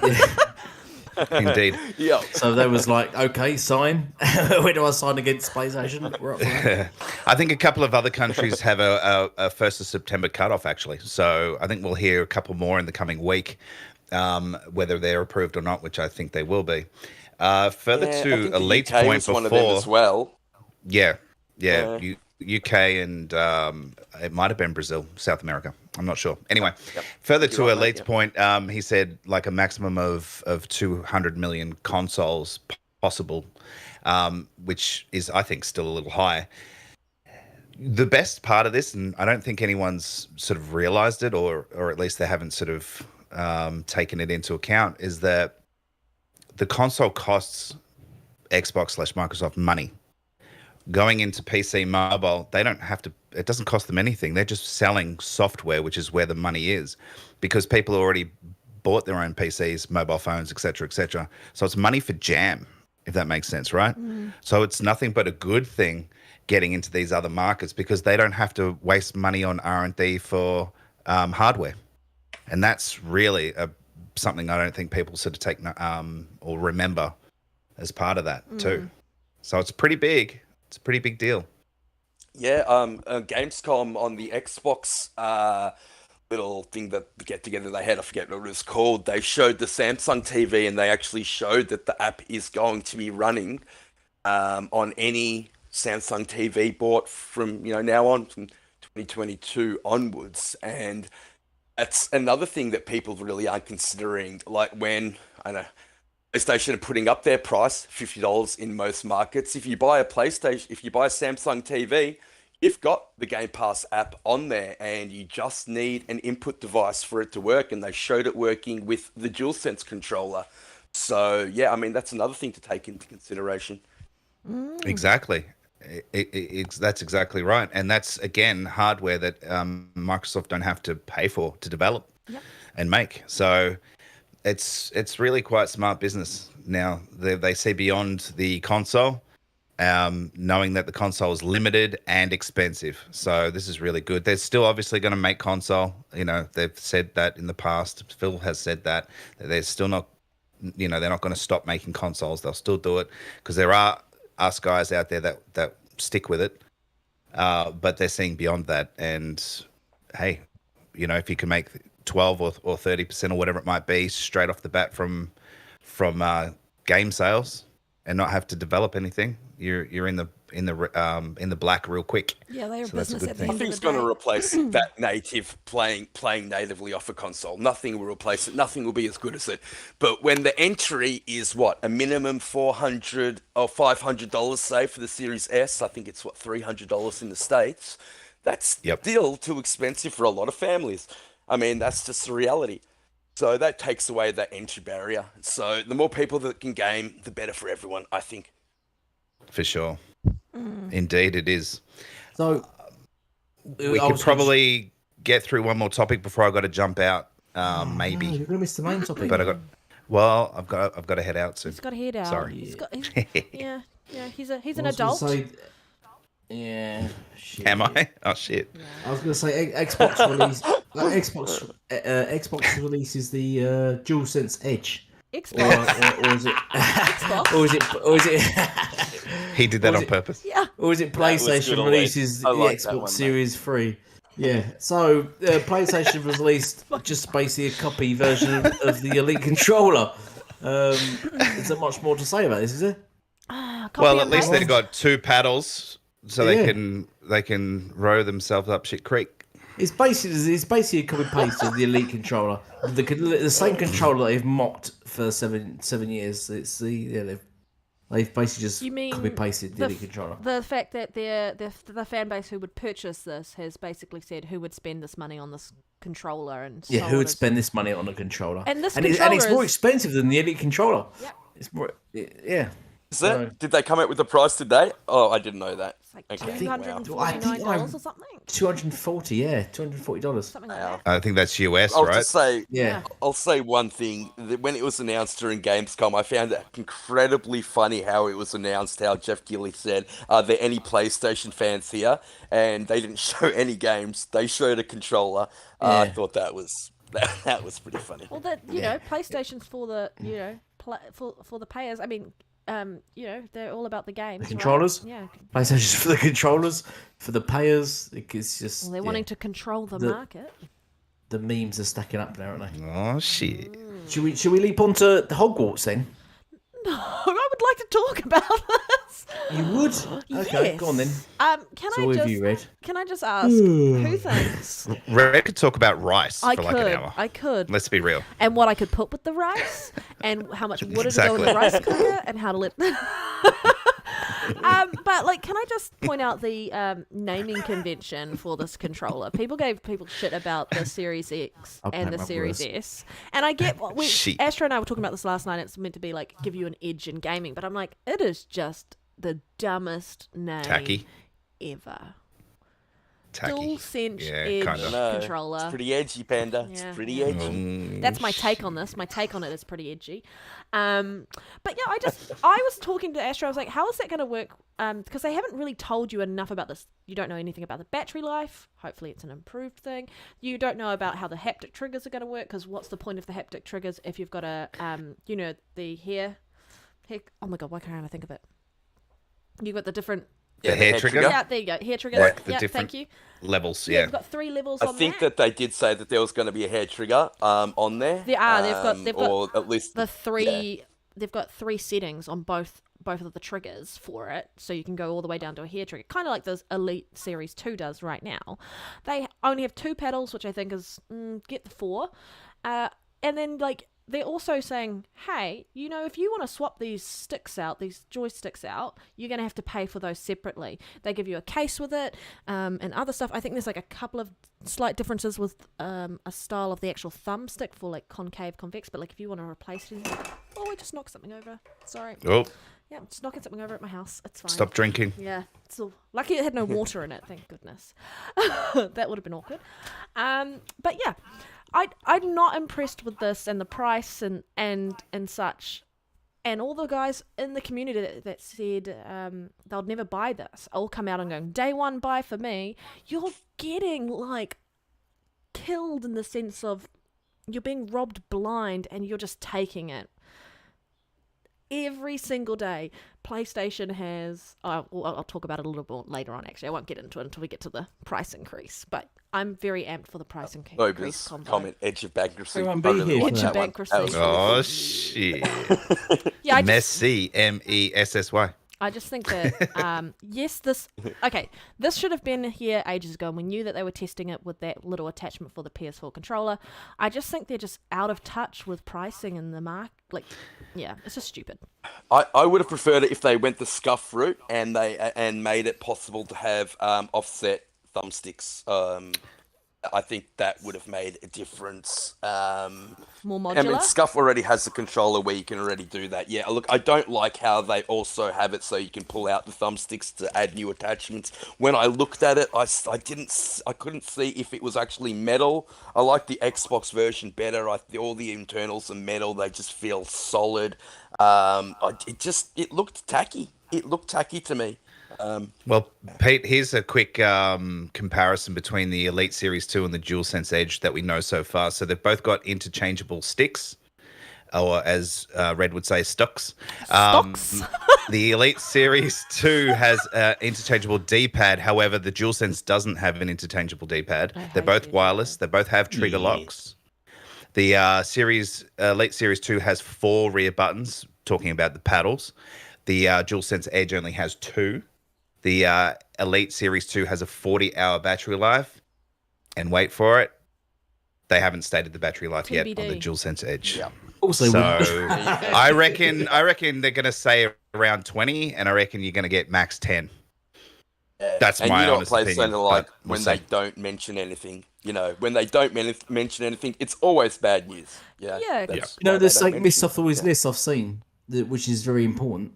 [SPEAKER 2] Indeed.
[SPEAKER 4] Yeah.
[SPEAKER 3] So they was like, okay, sign. Where do I sign against PlayStation? We're up for that.
[SPEAKER 2] I think a couple of other countries have a 1st of September cutoff, actually. So I think we'll hear a couple more in the coming week, whether they're approved or not, which I think they will be. Further
[SPEAKER 4] I
[SPEAKER 2] to
[SPEAKER 4] think the
[SPEAKER 2] Elite's
[SPEAKER 4] UK
[SPEAKER 2] point
[SPEAKER 4] was
[SPEAKER 2] before,
[SPEAKER 4] one of them as well.
[SPEAKER 2] yeah,
[SPEAKER 4] Yeah.
[SPEAKER 2] UK and it might have been Brazil, South America. I'm not sure. Anyway,
[SPEAKER 4] Yep.
[SPEAKER 2] further
[SPEAKER 4] You're
[SPEAKER 2] to
[SPEAKER 4] right,
[SPEAKER 2] Elite's
[SPEAKER 4] mate,
[SPEAKER 2] point, he said like a maximum of 200 million consoles possible, which is, I think, still a little high. The best part of this, and I don't think anyone's sort of realized it, or at least they haven't sort of taken it into account, is that the console costs Xbox/Microsoft money. Going into PC mobile, they don't have to, it doesn't cost them anything. They're just selling software, which is where the money is, because people already bought their own PCs, mobile phones, etc., etc. So it's money for jam, if that makes sense, right? So it's nothing but a good thing getting into these other markets because they don't have to waste money on R&D for hardware. And that's really something I don't think people sort of take or remember as part of that too. So it's pretty big. It's a pretty big deal.
[SPEAKER 4] Yeah, Gamescom on the Xbox little thing that the get together they had, I forget what it was called. They showed the Samsung TV and they actually showed that the app is going to be running on any Samsung TV bought from now on, from 2022 onwards. And that's another thing that people really aren't considering. Like when PlayStation are putting up their price, $50 in most markets. If you buy a Samsung TV, you've got the Game Pass app on there and you just need an input device for it to work. And they showed it working with the DualSense controller. So, yeah, I mean, that's another thing to take into consideration.
[SPEAKER 2] Exactly. That's exactly right. And that's, again, hardware that Microsoft don't have to pay for to develop and make. So it's really quite smart business now. They see beyond the console, knowing that the console is limited and expensive. So this is really good. They're still obviously going to make console. They've said that in the past. Phil has said that they're still not, they're not going to stop making consoles. They'll still do it because there are us guys out there that stick with it. But they're seeing beyond that. And hey, if you can make 12 or 30% or whatever it might be straight off the bat from game sales and not have to develop anything, you're in the black real quick.
[SPEAKER 5] Yeah, they're
[SPEAKER 2] So that's a
[SPEAKER 5] business
[SPEAKER 2] good
[SPEAKER 5] at the
[SPEAKER 2] thing.
[SPEAKER 5] end of
[SPEAKER 4] Nothing's
[SPEAKER 5] the
[SPEAKER 4] going to
[SPEAKER 5] day.
[SPEAKER 4] replace that native playing natively off a console. Nothing will replace it. Nothing will be as good as it. But when the entry is a minimum $400 or $500, say, for the Series S, I think it's $300 in the States. That's still too expensive for a lot of families. I mean, that's just the reality. So that takes away that entry barrier. So the more people that can game, the better for everyone, I think.
[SPEAKER 2] For sure. Indeed, it is.
[SPEAKER 3] So
[SPEAKER 2] We could probably get through one more topic before I got to jump out. Maybe.
[SPEAKER 3] No, you're gonna miss the main topic.
[SPEAKER 2] But I've got to head out soon.
[SPEAKER 5] He's got to head out.
[SPEAKER 2] Sorry.
[SPEAKER 5] Yeah. He's an
[SPEAKER 3] I was gonna
[SPEAKER 5] adult.
[SPEAKER 3] say- yeah. Shit.
[SPEAKER 2] Am I? Oh shit.
[SPEAKER 3] I was going to say Xbox release. Xbox releases the DualSense Edge
[SPEAKER 5] Xbox.
[SPEAKER 3] Or is it?
[SPEAKER 5] Xbox.
[SPEAKER 3] Or is it?
[SPEAKER 2] He did that on purpose.
[SPEAKER 5] Yeah.
[SPEAKER 3] Or is it
[SPEAKER 4] That was good,
[SPEAKER 3] PlayStation
[SPEAKER 4] always.
[SPEAKER 3] releases the
[SPEAKER 4] I like that
[SPEAKER 3] Xbox
[SPEAKER 4] one, mate.
[SPEAKER 3] Series 3? Yeah. So PlayStation was released just basically a copy version of the Elite controller. Is there much more to say about this? Is there?
[SPEAKER 2] Well, at
[SPEAKER 5] and
[SPEAKER 2] least
[SPEAKER 5] paste.
[SPEAKER 2] they've got 2 paddles, so
[SPEAKER 3] Yeah.
[SPEAKER 2] they can row themselves up shit creek.
[SPEAKER 3] It's basically a copy paste of the Elite controller. The same controller they've mocked for seven years. It's they've basically just
[SPEAKER 5] You mean
[SPEAKER 3] copy pasted the Elite controller.
[SPEAKER 5] The fact that the fan base who would purchase this has basically said who would spend this money on this controller and
[SPEAKER 3] Yeah,
[SPEAKER 5] so
[SPEAKER 3] who
[SPEAKER 5] on
[SPEAKER 3] would
[SPEAKER 5] and
[SPEAKER 3] spend this money on a controller?
[SPEAKER 5] And this
[SPEAKER 3] and it's
[SPEAKER 5] controller
[SPEAKER 3] more
[SPEAKER 5] is-
[SPEAKER 3] expensive than the Elite controller.
[SPEAKER 5] Yeah.
[SPEAKER 3] It's more, yeah.
[SPEAKER 4] Is that? Did they come out with the price today? Oh, I didn't know that.
[SPEAKER 5] It's like
[SPEAKER 4] Okay, wow.
[SPEAKER 5] $249 or something.
[SPEAKER 3] $240, yeah, $240.
[SPEAKER 5] Something like
[SPEAKER 4] Wow.
[SPEAKER 5] that.
[SPEAKER 2] I think that's US,
[SPEAKER 4] I'll
[SPEAKER 2] right?
[SPEAKER 4] just say,
[SPEAKER 3] Yeah.
[SPEAKER 4] I'll say one thing. When it was announced during Gamescom, I found it incredibly funny how it was announced, how Jeff Keighley said, are there any PlayStation fans here? And they didn't show any games. They showed a controller. I
[SPEAKER 3] Yeah.
[SPEAKER 4] thought that was pretty funny.
[SPEAKER 5] Well, that you know, PlayStation's for the for the payers. I mean, they're all about the games.
[SPEAKER 3] The controllers?
[SPEAKER 5] Right? Yeah.
[SPEAKER 3] PlayStation's for the controllers, for the payers. It's just
[SPEAKER 5] Well, they're wanting to control the market.
[SPEAKER 3] the memes are stacking up now, aren't they?
[SPEAKER 2] Oh shit!
[SPEAKER 3] Should we leap onto the Hogwarts then?
[SPEAKER 5] No, I would like to talk about this.
[SPEAKER 3] You would? Okay,
[SPEAKER 5] Yes.
[SPEAKER 3] go on then.
[SPEAKER 5] Can
[SPEAKER 3] So have you read?
[SPEAKER 5] Can I just ask who thinks
[SPEAKER 2] Red could talk about rice
[SPEAKER 5] I
[SPEAKER 2] for
[SPEAKER 5] could?
[SPEAKER 2] like an hour.
[SPEAKER 5] I could.
[SPEAKER 2] Let's be real.
[SPEAKER 5] And what I could put with the rice, and how much wood to go in the
[SPEAKER 2] Exactly.
[SPEAKER 5] rice cooker, and how to let. But like, can I just point out the naming convention for this controller? People gave people shit about the Series X
[SPEAKER 3] I'll
[SPEAKER 5] and
[SPEAKER 3] paint
[SPEAKER 5] the
[SPEAKER 3] my
[SPEAKER 5] Series
[SPEAKER 3] words.
[SPEAKER 5] S, and I get what
[SPEAKER 2] Shit.
[SPEAKER 5] Astro and I were talking about this last night. It's meant to be like give you an edge in gaming, but I'm like, it is just the dumbest name
[SPEAKER 2] Tacky.
[SPEAKER 5] ever.
[SPEAKER 2] Tacky.
[SPEAKER 5] DualSense
[SPEAKER 2] Yeah,
[SPEAKER 5] Edge
[SPEAKER 2] kinda.
[SPEAKER 4] No,
[SPEAKER 5] controller.
[SPEAKER 4] it's pretty edgy, Panda.
[SPEAKER 5] Yeah.
[SPEAKER 4] It's pretty edgy.
[SPEAKER 5] That's my take on this. My take on it is pretty edgy. But yeah, I was talking to Astro. I was like, how is that going to work? Because they haven't really told you enough about this. You don't know anything about the battery life. Hopefully it's an improved thing. You don't know about how the haptic triggers are going to work, because what's the point of the haptic triggers if you've got a, the hair. Oh my God, why can't I think of it? You've got the different...
[SPEAKER 2] The hair trigger?
[SPEAKER 5] Yeah, there you go. Hair triggers.
[SPEAKER 2] Like the
[SPEAKER 5] yeah,
[SPEAKER 2] different
[SPEAKER 5] thank you.
[SPEAKER 2] levels,
[SPEAKER 5] Yeah,
[SPEAKER 2] yeah.
[SPEAKER 5] you've got 3 levels
[SPEAKER 4] I
[SPEAKER 5] on
[SPEAKER 4] think that they did say that there was going to be a hair trigger on there.
[SPEAKER 5] There are. They've got
[SPEAKER 4] or at least
[SPEAKER 5] the 3. They've got 3 settings on both of the triggers for it, so you can go all the way down to a hair trigger, kind of like this Elite Series 2 does right now. They only have 2 pedals, which I think is get the 4, and then like they're also saying, hey, if you want to swap these joysticks out, you're going to have to pay for those separately. They give you a case with it, and other stuff. I think there's like a couple of slight differences with a style of the actual thumbstick for like concave, convex, but like if you want to replace it, oh, I just knocked something over. Sorry.
[SPEAKER 2] Oh,
[SPEAKER 5] Yeah, I'm just knocking something over at my house. It's fine.
[SPEAKER 2] stop drinking.
[SPEAKER 5] Yeah, it's all lucky it had no water in it. Thank goodness. That would have been awkward. But yeah, I'm not impressed with this and the price and such. And all the guys in the community that said they'll never buy this all come out and going, day one buy for me. You're getting like killed in the sense of you're being robbed blind and you're just taking it. Every single day, PlayStation has... I'll talk about it a little more later on, actually. I won't get into it until we get to the price increase. But I'm very amped for the price increase
[SPEAKER 4] Boba's
[SPEAKER 5] combo.
[SPEAKER 4] comment, edge of bankruptcy.
[SPEAKER 3] Everyone
[SPEAKER 4] I
[SPEAKER 3] be
[SPEAKER 4] really
[SPEAKER 3] here
[SPEAKER 4] liked
[SPEAKER 3] for
[SPEAKER 4] that
[SPEAKER 5] that.
[SPEAKER 4] one.
[SPEAKER 5] Bankruptcy.
[SPEAKER 4] That was really
[SPEAKER 2] Oh
[SPEAKER 4] good.
[SPEAKER 2] shit!
[SPEAKER 5] Yeah, I just,
[SPEAKER 2] Messy, MESSY.
[SPEAKER 5] I just think that, yes, this should have been here ages ago, and we knew that they were testing it with that little attachment for the PS4 controller. I just think they're just out of touch with pricing in the market. Like, yeah, it's just stupid.
[SPEAKER 4] I would have preferred it if they went the scuff route and made it possible to have offset thumbsticks. I think that would have made a difference.
[SPEAKER 5] More modular.
[SPEAKER 4] I mean, Scuff already has the controller where you can already do that. Yeah, look, I don't like how they also have it so you can pull out the thumbsticks to add new attachments. When I looked at it, I couldn't see if it was actually metal. I like the Xbox version better. All the internals are metal. They just feel solid. It looked tacky. It looked tacky to me.
[SPEAKER 2] Well, Pete, here's a quick comparison between the Elite Series 2 and the DualSense Edge that we know so far. So they've both got interchangeable sticks. or as Red would say, stocks.
[SPEAKER 5] Stocks.
[SPEAKER 2] The Elite Series 2 has interchangeable D-pad. However, the DualSense doesn't have an interchangeable D-pad. They're
[SPEAKER 5] hate
[SPEAKER 2] both
[SPEAKER 5] it,
[SPEAKER 2] wireless. They both have trigger locks. The Elite Series 2 has 4 rear buttons, talking about the paddles. The DualSense Edge only has 2. The Elite Series 2 has a 40-hour battery life. And wait for it, they haven't stated the battery life yet on the
[SPEAKER 5] TBD.
[SPEAKER 2] DualSense Edge.
[SPEAKER 4] Yeah.
[SPEAKER 3] Also,
[SPEAKER 2] So
[SPEAKER 3] we-
[SPEAKER 2] I reckon they're going to say around 20, and I reckon you're going to get max 10. That's
[SPEAKER 4] and
[SPEAKER 2] my
[SPEAKER 4] you know what
[SPEAKER 2] honest
[SPEAKER 4] PlayStation
[SPEAKER 2] opinion.
[SPEAKER 4] are like
[SPEAKER 2] but we'll
[SPEAKER 4] when
[SPEAKER 2] see.
[SPEAKER 4] they don't mention anything. You know, when they don't mention anything, it's always bad news. Yeah.
[SPEAKER 5] Yeah.
[SPEAKER 4] that's
[SPEAKER 3] You know,
[SPEAKER 4] why they
[SPEAKER 3] there's
[SPEAKER 4] don't
[SPEAKER 3] like
[SPEAKER 4] mention
[SPEAKER 3] missed
[SPEAKER 4] it.
[SPEAKER 3] off all his lists I've seen, which is very important.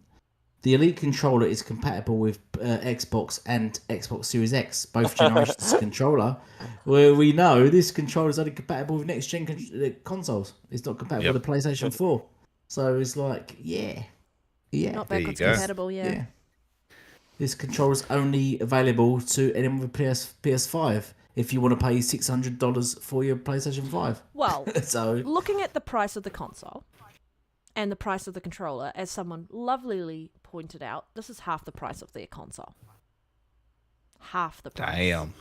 [SPEAKER 3] The Elite controller is compatible with Xbox and Xbox Series X, both generations of controller. Where we know this controller is only compatible with next gen consoles. It's not compatible with the PlayStation 4. So it's like, yeah.
[SPEAKER 5] Not
[SPEAKER 2] There you
[SPEAKER 5] backwards
[SPEAKER 2] go.
[SPEAKER 5] compatible, yeah.
[SPEAKER 3] This controller is only available to anyone with PS5 if you want to pay $600 for your PlayStation 5.
[SPEAKER 5] Well,
[SPEAKER 3] So
[SPEAKER 5] looking at the price of the console and the price of the controller, as someone lovelily pointed out, this is half the price of their console. Half the price.
[SPEAKER 2] Damn.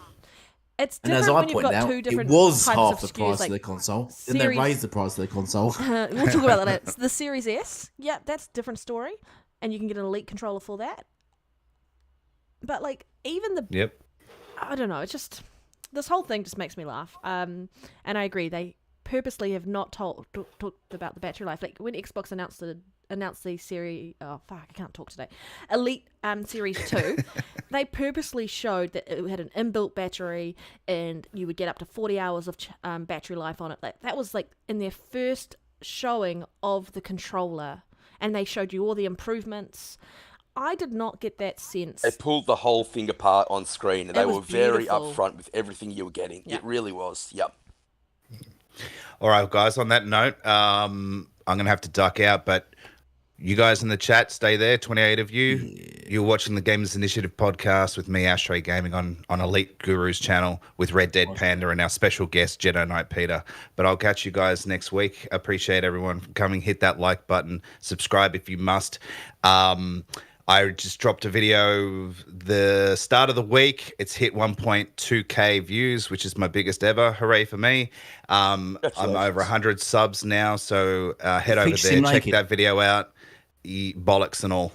[SPEAKER 5] It's
[SPEAKER 3] and
[SPEAKER 5] different
[SPEAKER 3] as I
[SPEAKER 5] when you've
[SPEAKER 3] pointed
[SPEAKER 5] got
[SPEAKER 3] out,
[SPEAKER 5] two different
[SPEAKER 3] it was
[SPEAKER 5] types
[SPEAKER 3] half
[SPEAKER 5] of
[SPEAKER 3] the
[SPEAKER 5] SKUs,
[SPEAKER 3] price
[SPEAKER 5] like
[SPEAKER 3] of the console. Then they
[SPEAKER 5] Series-
[SPEAKER 3] raised the price of the console.
[SPEAKER 5] we'll talk about that later. The Series S, yeah, that's a different story, and you can get an Elite controller for that. But like, even the
[SPEAKER 2] Yep.
[SPEAKER 5] I don't know. It's just this whole thing just makes me laugh. And I agree. They purposely have not talked about the battery life. Like when Xbox announced the series. Oh fuck! I can't talk today. Elite Series 2. They purposely showed that it had an inbuilt battery, and you would get up to 40 hours of battery life on it. Like that was like in their first showing of the controller, and they showed you all the improvements. I did not get that sense.
[SPEAKER 4] They pulled the whole thing apart on screen, and
[SPEAKER 5] It
[SPEAKER 4] they
[SPEAKER 5] was
[SPEAKER 4] were very
[SPEAKER 5] beautiful.
[SPEAKER 4] upfront with everything you were getting.
[SPEAKER 5] Yeah.
[SPEAKER 4] It really was. Yep.
[SPEAKER 2] All right, guys, on that note, I'm going to have to duck out, but you guys in the chat, stay there, 28 of you.
[SPEAKER 3] Yeah.
[SPEAKER 2] You're watching the Gamers Initiative podcast with me, Ashtray Gaming, on Elite Guru's channel with Red Dead Panda and our special guest, Jedi Knight Peter. But I'll catch you guys next week. Appreciate everyone coming. Hit that like button. Subscribe if you must. I just dropped a video the start of the week. It's hit 1.2k views, which is my biggest ever. Hooray for me. I'm over 100 subs now, so head over there, check that video out. Bollocks and all.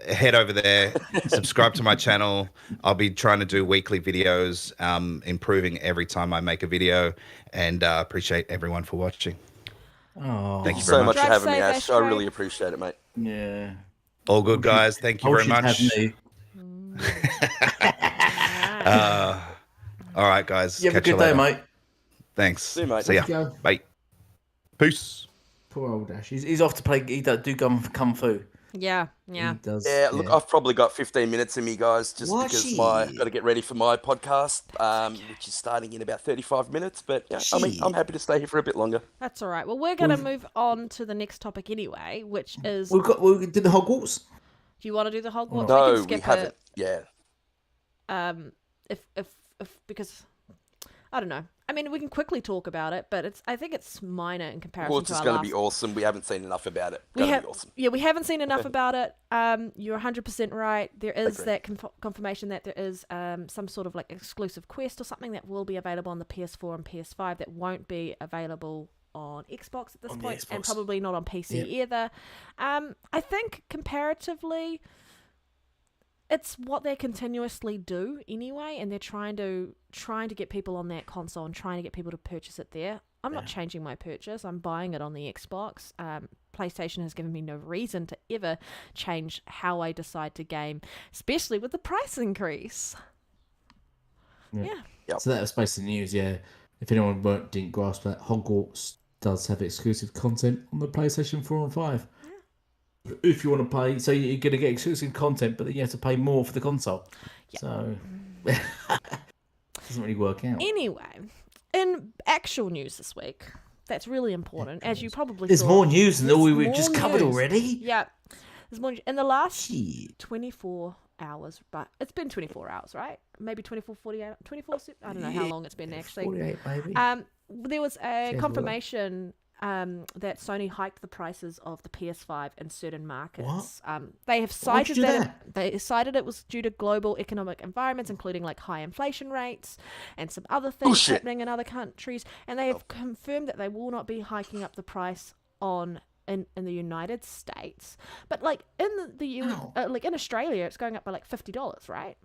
[SPEAKER 2] Head over there, subscribe to my channel. I'll be trying to do weekly videos, improving every time I make a video, and appreciate everyone for watching.
[SPEAKER 3] Oh,
[SPEAKER 2] Thank you
[SPEAKER 4] So
[SPEAKER 2] very
[SPEAKER 4] much
[SPEAKER 2] much.
[SPEAKER 4] for having me,
[SPEAKER 5] Drive
[SPEAKER 4] Ash.
[SPEAKER 5] safe,
[SPEAKER 4] I
[SPEAKER 5] Ashtray.
[SPEAKER 4] really appreciate it, mate.
[SPEAKER 3] yeah.
[SPEAKER 2] All good, guys. Thank you very much. All right, guys.
[SPEAKER 3] You have a
[SPEAKER 2] Catch you
[SPEAKER 3] good day,
[SPEAKER 2] later.
[SPEAKER 3] mate.
[SPEAKER 2] Thanks.
[SPEAKER 4] See you, mate.
[SPEAKER 2] See ya.
[SPEAKER 3] Go.
[SPEAKER 2] Bye. Peace.
[SPEAKER 3] Poor old Ash. He's off to play. He does do kung fu.
[SPEAKER 5] Yeah.
[SPEAKER 3] He does.
[SPEAKER 4] Yeah, look, I've probably got 15 minutes in me, guys, just
[SPEAKER 3] What?
[SPEAKER 4] because I've got to get ready for my podcast, which is starting in about 35 minutes. But yeah, I mean, I'm happy to stay here for a bit longer.
[SPEAKER 5] That's all right. Well, we're going to move on to the next topic anyway, which is...
[SPEAKER 3] We did the Hogwarts.
[SPEAKER 5] Do you want to do the Hogwarts?
[SPEAKER 4] No,
[SPEAKER 5] can
[SPEAKER 4] we
[SPEAKER 5] skip
[SPEAKER 4] haven't.
[SPEAKER 5] it.
[SPEAKER 4] Yeah.
[SPEAKER 5] If because... I don't know. I mean, we can quickly talk about it, but I think it's minor in comparison
[SPEAKER 4] Hogwarts
[SPEAKER 5] to
[SPEAKER 4] is
[SPEAKER 5] our
[SPEAKER 4] going to
[SPEAKER 5] last...
[SPEAKER 4] be awesome. We haven't seen enough about it.
[SPEAKER 5] We
[SPEAKER 4] Going to
[SPEAKER 5] have,
[SPEAKER 4] be awesome.
[SPEAKER 5] yeah, we haven't seen enough about it. You're 100% right. There is
[SPEAKER 4] Agreed.
[SPEAKER 5] that confirmation that there is some sort of like exclusive quest or something that will be available on the PS4 and PS5 that won't be available on Xbox at this point, and probably not on PC either. I think comparatively, it's what they continuously do anyway, and they're trying to get people on that console and trying to get people to purchase it there. I'm not changing my purchase. I'm buying it on the Xbox. PlayStation has given me no reason to ever change how I decide to game, especially with the price increase. Yeah.
[SPEAKER 3] So that was basically news. Yeah. If anyone didn't grasp that, Hogwarts does have exclusive content on the PlayStation 4 and 5. If you want to pay, so you're going to get exclusive content, but then you have to pay more for the console.
[SPEAKER 5] Yeah.
[SPEAKER 3] So it doesn't really work out.
[SPEAKER 5] Anyway, in actual news this week, that's really important, as you probably
[SPEAKER 3] There's
[SPEAKER 5] saw.
[SPEAKER 3] more news than all
[SPEAKER 5] There's
[SPEAKER 3] we've just
[SPEAKER 5] more
[SPEAKER 3] covered
[SPEAKER 5] news.
[SPEAKER 3] already.
[SPEAKER 5] Yeah. There's more in the last
[SPEAKER 3] Shit.
[SPEAKER 5] 24 hours, but it's been 24 hours, right? Maybe 24, 48, 24, I don't know how long it's been actually.
[SPEAKER 3] 48, baby.
[SPEAKER 5] There was a confirmation that Sony hiked the prices of the PS5 in certain markets.
[SPEAKER 3] What?
[SPEAKER 5] They have
[SPEAKER 3] Why would
[SPEAKER 5] cited
[SPEAKER 3] you do
[SPEAKER 5] that they cited it was due to global economic environments, including like high inflation rates and some other things
[SPEAKER 4] Bullshit.
[SPEAKER 5] happening in other countries. And they have confirmed that they will not be hiking up the price in the United States, but like in like in Australia, it's going up by like $50, right?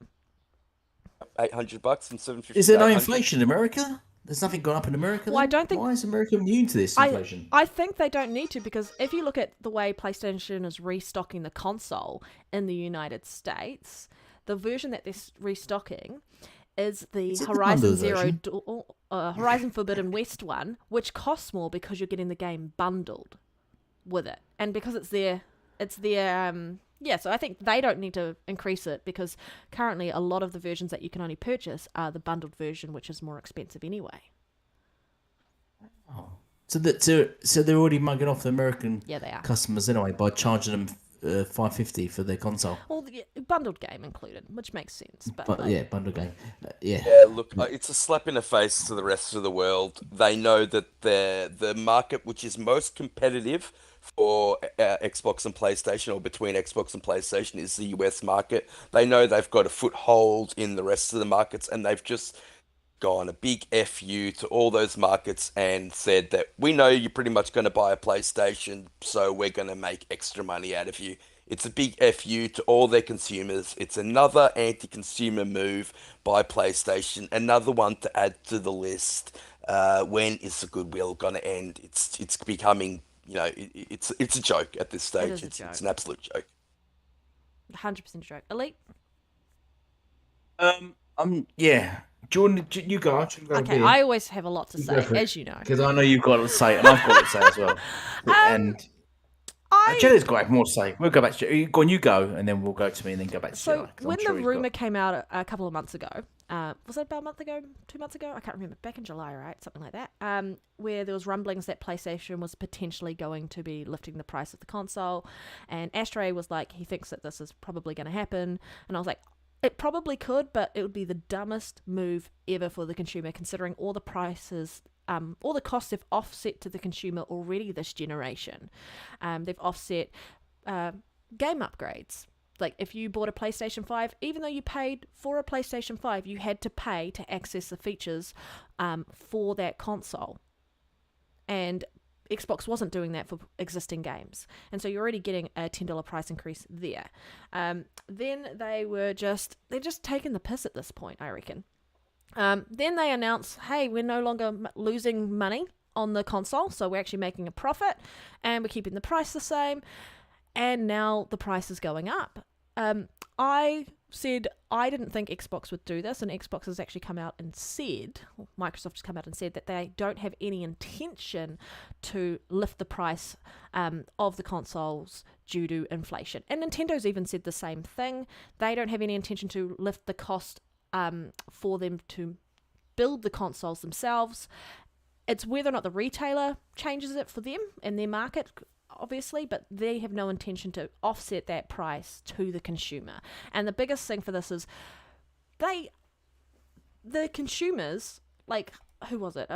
[SPEAKER 4] $800 and $750.
[SPEAKER 3] Is there no inflation in America? There's nothing gone up in America.
[SPEAKER 5] Well, I
[SPEAKER 3] then?
[SPEAKER 5] don't think-
[SPEAKER 3] Why is America immune to this inflation?
[SPEAKER 5] I think they don't need to, because if you look at the way PlayStation is restocking the console in the United States, the version that they're restocking is the
[SPEAKER 3] Is it the
[SPEAKER 5] Horizon
[SPEAKER 3] bundle version?
[SPEAKER 5] Horizon Forbidden West one, which costs more because you're getting the game bundled with it, and because it's their so I think they don't need to increase it, because currently a lot of the versions that you can only purchase are the bundled version, which is more expensive anyway.
[SPEAKER 3] Oh. So they're already mugging off the American
[SPEAKER 5] Yeah, they are.
[SPEAKER 3] customers anyway by charging them $550 for their console.
[SPEAKER 5] Well, the bundled game included, which makes sense. But like,
[SPEAKER 3] yeah, bundle game. Yeah.
[SPEAKER 4] Yeah, look, it's a slap in the face to the rest of the world. They know that the market which is most competitive for Xbox and PlayStation, or between Xbox and PlayStation, is the US market. They know they've got a foothold in the rest of the markets, and they've just gone a big FU to all those markets and said that we know you're pretty much going to buy a PlayStation, so we're going to make extra money out of you. It's a big FU to all their consumers. It's another anti-consumer move by PlayStation, another one to add to the list. When is the goodwill going to end? It's becoming, it's a joke at this stage.
[SPEAKER 5] is a
[SPEAKER 4] It's
[SPEAKER 5] joke.
[SPEAKER 4] an absolute joke.
[SPEAKER 5] 100% joke. Elite.
[SPEAKER 3] Yeah. Do you go?
[SPEAKER 5] Okay, I always have a lot to
[SPEAKER 3] You
[SPEAKER 5] say,
[SPEAKER 3] go for it.
[SPEAKER 5] as you know.
[SPEAKER 3] Because I know you've got to say it, and I've got to say as well. And Jelly's got more to say. We'll go back to you. Go on, you go, and then we'll go to me, and then go back to
[SPEAKER 5] So
[SPEAKER 3] Jelly, 'cause I'm
[SPEAKER 5] when
[SPEAKER 3] sure
[SPEAKER 5] the
[SPEAKER 3] he's
[SPEAKER 5] rumor
[SPEAKER 3] got-
[SPEAKER 5] came out a couple of months ago, was it about a month ago, 2 months ago? I can't remember. Back in July, right? Something like that. Where there was rumblings that PlayStation was potentially going to be lifting the price of the console, and Astray was like, he thinks that this is probably going to happen, and I was like, it probably could, but it would be the dumbest move ever for the consumer, considering all the prices, all the costs they've offset to the consumer already this generation. They've offset game upgrades. Like, if you bought a PlayStation 5, even though you paid for a PlayStation 5, you had to pay to access the features for that console. And Xbox wasn't doing that for existing games. And so you're already getting a $10 price increase there. Then they're just taking the piss at this point, I reckon. Then they announce, hey, we're no longer losing money on the console, so we're actually making a profit, and we're keeping the price the same. And now the price is going up. I said I didn't think Xbox would do this, and Xbox has actually come out and said, Microsoft has come out and said that they don't have any intention to lift the price of the consoles due to inflation. And Nintendo's even said the same thing. They don't have any intention to lift the cost for them to build the consoles themselves. It's whether or not the retailer changes it for them in their market, obviously, but they have no intention to offset that price to the consumer. And the biggest thing for this is the consumers, like, who was it?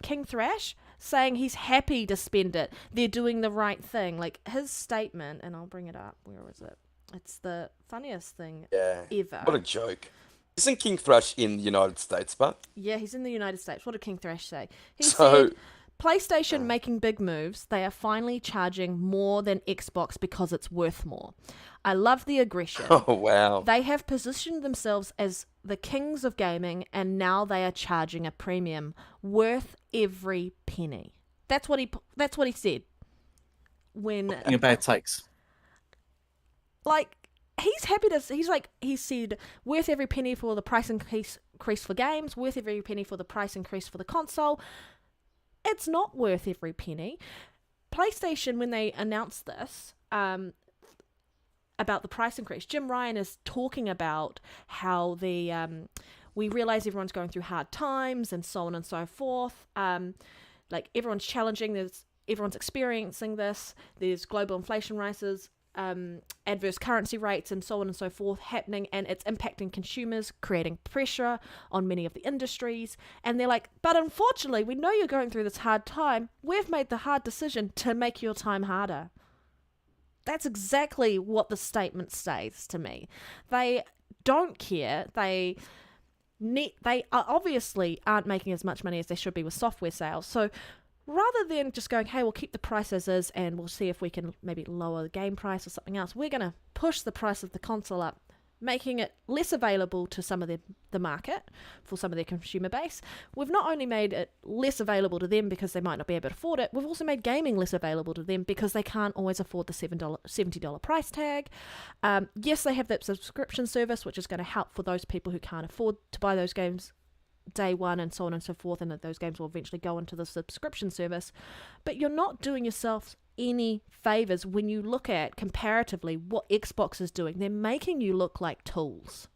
[SPEAKER 5] King Thrash, saying he's happy to spend it. They're doing the right thing. Like, his statement, and I'll bring it up. Where is it? It's the funniest thing ever.
[SPEAKER 4] What a joke. Isn't King Thrush in the United States, but?
[SPEAKER 5] Yeah, he's in the United States. What did King Thrash say? He
[SPEAKER 4] So-
[SPEAKER 5] said, PlayStation making big moves. They are finally charging more than Xbox because it's worth more. I love the aggression.
[SPEAKER 4] Oh, wow.
[SPEAKER 5] They have positioned themselves as the kings of gaming, and now they are charging a premium worth every penny. That's what he said. When
[SPEAKER 3] Bad takes.
[SPEAKER 5] like, he's happy to. He said worth every penny for the price increase for games, worth every penny for the price increase for the console. It's not worth every penny. PlayStation, when they announced this about the price increase, Jim Ryan is talking about how we realize everyone's going through hard times and so on and so forth. Like, everyone's challenging. Everyone's experiencing this. There's global inflation rises. adverse currency rates and so on and so forth happening, and it's impacting consumers, creating pressure on many of the industries. And they're like, but unfortunately, we know you're going through this hard time. We've made the hard decision to make your time harder. That's exactly what the statement says to me. They don't care. They obviously aren't making as much money as they should be with software sales. So rather than just going, hey, we'll keep the price as is and we'll see if we can maybe lower the game price or something else, we're going to push the price of the console up, making it less available to some of the market for some of their consumer base. We've not only made it less available to them because they might not be able to afford it, we've also made gaming less available to them because they can't always afford the $70 price tag. Yes, they have that subscription service, which is going to help for those people who can't afford to buy those games day one and so on and so forth, and that those games will eventually go into the subscription service. But you're not doing yourself any favors when you look at comparatively what Xbox is doing. They're making you look like tools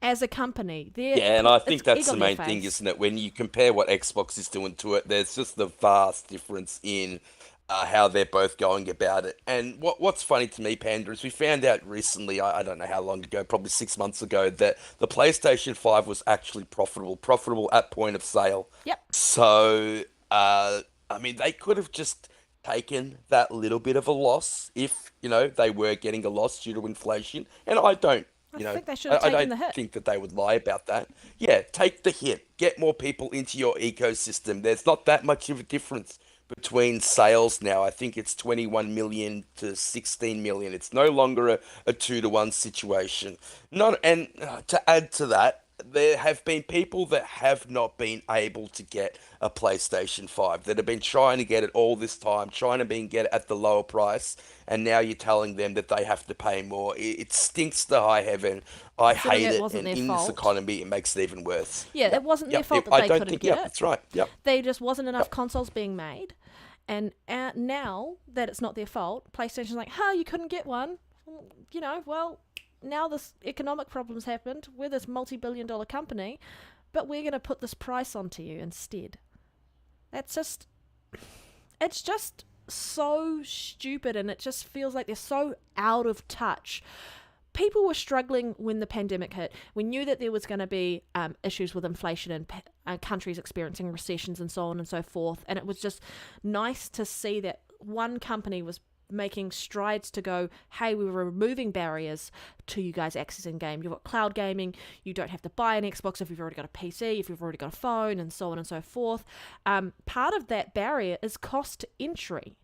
[SPEAKER 5] as a company.
[SPEAKER 4] And I think that's the main thing, isn't it? When you compare what Xbox is doing to it, there's just the vast difference in how they're both going about it. And what's funny to me, Panda, is we found out recently, I don't know how long ago, probably 6 months ago, that the PlayStation 5 was actually profitable at point of sale.
[SPEAKER 5] Yep.
[SPEAKER 4] So, I mean, they could have just taken that little bit of a loss if, they were getting a loss due to inflation. And I don't,
[SPEAKER 5] I think they should have taken the hit.
[SPEAKER 4] think that they would lie about that. Yeah, take the hit. Get more people into your ecosystem. There's not that much of a difference between sales now. I think it's 21 million to 16 million. It's no longer a 2-to-1 situation. And to add to that, there have been people that have not been able to get a PlayStation 5 that have been trying to get it all this time, trying to get it at the lower price, and now you're telling them that they have to pay more. It stinks to high heaven. I hate it, and in this economy, it makes it even worse.
[SPEAKER 5] Yeah, it wasn't their fault that they couldn't get it.
[SPEAKER 4] That's right. Yep.
[SPEAKER 5] There just wasn't enough consoles being made. And now that it's not their fault, PlayStation's like, you couldn't get one. Well, now this economic problem's happened. We're this multi-billion-dollar company, but we're going to put this price onto you instead. It's just so stupid, and it just feels like they're so out of touch. People were struggling when the pandemic hit. We knew that there was going to be issues with inflation and countries experiencing recessions and so on and so forth. And it was just nice to see that one company was making strides to go, hey, we were removing barriers to you guys accessing game. You've got cloud gaming. You don't have to buy an Xbox if you've already got a PC, if you've already got a phone, and so on and so forth. Part of that barrier is cost to entry.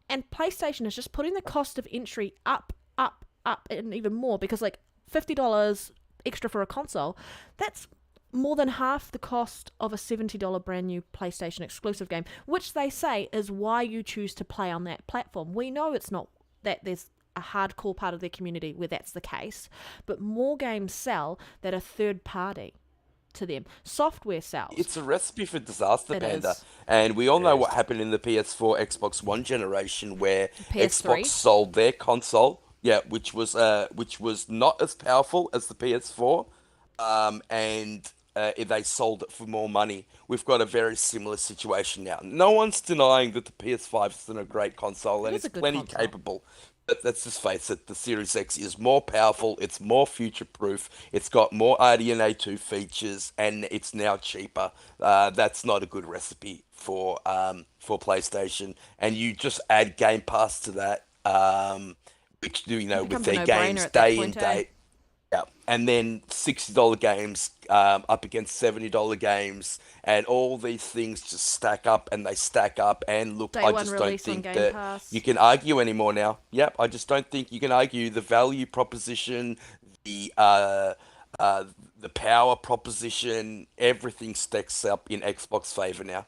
[SPEAKER 5] And PlayStation is just putting the cost of entry up, and even more, because like $50 extra for a console, that's more than half the cost of a $70 brand new PlayStation exclusive game, which they say is why you choose to play on that platform. We know it's not that there's a hardcore part of their community where that's the case, but more games sell that are third party to them. Software sells.
[SPEAKER 4] It's a recipe for disaster, Panda. And we all know what happened in the PS4, Xbox One generation, where
[SPEAKER 5] PS3.
[SPEAKER 4] Xbox sold their console, which was not as powerful as the PS4, and they sold it for more money. We've got a very similar situation now. No one's denying that the PS5 isn't a great console, and it's plenty capable. But let's just face it, the Series X is more powerful, it's more future-proof, it's got more RDNA 2 features, and it's now cheaper. That's not a good recipe for PlayStation. And you just add Game Pass to that, which with their games day in, day. Yeah, and then $60 games up against $70 games, and all these things just stack up, and they stack up. And look, I just don't think that you can argue anymore now. Yep, I just don't think you can argue the value proposition, the power proposition. Everything stacks up in Xbox favor now.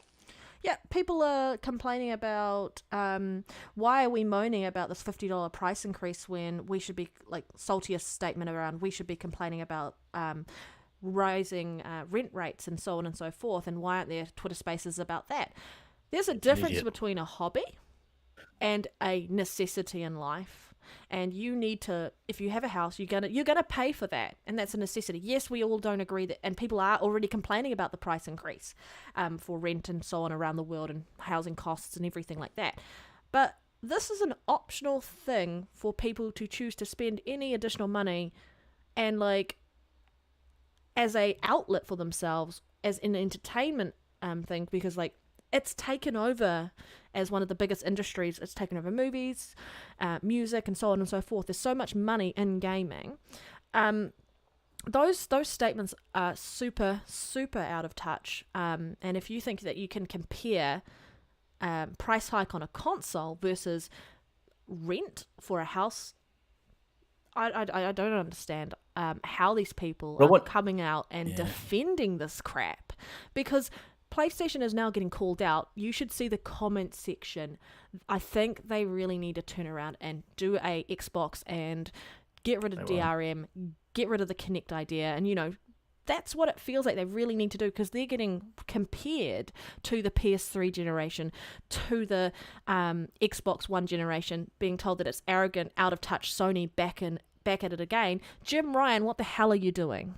[SPEAKER 5] Yeah, people are complaining about why are we moaning about this $50 price increase when we should be, like, saltiest statement around, we should be complaining about rising rent rates and so on and so forth, and why aren't there Twitter spaces about that? There's a difference between a hobby and a necessity in life. And you need to, if you have a house, you're gonna pay for that, and that's a necessity. Yes, we all don't agree that, and people are already complaining about the price increase for rent and so on around the world, and housing costs and everything like that. But this is an optional thing for people to choose to spend any additional money and like as a outlet for themselves as an entertainment thing, because like it's taken over as one of the biggest industries. It's taken over movies, music, and so on and so forth. There's so much money in gaming. Those statements are super out of touch. And if you think that you can compare price hike on a console versus rent for a house, I don't understand how these people are coming out and defending this crap, because PlayStation is now getting called out. You should see the comment section. I think they really need to turn around and do a Xbox and get rid of DRM, get rid of the Kinect idea, and that's what it feels like they really need to do, because they're getting compared to the PS3 generation, to the Xbox One generation, being told that it's arrogant, out of touch, Sony back at it again. Jim Ryan, what the hell are you doing?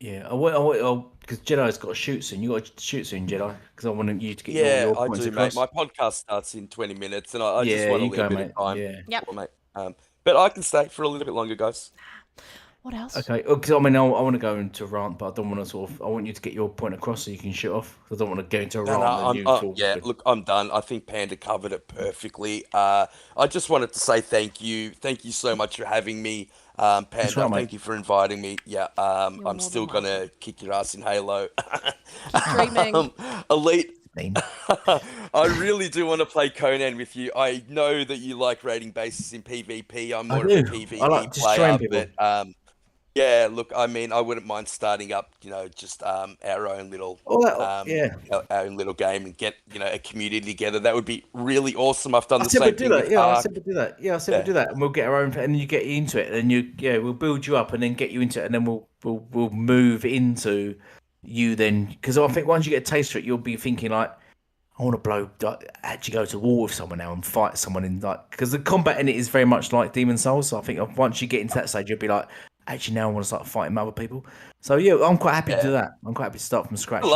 [SPEAKER 3] Yeah, because Jedi's got to shoot soon. You got to shoot soon, Jedi, because I want you to get your points across.
[SPEAKER 4] Mate. My podcast starts in 20 minutes, and I just want a little bit of time.
[SPEAKER 3] Yeah.
[SPEAKER 5] Yep.
[SPEAKER 4] Mate. But I can stay for a little bit longer, guys.
[SPEAKER 5] What else?
[SPEAKER 3] Okay, because I want to go into a rant, but I don't want to I want you to get your point across so you can shoot off. I don't want to go into a rant.
[SPEAKER 4] Look, I'm done. I think Panda covered it perfectly. I just wanted to say thank you. Thank you so much for having me. Panda, thank you for inviting me. Yeah, I'm still going to kick your ass in Halo.
[SPEAKER 5] Keep dreaming.
[SPEAKER 4] Elite. I really do want to play Conan with you. I know that you like rating bases in PvP. I'm more of a PvE player, but yeah, look, I mean, I wouldn't mind starting up, just our own little, our own little game and get, a community together. That would be really awesome. I've done the same thing.
[SPEAKER 3] I said we'd do that. Yeah, I said we'd do that, and we'll get our own, and then you get into it, and we'll build you up, and then get you into it, and then we'll move into you then, because I think once you get a taste for it, you'll be thinking like, I want to actually go to war with someone now and fight someone in because the combat in it is very much like Demon Souls. So I think once you get into that stage, you'll be like, actually now I want to start fighting other people. So yeah, I'm quite happy to do that. I'm quite happy to start from scratch.
[SPEAKER 4] I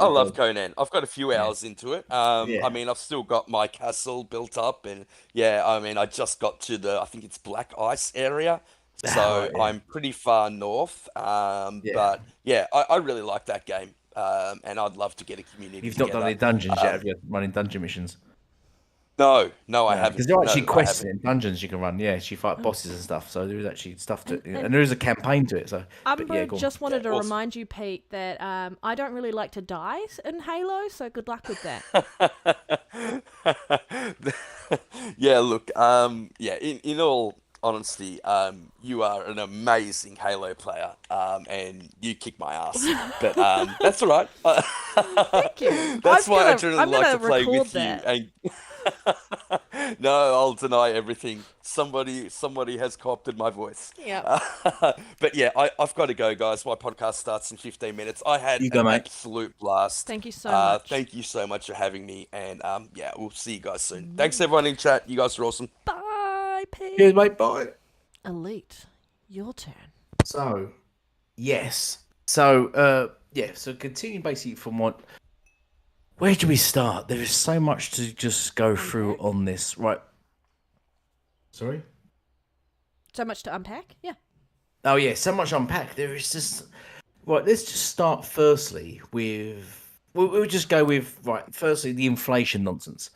[SPEAKER 4] love Conan. I've got a few hours into it. I mean, I've still got my castle built up, and I mean, I just got to I think it's Black Ice area. So I'm pretty far north, but yeah, I really like that game, and I'd love to get a community.
[SPEAKER 3] You've not done any dungeons yet, have you? Running dungeon missions?
[SPEAKER 4] No, I haven't.
[SPEAKER 3] Because there are actually quests in dungeons you can run. Yeah, you fight bosses and stuff. So there is actually stuff to, and there is a campaign to it. So
[SPEAKER 5] just wanted to remind you, Pete, that I don't really like to die in Halo. So good luck with that.
[SPEAKER 4] Yeah, look, in all honesty, you are an amazing Halo player, and you kick my ass. But that's all right.
[SPEAKER 5] Thank you.
[SPEAKER 4] That's why I generally like to play with you. And no, I'll deny everything. Somebody has co-opted my voice.
[SPEAKER 5] Yeah.
[SPEAKER 4] But yeah, I've got to go, guys. My podcast starts in 15 minutes. I had an absolute blast.
[SPEAKER 5] Thank you so much.
[SPEAKER 4] Thank you so much for having me, and we'll see you guys soon. Thanks everyone in chat. You guys are awesome.
[SPEAKER 5] Bye, Pete.
[SPEAKER 3] Cheers, mate. Bye.
[SPEAKER 5] Elite, your turn.
[SPEAKER 3] So, yes. So, so continue basically from where do we start? There is so much to just go through on this, right? Sorry?
[SPEAKER 5] So much to unpack? Yeah.
[SPEAKER 3] Oh, yeah, so much to unpack. There is just... Right, let's just start firstly with... We'll just go with, firstly, the inflation nonsense.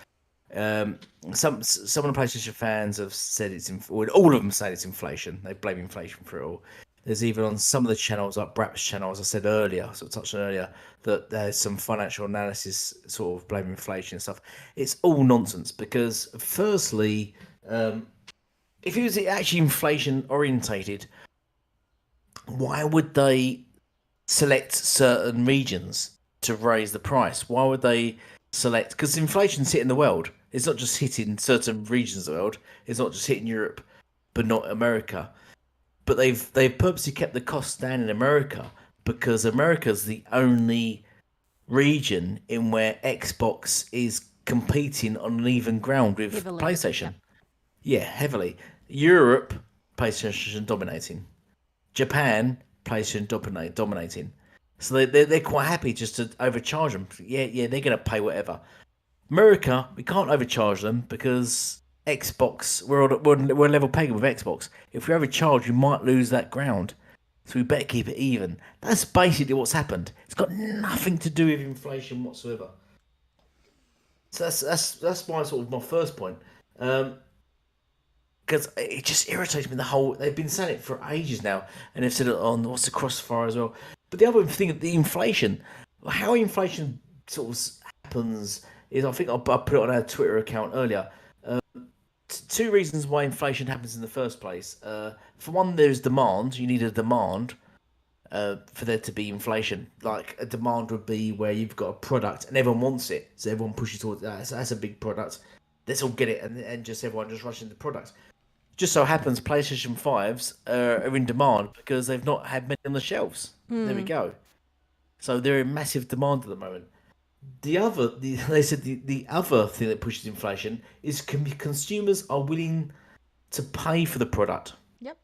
[SPEAKER 3] Some of the PlayStation fans have said all of them say it's inflation. They blame inflation for it all. There's even on some of the channels, like Brap's channel, as I said earlier, sort of touched on earlier, that there's some financial analysis sort of blaming inflation and stuff. It's all nonsense because, firstly, if it was actually inflation orientated, why would they select certain regions to raise the price? Why would they select? Because inflation's hitting the world. It's not just hitting certain regions of the world. It's not just hitting Europe, but not America. But they've purposely kept the costs down in America because America's the only region in where Xbox is competing on an even ground with PlayStation. Yeah, heavily. Europe, PlayStation dominating. Japan, PlayStation dominating. So they're quite happy just to overcharge them. Yeah, they're going to pay whatever. America, we can't overcharge them because Xbox, we're level pegging with Xbox. If we overcharge, we might lose that ground. So we better keep it even. That's basically what's happened. It's got nothing to do with inflation whatsoever. So that's my first point. Because it just irritates me they've been saying it for ages now, and they've said it on what's the crossfire as well. But the other thing, the inflation, how inflation sort of happens is, I think I put it on our Twitter account earlier. Two reasons why inflation happens in the first place. For one, there's demand. You need a demand for there to be inflation. Like a demand would be where you've got a product and everyone wants it, so everyone pushes towards that. So that's a big product. Let's all get it, and just everyone just rushes into products. Just so happens PlayStation 5s are in demand because they've not had many on the shelves. There we go. So they're in massive demand at the moment. They said the other thing that pushes inflation is consumers are willing to pay for the product.
[SPEAKER 5] Yep.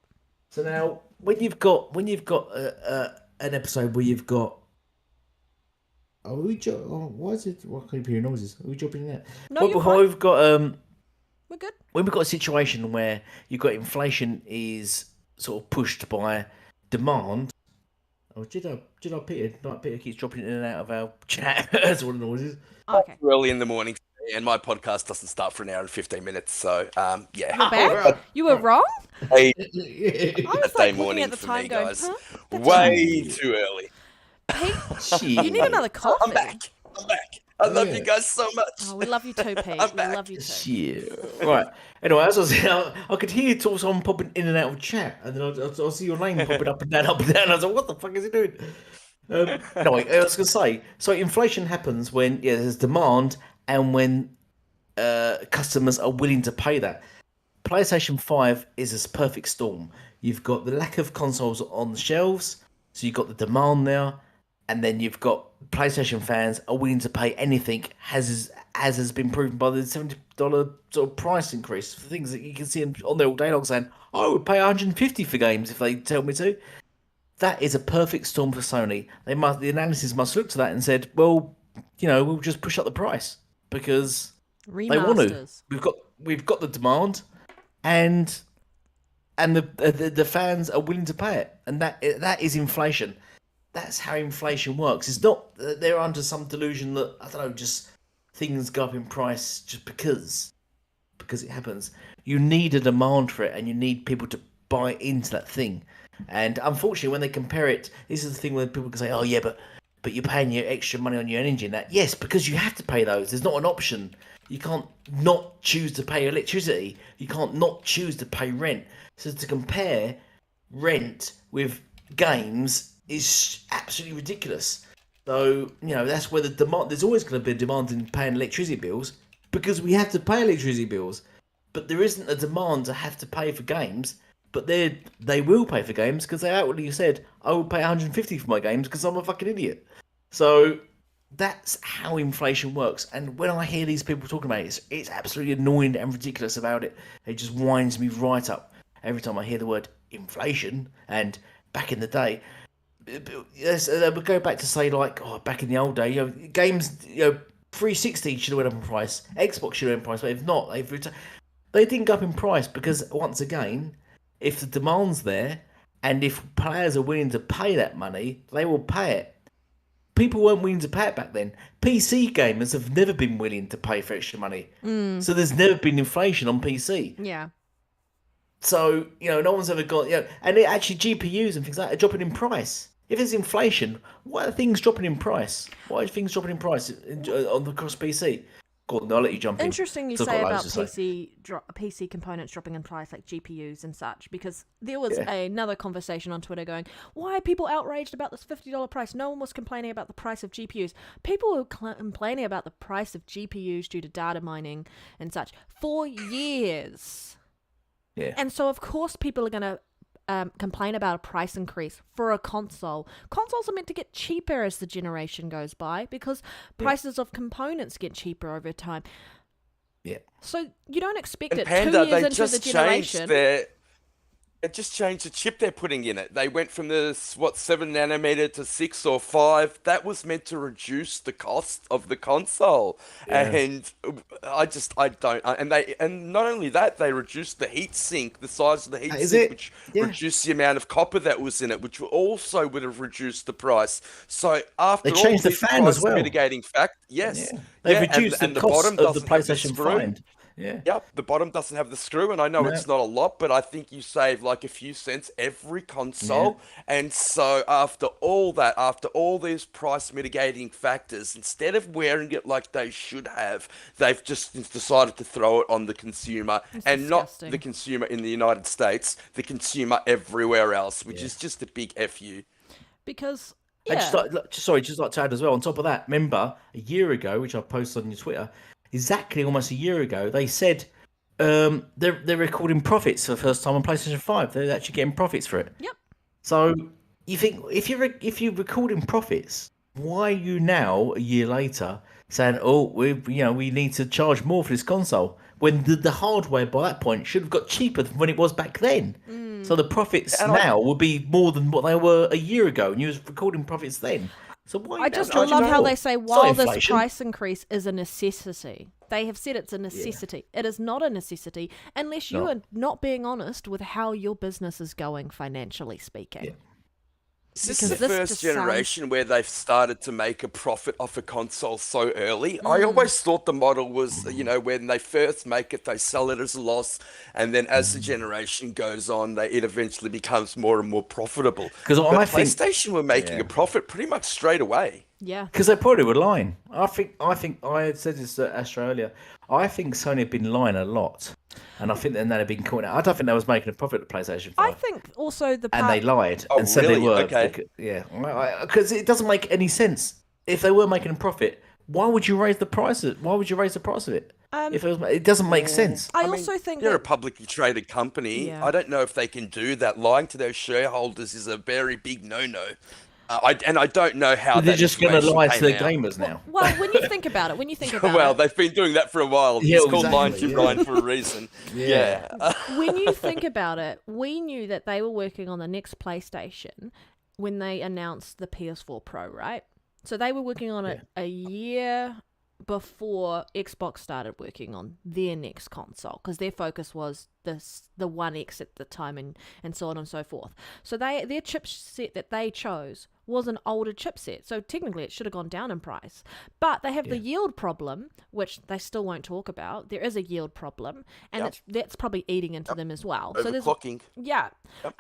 [SPEAKER 3] So now, when you've got an episode where you've got, why is it? Why can't you hear noises? Are we dropping that?
[SPEAKER 5] No, you're fine.
[SPEAKER 3] We've got
[SPEAKER 5] we're good.
[SPEAKER 3] when we've got a situation where you've got inflation is sort of pushed by demand. Oh, did I Peter? Like Peter keeps dropping in and out of our chat. That's what the noises.
[SPEAKER 5] Okay.
[SPEAKER 4] Early in the morning, and my podcast doesn't start for an hour and 15 minutes. So, yeah.
[SPEAKER 5] You're back? You were wrong?
[SPEAKER 4] Hey,
[SPEAKER 5] I was
[SPEAKER 4] Saturday
[SPEAKER 5] like looking
[SPEAKER 4] morning
[SPEAKER 5] at the
[SPEAKER 4] for
[SPEAKER 5] time
[SPEAKER 4] me,
[SPEAKER 5] going,
[SPEAKER 4] guys.
[SPEAKER 5] huh? That's
[SPEAKER 4] Way too early.
[SPEAKER 5] Pete, you need another coffee.
[SPEAKER 4] I'm back. I love you guys so much.
[SPEAKER 5] Oh, we love you too, Pete.
[SPEAKER 4] I'm
[SPEAKER 5] We
[SPEAKER 4] back.
[SPEAKER 5] love you too.
[SPEAKER 3] Shit. Right. Anyway, as I was saying, I could hear someone popping in and out of chat, and then I'll see your name popping up and down, up and down. I was like, what the fuck is he doing? No, I was going to say, so inflation happens when there's demand and when customers are willing to pay that. PlayStation 5 is this perfect storm. You've got the lack of consoles on the shelves, so you've got the demand there, and then you've got PlayStation fans are willing to pay anything, as has been proven by the $70 sort of price increase for things that you can see on there all day long saying, I would pay $150 for games if they tell me to. That is a perfect storm for Sony. The analysis must look to that and said, well, we'll just push up the price because they want to. We've got the demand, and the fans are willing to pay it, and that is inflation. That's how inflation works. It's not that they're under some delusion that, I don't know, just things go up in price just because it happens. You need a demand for it, and you need people to buy into that thing. And unfortunately, when they compare it, this is the thing where people can say, oh yeah, but you're paying your extra money on your energy and that. Yes, because you have to pay those. There's not an option. You can't not choose to pay electricity. You can't not choose to pay rent. So to compare rent with games is absolutely ridiculous. So, that's where the demand, there's always going to be a demand in paying electricity bills because we have to pay electricity bills. But there isn't a demand to have to pay for games. But they will pay for games because they outwardly said, I will pay $150 for my games because I'm a fucking idiot. So that's how inflation works. And when I hear these people talking about it, it's absolutely annoying and ridiculous about it. It just winds me right up every time I hear the word inflation. And back in the day, we go back to say back in the old day, games, 360 should have went up in price. Xbox should have went up in price, but if not, they didn't go up in price because, once again, if the demand's there, and if players are willing to pay that money, they will pay it. People weren't willing to pay it back then. PC gamers have never been willing to pay for extra money. So there's never been inflation on PC.
[SPEAKER 5] Yeah.
[SPEAKER 3] So, no one's ever got, and actually GPUs and things like that are dropping in price. If there's inflation, why are things dropping in price? Why are things dropping in price across PC? Gordon, I'll let you jump in.
[SPEAKER 5] Interesting you say about PC components dropping in price, like GPUs and such, because there was another conversation on Twitter going, why are people outraged about this $50 price? No one was complaining about the price of GPUs. People were complaining about the price of GPUs due to data mining and such for years.
[SPEAKER 3] Yeah.
[SPEAKER 5] And so, of course, people are going to complain about a price increase for a console. Consoles are meant to get cheaper as the generation goes by because prices of components get cheaper over time.
[SPEAKER 3] Yeah.
[SPEAKER 5] So you don't expect
[SPEAKER 4] And
[SPEAKER 5] it
[SPEAKER 4] Panda,
[SPEAKER 5] 2 years
[SPEAKER 4] they
[SPEAKER 5] into
[SPEAKER 4] just
[SPEAKER 5] the generation.
[SPEAKER 4] It just changed the chip they're putting in it. They went from the 7 nanometer to 6 or 5. That was meant to reduce the cost of the console,
[SPEAKER 3] Yeah.
[SPEAKER 4] and I don't. And not only that, they reduced the heat sink, the size of the heat
[SPEAKER 3] Is
[SPEAKER 4] sink,
[SPEAKER 3] it?
[SPEAKER 4] which
[SPEAKER 3] Yeah.
[SPEAKER 4] reduced the amount of copper that was in it, which also would have reduced the price. So
[SPEAKER 3] They
[SPEAKER 4] after all
[SPEAKER 3] changed the
[SPEAKER 4] these
[SPEAKER 3] fan as
[SPEAKER 4] price
[SPEAKER 3] well.
[SPEAKER 4] mitigating fact,
[SPEAKER 3] Yeah.
[SPEAKER 4] yes,
[SPEAKER 3] They've
[SPEAKER 4] yeah,
[SPEAKER 3] reduced
[SPEAKER 4] and
[SPEAKER 3] the
[SPEAKER 4] the
[SPEAKER 3] cost
[SPEAKER 4] bottom
[SPEAKER 3] of the
[SPEAKER 4] doesn't have the
[SPEAKER 3] PlayStation
[SPEAKER 4] screw.
[SPEAKER 3] Find. Yeah.
[SPEAKER 4] Yep, the bottom doesn't have the screw, and I know
[SPEAKER 3] No.
[SPEAKER 4] it's not a lot, but I think you save like a few cents every console. And so after all that, after all these price mitigating factors, instead of wearing it like they should have, they've just decided to throw it on the consumer,
[SPEAKER 5] It's
[SPEAKER 4] and not
[SPEAKER 5] disgusting.
[SPEAKER 4] the consumer in the United States, the consumer everywhere else, which is just a big FU.
[SPEAKER 5] Because
[SPEAKER 3] I
[SPEAKER 5] yeah,
[SPEAKER 3] just like to add as well. On top of that, remember a year ago, which I posted on your Twitter, exactly almost a year ago, they said they're recording profits for the first time on PlayStation 5. They're actually getting profits for it.
[SPEAKER 5] yep.
[SPEAKER 3] So you think if you're recording profits, why are you now a year later saying, "Oh, we need to charge more for this console," when the hardware by that point should have got cheaper than when it was back then? So the profits
[SPEAKER 4] And
[SPEAKER 3] now will be more than what they were a year ago, and you was recording profits then. So why? Are you
[SPEAKER 5] I
[SPEAKER 3] now
[SPEAKER 5] just
[SPEAKER 3] charging
[SPEAKER 5] love how
[SPEAKER 3] more?
[SPEAKER 5] they say
[SPEAKER 3] It's not
[SPEAKER 5] while this
[SPEAKER 3] inflation.
[SPEAKER 5] price increase is a necessity. They have said it's a necessity. It is not a necessity unless you
[SPEAKER 3] No.
[SPEAKER 5] are not being honest with how your business is going financially speaking.
[SPEAKER 3] Yeah.
[SPEAKER 4] Is this
[SPEAKER 5] Because
[SPEAKER 4] the
[SPEAKER 5] this
[SPEAKER 4] first
[SPEAKER 5] just sounds-
[SPEAKER 4] generation where they've started to make a profit off a console so early?
[SPEAKER 5] Mm.
[SPEAKER 4] I always thought the model was, when they first make it, they sell it as a loss, and then as the generation goes on, it eventually becomes more and more profitable.
[SPEAKER 3] 'Cause
[SPEAKER 4] But
[SPEAKER 3] I think-
[SPEAKER 4] PlayStation were making a profit pretty much straight away.
[SPEAKER 5] Yeah.
[SPEAKER 3] Because they probably were lying. I think I had said this to Astro earlier. I think Sony have been lying a lot, and I think that they've been caught out. I don't think they was making a profit at PlayStation 5.
[SPEAKER 5] I think also the
[SPEAKER 3] and
[SPEAKER 5] part
[SPEAKER 3] they lied
[SPEAKER 4] Oh,
[SPEAKER 3] and said they
[SPEAKER 4] really?
[SPEAKER 3] were.
[SPEAKER 4] Okay.
[SPEAKER 3] Because it doesn't make any sense. If they were making a profit, why would you raise the price? Why would you raise the price of it? If it doesn't make sense.
[SPEAKER 5] I
[SPEAKER 4] mean,
[SPEAKER 5] also think
[SPEAKER 4] they're a
[SPEAKER 5] that
[SPEAKER 4] publicly traded company.
[SPEAKER 5] Yeah.
[SPEAKER 4] I don't know if they can do that. Lying to their shareholders is a very big no-no. I don't know how
[SPEAKER 3] They're
[SPEAKER 4] that
[SPEAKER 3] just going to
[SPEAKER 4] information
[SPEAKER 3] lie to
[SPEAKER 4] came
[SPEAKER 3] their
[SPEAKER 4] out.
[SPEAKER 3] gamers now.
[SPEAKER 5] well, when you think about it,
[SPEAKER 4] Well, they've been doing that for a while.
[SPEAKER 3] Yeah,
[SPEAKER 4] It's called
[SPEAKER 3] exactly,
[SPEAKER 4] lying to
[SPEAKER 3] yeah.
[SPEAKER 4] Ryan for a reason.
[SPEAKER 3] Yeah.
[SPEAKER 5] when you think about it, we knew that they were working on the next PlayStation when they announced the PS4 Pro, right? So they were working on it a year before Xbox started working on their next console, because their focus was the One X at the time, and so on and so forth. So their chipset that they chose was an older chipset, so technically it should have gone down in price. But they have the yield problem, which they still won't talk about. There is a yield problem, and that's probably eating into them as well. So there's
[SPEAKER 4] Overclocking.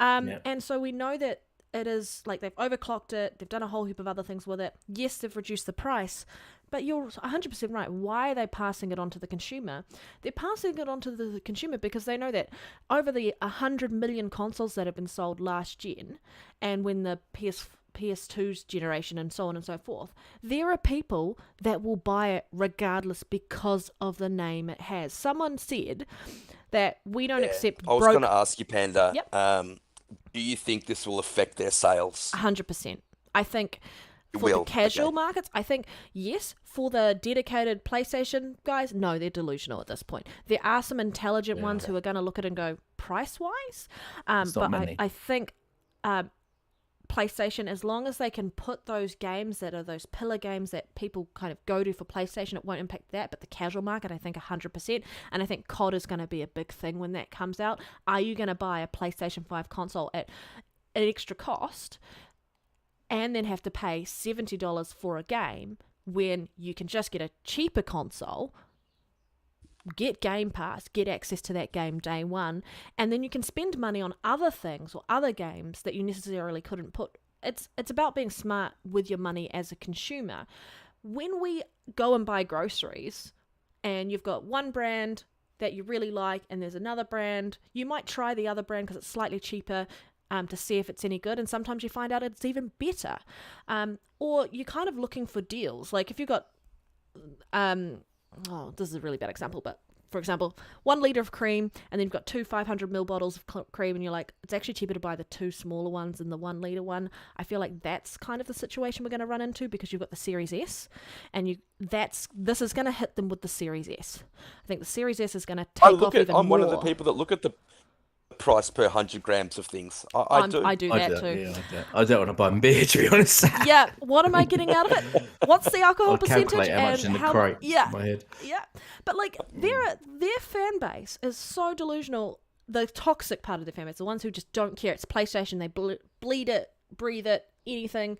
[SPEAKER 5] and so we know that it is like they've overclocked it. They've done a whole heap of other things with it. Yes, they've reduced the price, but you're 100% right. Why are they passing it on to the consumer? They're passing it on to the consumer because they know that over the 100 million consoles that have been sold last gen, and when the PS2's generation and so on and so forth, there are people that will buy it regardless because of the name it has. Someone said that we don't accept
[SPEAKER 4] I was going to ask you, Panda.
[SPEAKER 5] Yep.
[SPEAKER 4] Do you think this will affect their sales?
[SPEAKER 5] 100%. I think for
[SPEAKER 4] will,
[SPEAKER 5] the casual
[SPEAKER 4] okay.
[SPEAKER 5] markets, I think, yes. For the dedicated PlayStation guys, no, they're delusional at this point. There are some intelligent ones who are going to look at it and go, price-wise?
[SPEAKER 3] It's not
[SPEAKER 5] But
[SPEAKER 3] many.
[SPEAKER 5] I think PlayStation, as long as they can put those games that are those pillar games that people kind of go to for PlayStation, it won't impact that. But the casual market, I think 100%. And I think COD is going to be a big thing when that comes out. Are you going to buy a PlayStation 5 console at an extra cost and then have to pay $70 for a game when you can just get a cheaper console, get Game Pass, get access to that game day one, and then you can spend money on other things or other games that you necessarily couldn't put. It's about being smart with your money as a consumer. When we go and buy groceries and you've got one brand that you really like and there's another brand, you might try the other brand because it's slightly cheaper to see if it's any good, and sometimes you find out it's even better. Or you're kind of looking for deals. Like if you've got this is a really bad example, but for example, 1 liter of cream, and then you've got 2 500ml bottles of cream, and you're like, it's actually cheaper to buy the 2 smaller ones than the 1 liter one. I feel like that's kind of the situation we're going to run into because you've got the Series S, and this is going to hit them with the Series S. I think the Series S is going to take off even more.
[SPEAKER 4] I'm one of the people that look at the price per 100 grams of things. I do.
[SPEAKER 5] I do that too.
[SPEAKER 3] Yeah, I don't want to buy beer, to be honest.
[SPEAKER 5] Yeah, what am I getting out of it? What's the alcohol
[SPEAKER 3] I'll
[SPEAKER 5] percentage?
[SPEAKER 3] calculate how much in the crate
[SPEAKER 5] Yeah,
[SPEAKER 3] in my head.
[SPEAKER 5] yeah. But like their fan base is so delusional. The toxic part of their fan base, the ones who just don't care. It's PlayStation. They bleed it, breathe it, anything.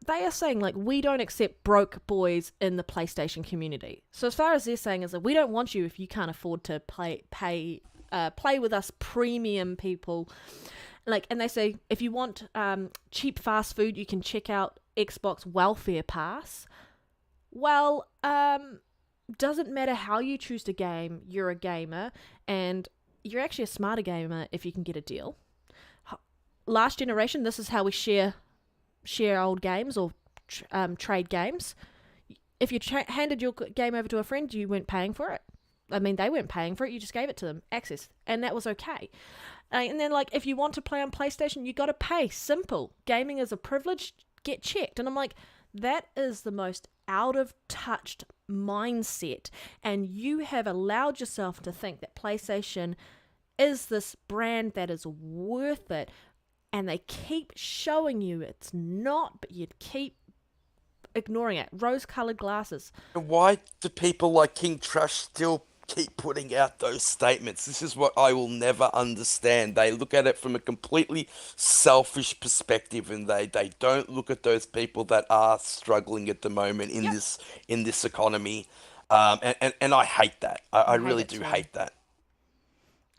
[SPEAKER 5] They are saying like we don't accept broke boys in the PlayStation community. So as far as they're saying is that we don't want you if you can't afford to play with us premium people. Like, and they say if you want cheap fast food, you can check out Xbox Welfare Pass. Well, doesn't matter how you choose to game, you're a gamer, and you're actually a smarter gamer if you can get a deal. Last generation, this is how we share old games or trade games. If you handed your game over to a friend, you weren't paying for it. I mean, they weren't paying for it. You just gave it to them, access, and that was okay. And then, like, if you want to play on PlayStation, you got to pay. Simple. Gaming is a privilege. Get checked. And I'm like, that is the most out of touch mindset. And you have allowed yourself to think that PlayStation is this brand that is worth it. And they keep showing you it's not, but you keep ignoring it. Rose-colored glasses.
[SPEAKER 4] Why do people like King Trash still keep putting out those statements? This is what I will never understand. They look at it from a completely selfish perspective, and they don't look at those people that are struggling at the moment in this economy. And I hate that. I really do hate that.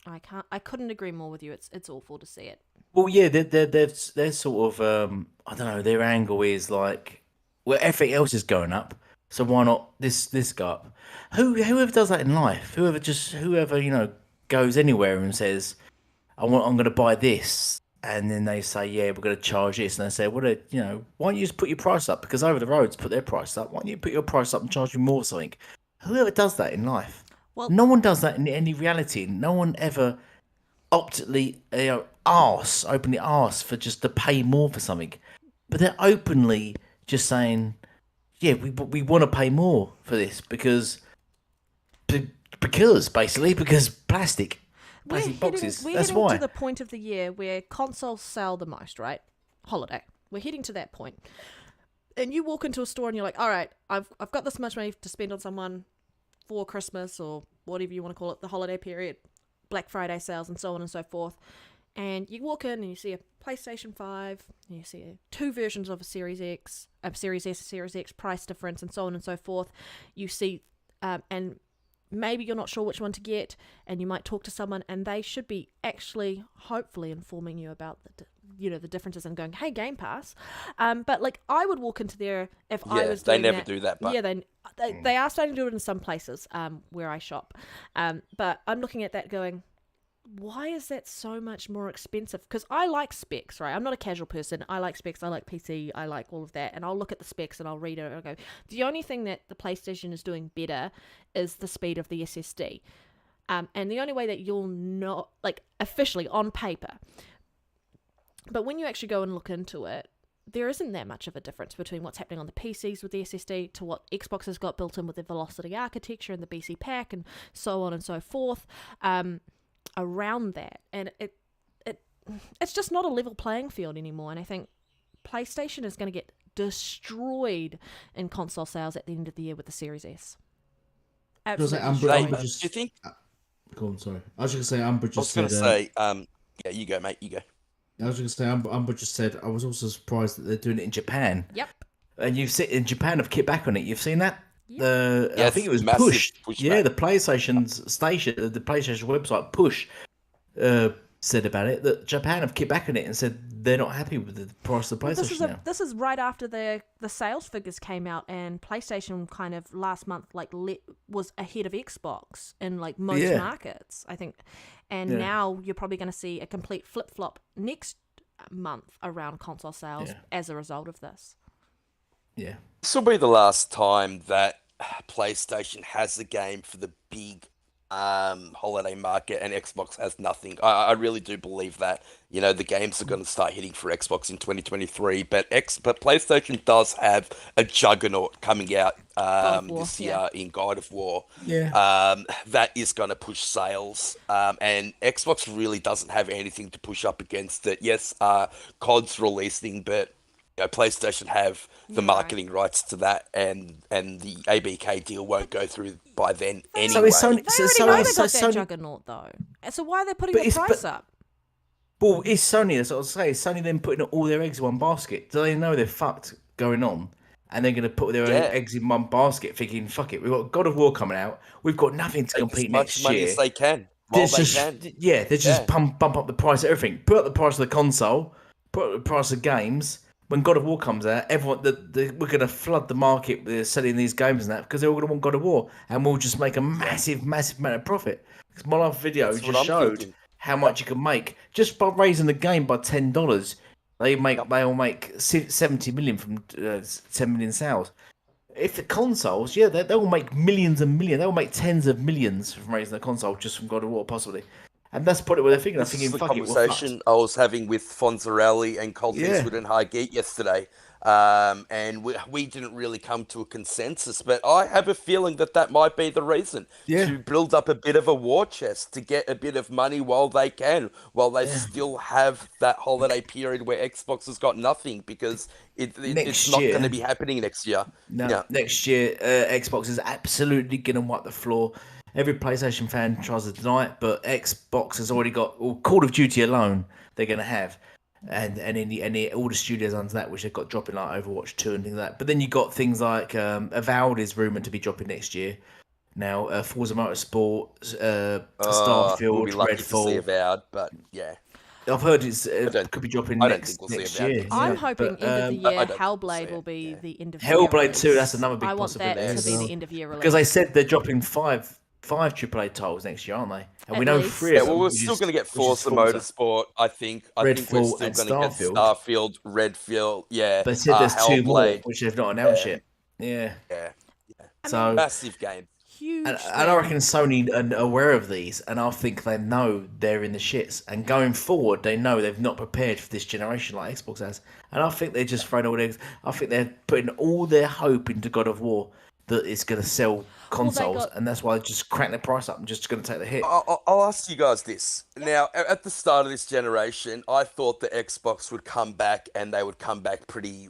[SPEAKER 5] I couldn't agree more with you. It's awful to see it.
[SPEAKER 3] Well, yeah, they're sort of I don't know. Their angle is like, well, everything else is going up, so why not this go up? Whoever does that in life, whoever goes anywhere and says, I'm going to buy this, and then they say, yeah, we're going to charge this, and they say, well, why don't you just put your price up? Because over the roads put their price up. Why don't you put your price up and charge you more something? Whoever does that in life, no one does that in any reality. No one ever openly ask for just to pay more for something, but they're openly just saying, yeah, we want to pay more for this because plastic boxes.
[SPEAKER 5] We're
[SPEAKER 3] That's
[SPEAKER 5] heading
[SPEAKER 3] why.
[SPEAKER 5] to the point of the year where consoles sell the most, right? Holiday. We're heading to that point. And you walk into a store and you're like, all right, I've got this much money to spend on someone for Christmas or whatever you want to call it, the holiday period, Black Friday sales and so on and so forth. And you walk in and you see a PlayStation 5, and you see two versions of a Series X, a Series S, a Series X price difference, and so on and so forth. You see, and maybe you're not sure which one to get, and you might talk to someone, and they should be actually, hopefully, informing you about the differences and going, hey, Game Pass. But like, I would walk into there if I was doing
[SPEAKER 4] they never do that. But...
[SPEAKER 5] Yeah, they are starting to do it in some places where I shop. But I'm looking at that going, why is that so much more expensive? Because I like specs, right? I'm not a casual person. I like specs. I like PC. I like all of that. And I'll look at the specs and I'll read it and I'll go, the only thing that the PlayStation is doing better is the speed of the SSD. And the only way that you'll not, like, officially on paper, but when you actually go and look into it, there isn't that much of a difference between what's happening on the PCs with the SSD to what Xbox has got built in with the Velocity architecture and the BC pack and so on and so forth. Around that, and it's just not a level playing field anymore. And I think PlayStation is going to get destroyed in console sales at the end of the year with the Series S. Absolutely.
[SPEAKER 4] Do you think?
[SPEAKER 6] Go on, sorry. I was just going to say, Amber just
[SPEAKER 4] I was going to say, yeah, you go, mate. You go.
[SPEAKER 6] I was going to say, Amber just said, I was also surprised that they're doing it in Japan.
[SPEAKER 5] Yep.
[SPEAKER 3] And you've seen in Japan have kicked back on it. You've seen that?
[SPEAKER 5] Yep.
[SPEAKER 3] I think it was Push. Yeah, the PlayStation's station, the PlayStation website Push said about it that Japan have kicked back on it and said they're not happy with the price of PlayStation now.
[SPEAKER 5] This is right after the sales figures came out, and PlayStation kind of last month was ahead of Xbox in like most markets, I think. And now you're probably going to see a complete flip-flop next month around console sales as a result of this.
[SPEAKER 3] Yeah.
[SPEAKER 4] This will be the last time that PlayStation has a game for the big holiday market, and Xbox has nothing. I really do believe that. You know, the games are going to start hitting for Xbox in 2023, but PlayStation does have a juggernaut coming out
[SPEAKER 5] God of War,
[SPEAKER 4] this
[SPEAKER 5] yeah.
[SPEAKER 4] year in God of War.
[SPEAKER 6] Yeah.
[SPEAKER 4] That is going to push sales, and Xbox really doesn't have anything to push up against it. Yes, COD's releasing, but PlayStation have the
[SPEAKER 5] You're right.
[SPEAKER 4] marketing rights to that, and the ABK deal won't go through by then anyway.
[SPEAKER 6] So it's Sony.
[SPEAKER 5] They
[SPEAKER 6] So,
[SPEAKER 5] already
[SPEAKER 6] so,
[SPEAKER 5] know they
[SPEAKER 6] so
[SPEAKER 5] got their
[SPEAKER 6] Sony.
[SPEAKER 5] juggernaut though. So why are they putting
[SPEAKER 6] But
[SPEAKER 5] the
[SPEAKER 6] it's-
[SPEAKER 5] price
[SPEAKER 6] but-
[SPEAKER 5] up?
[SPEAKER 6] Well, it's Sony. That's what I was saying. Sony then putting all their eggs in one basket. Do they know they're fucked going on? And they're going to put their
[SPEAKER 4] Yeah.
[SPEAKER 6] eggs in one basket, thinking, "Fuck it, we've got God of War coming out. We've got nothing to
[SPEAKER 4] Take
[SPEAKER 6] compete
[SPEAKER 4] as much
[SPEAKER 6] next
[SPEAKER 4] money
[SPEAKER 6] year.
[SPEAKER 4] as they can while
[SPEAKER 6] There's
[SPEAKER 4] they
[SPEAKER 6] just,
[SPEAKER 4] can.
[SPEAKER 6] yeah, they just
[SPEAKER 4] Yeah.
[SPEAKER 6] bump up the price of everything. Put up the price of the console, put up the price of games. When God of War comes out, everyone we're going to flood the market with selling these games and that because they're all going to want God of War, and we'll just make a massive amount of profit. Because my last video
[SPEAKER 4] That's what
[SPEAKER 6] just
[SPEAKER 4] I'm
[SPEAKER 6] showed
[SPEAKER 4] thinking.
[SPEAKER 6] how much you can make just by raising the game by $10. They'll make 70 million from 10 million sales. If the consoles, yeah, they'll make millions and millions. They'll make tens of millions from raising the console just from God of War, possibly. And that's probably what they're thinking. I'm
[SPEAKER 4] This is
[SPEAKER 6] thinking,
[SPEAKER 4] the
[SPEAKER 6] fuck it, we're
[SPEAKER 4] conversation I was having with Fonzarelli and Colt
[SPEAKER 6] Yeah.
[SPEAKER 4] Eastwood and High Geek yesterday. And we didn't really come to a consensus, but I have a feeling that might be the reason.
[SPEAKER 6] Yeah.
[SPEAKER 4] To build up a bit of a war chest, to get a bit of money while they can, while they still have that holiday period where Xbox has got nothing, because it's
[SPEAKER 6] Next
[SPEAKER 4] not going
[SPEAKER 6] year-
[SPEAKER 4] to be happening next year.
[SPEAKER 6] No,
[SPEAKER 4] Yeah.
[SPEAKER 6] next year, Xbox is absolutely going to wipe the floor. Every PlayStation fan tries to deny it, but Xbox has already got Call of Duty alone. They're going to have, and all the studios under that, which they've got dropping like Overwatch 2 and things like that. But then you got things like Avowed is rumored to be dropping next year. Now, Forza Motorsport,
[SPEAKER 4] We'll
[SPEAKER 6] Starfield,
[SPEAKER 4] be lucky to see
[SPEAKER 6] Redfall.
[SPEAKER 4] Avowed, but yeah.
[SPEAKER 6] I've heard it's
[SPEAKER 4] don't
[SPEAKER 6] could be dropping
[SPEAKER 4] I don't
[SPEAKER 6] next
[SPEAKER 4] think we'll see
[SPEAKER 6] next
[SPEAKER 4] Avowed
[SPEAKER 6] year.
[SPEAKER 4] next
[SPEAKER 5] I'm
[SPEAKER 6] yeah.
[SPEAKER 5] hoping
[SPEAKER 6] But,
[SPEAKER 5] end of the
[SPEAKER 4] I
[SPEAKER 5] year
[SPEAKER 4] don't think we'll
[SPEAKER 5] Hellblade
[SPEAKER 4] see
[SPEAKER 5] will
[SPEAKER 4] it,
[SPEAKER 5] be
[SPEAKER 4] yeah.
[SPEAKER 5] the end of year
[SPEAKER 6] Hellblade 2,
[SPEAKER 5] release.
[SPEAKER 6] that's another big
[SPEAKER 5] I want that
[SPEAKER 6] possibility
[SPEAKER 5] to
[SPEAKER 6] as
[SPEAKER 5] be
[SPEAKER 6] well.
[SPEAKER 5] the end of year release.
[SPEAKER 6] Because they said they're dropping five AAA titles next year, aren't they? And
[SPEAKER 5] At
[SPEAKER 6] we know
[SPEAKER 5] least.
[SPEAKER 6] 3
[SPEAKER 4] Yeah,
[SPEAKER 6] of them.
[SPEAKER 4] well, we're
[SPEAKER 6] which
[SPEAKER 4] still
[SPEAKER 6] is-
[SPEAKER 4] going to get
[SPEAKER 6] which is
[SPEAKER 4] Forza Motorsport, I think. I think we're
[SPEAKER 6] Redfall
[SPEAKER 4] still
[SPEAKER 6] and
[SPEAKER 4] going to get
[SPEAKER 6] Starfield.
[SPEAKER 4] Starfield, Redfield, yeah.
[SPEAKER 6] They said there's 2 more,
[SPEAKER 4] Hellblade,
[SPEAKER 6] which they've not announced
[SPEAKER 4] Yeah.
[SPEAKER 6] yet. Yeah.
[SPEAKER 4] yeah.
[SPEAKER 6] So,
[SPEAKER 4] Massive game.
[SPEAKER 5] Huge.
[SPEAKER 6] and I reckon Sony are aware of these, and I think they know they're in the shits. And going forward, they know they've not prepared for this generation like Xbox has. And I think they're just throwing all their. I think they're putting all their hope into God of War that it's going to sell consoles, and that's why they just crank the price up and just going to take the hit.
[SPEAKER 4] I'll ask you guys this. Now, at the start of this generation, I thought the Xbox would come back, and they would come back pretty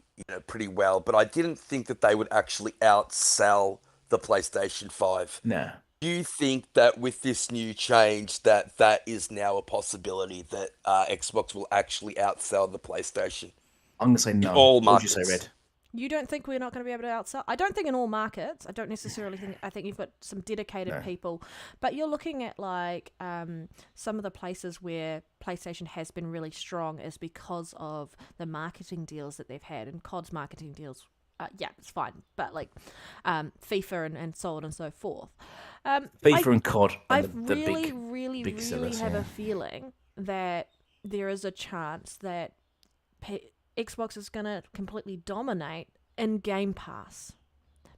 [SPEAKER 4] well. But I didn't think that they would actually outsell the PlayStation 5.
[SPEAKER 6] No.
[SPEAKER 4] Do you think that with this new change that is now a possibility that Xbox will actually outsell the PlayStation?
[SPEAKER 6] I'm going to say no.
[SPEAKER 4] all
[SPEAKER 6] What would you say,
[SPEAKER 4] markets.
[SPEAKER 6] Red?
[SPEAKER 5] You don't think we're not going to be able to outsell? I don't think in all markets. I don't necessarily think. I think you've got some dedicated people, but you're looking at like some of the places where PlayStation has been really strong is because of the marketing deals that they've had, and COD's marketing deals. Yeah, it's fine, but like FIFA and so on and so forth.
[SPEAKER 6] FIFA and COD.
[SPEAKER 5] I
[SPEAKER 6] And the
[SPEAKER 5] really,
[SPEAKER 6] big,
[SPEAKER 5] really,
[SPEAKER 6] big
[SPEAKER 5] really
[SPEAKER 6] sellers,
[SPEAKER 5] have
[SPEAKER 6] yeah.
[SPEAKER 5] a feeling that there is a chance that Xbox is going to completely dominate in Game Pass.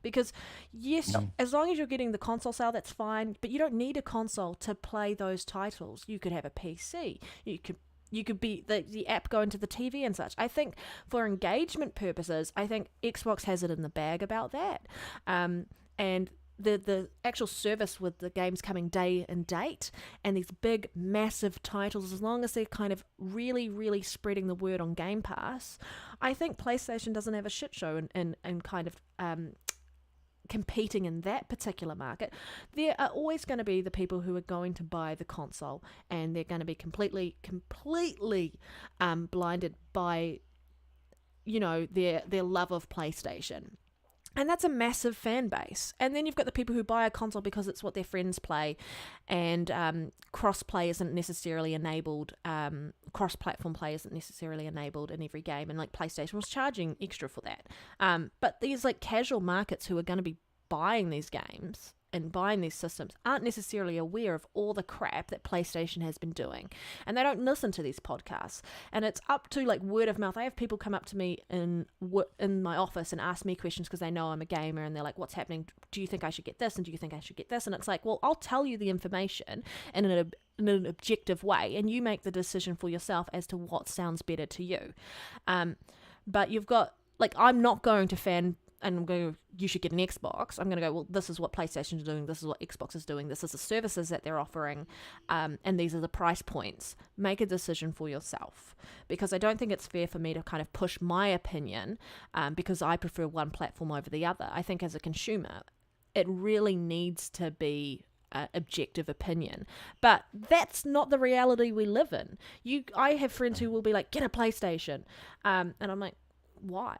[SPEAKER 5] Because, yes, as long as you're getting the console sale, that's fine, but you don't need a console to play those titles. You could have a PC. You could be the app go into the TV and such. I think for engagement purposes, I think Xbox has it in the bag about that. And the actual service with the games coming day and date and these big massive titles, as long as they're kind of really, really spreading the word on Game Pass, I think PlayStation doesn't have a shit show and kind of competing in that particular market. There are always going to be the people who are going to buy the console, and they're going to be completely blinded by their love of PlayStation. And that's a massive fan base. And then you've got the people who buy a console because it's what their friends play, and cross-play isn't necessarily enabled, cross-platform play isn't necessarily enabled in every game, and like PlayStation was charging extra for that. But these like casual markets who are going to be buying these games in buying these systems aren't necessarily aware of all the crap that PlayStation has been doing, and they don't listen to these podcasts. And it's up to like word of mouth. I have people come up to me in my office and ask me questions because they know I'm a gamer, and they're like, "What's happening? Do you think I should get this? And do you think I should get this?" And it's like, well, I'll tell you the information in an objective way, and you make the decision for yourself as to what sounds better to you. But you've got, like, I'm not going to fan and I'm going, you should get an Xbox. I'm going to go, well, this is what PlayStation is doing, this is what Xbox is doing, this is the services that they're offering, and these are the price points. Make a decision for yourself, because I don't think it's fair for me to kind of push my opinion because I prefer one platform over the other. I think as a consumer, it really needs to be objective opinion, but that's not the reality we live in. I have friends who will be like, get a PlayStation, and I'm like, why?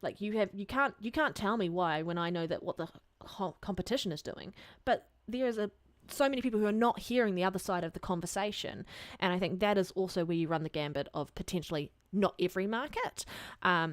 [SPEAKER 5] Like, you can't tell me why when I know that what the whole competition is doing. But there is so many people who are not hearing the other side of the conversation, and I think that is also where you run the gambit of potentially not every market. Sorry,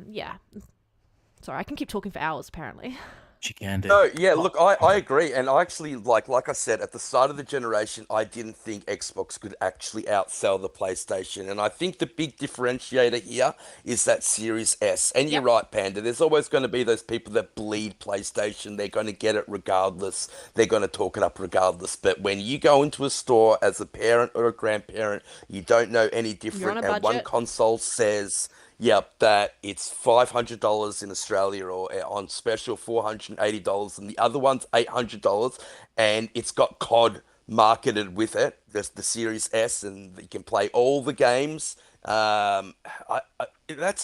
[SPEAKER 5] I can keep talking for hours apparently.
[SPEAKER 6] She can do.
[SPEAKER 4] No, yeah, look, I agree. And I actually, like I said, at the start of the generation, I didn't think Xbox could actually outsell the PlayStation. And I think the big differentiator here is that Series S. And you're right, Panda, there's always going to be those people that bleed PlayStation. They're going to get it regardless. They're going to talk it up regardless. But when you go into a store as a parent or a grandparent, you don't know any different. And one console says, yep, that it's $500 in Australia, or on special $480, and the other one's $800, and it's got COD marketed with it. There's the Series S, and you can play all the games. That's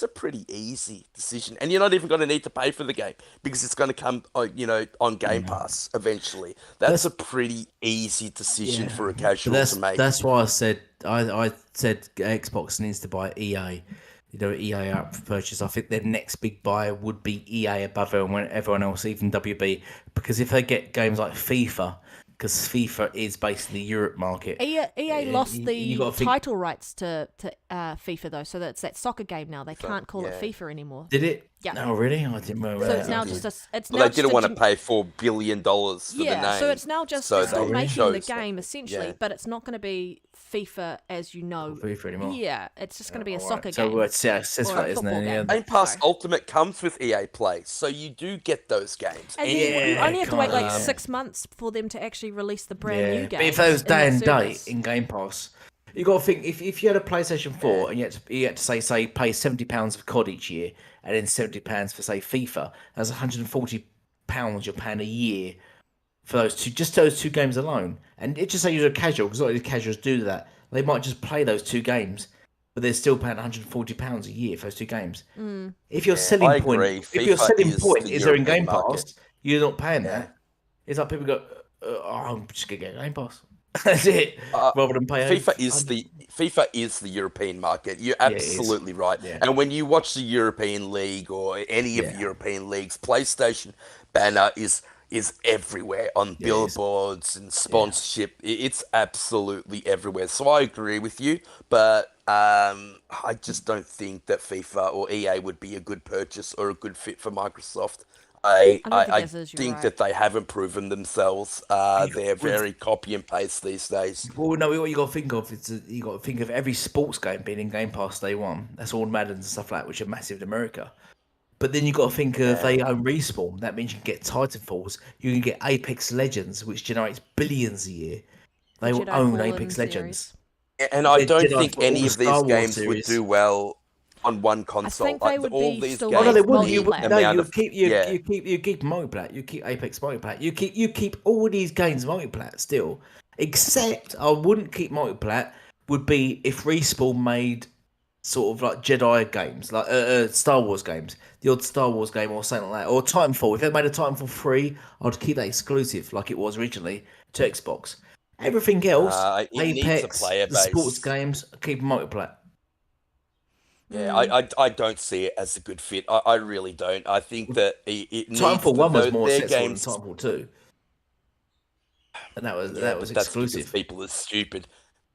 [SPEAKER 4] a pretty easy decision, and you're not even going to need to pay for the game because it's going to come, on Game Pass eventually. That's a pretty easy decision for a casual to make.
[SPEAKER 6] That's why I said Xbox needs to buy EA. EA up for purchase. I think their next big buyer would be EA above everyone else, even WB, because if they get games like FIFA, because FIFA is based in the Europe market.
[SPEAKER 5] EA lost the title rights to FIFA though, so that's that soccer game now. They can't call it FIFA anymore.
[SPEAKER 6] Did it?
[SPEAKER 5] Yeah.
[SPEAKER 6] Oh, really? I didn't remember.
[SPEAKER 5] So it's now just a.
[SPEAKER 4] They didn't want to pay $4 billion for the name.
[SPEAKER 5] So it's now just still making the game essentially, but it's not going to be FIFA as you know.
[SPEAKER 6] FIFA anymore.
[SPEAKER 5] Yeah, it's just going to be a soccer game.
[SPEAKER 6] So it's that, isn't it? Yeah.
[SPEAKER 4] Game Pass Ultimate comes with EA Play, so you do get those games.
[SPEAKER 5] And you only have to wait like 6 months for them to actually release the brand new game.
[SPEAKER 6] But if those day and date in Game Pass, you got to think if you had a PlayStation 4 and you had to say pay £70 for COD each year, and then £70 for say FIFA, that's £140 you're paying a year for those two games alone. And it just say you're a casual, because a lot of these casuals do that. They might just play those two games, but they're still paying £140 a year for those two games. If your selling point, is there in Game Pass, you're not paying that. It's like people go, I'm just gonna get Game Pass. That's it. Rather than pay.
[SPEAKER 4] FIFA is the European market. You're absolutely right. Yeah. And when you watch the European League or any of the European leagues, PlayStation banner is everywhere on billboards and sponsorship. It's absolutely everywhere. So I agree with you, but I just don't think that FIFA or EA would be a good purchase or a good fit for Microsoft. I think that they haven't proven themselves. They're very copy and paste these days.
[SPEAKER 6] Well, no, what you got to think of is you got to think of every sports game being in Game Pass day one. That's all Madden and stuff like that, which are massive in America. But then you got to think of they own Respawn. That means you can get Titanfalls. You can get Apex Legends, which generates billions a year. They will own Apex Legends.
[SPEAKER 4] And I don't think any of these games would do well on one console.
[SPEAKER 5] I think they would
[SPEAKER 4] all
[SPEAKER 5] be
[SPEAKER 4] these
[SPEAKER 5] still
[SPEAKER 4] games.
[SPEAKER 6] No, they wouldn't.
[SPEAKER 5] You
[SPEAKER 6] keep multiplat. You keep Apex multiplat. You keep all these games multiplat still. Except I wouldn't keep multiplat. Would be if Respawn made sort of like Jedi games, like Star Wars games, the odd Star Wars game or something like that, or Titanfall. If they made a Titanfall 3, I'd keep that exclusive like it was originally to Xbox. Everything else, Apex, the sports games, keep multiplat.
[SPEAKER 4] Yeah, I don't see it as a good fit. I really don't. I think that it needs
[SPEAKER 6] Titanfall 1 was more
[SPEAKER 4] successful than
[SPEAKER 6] Titanfall 2. And that was exclusive.
[SPEAKER 4] People are stupid.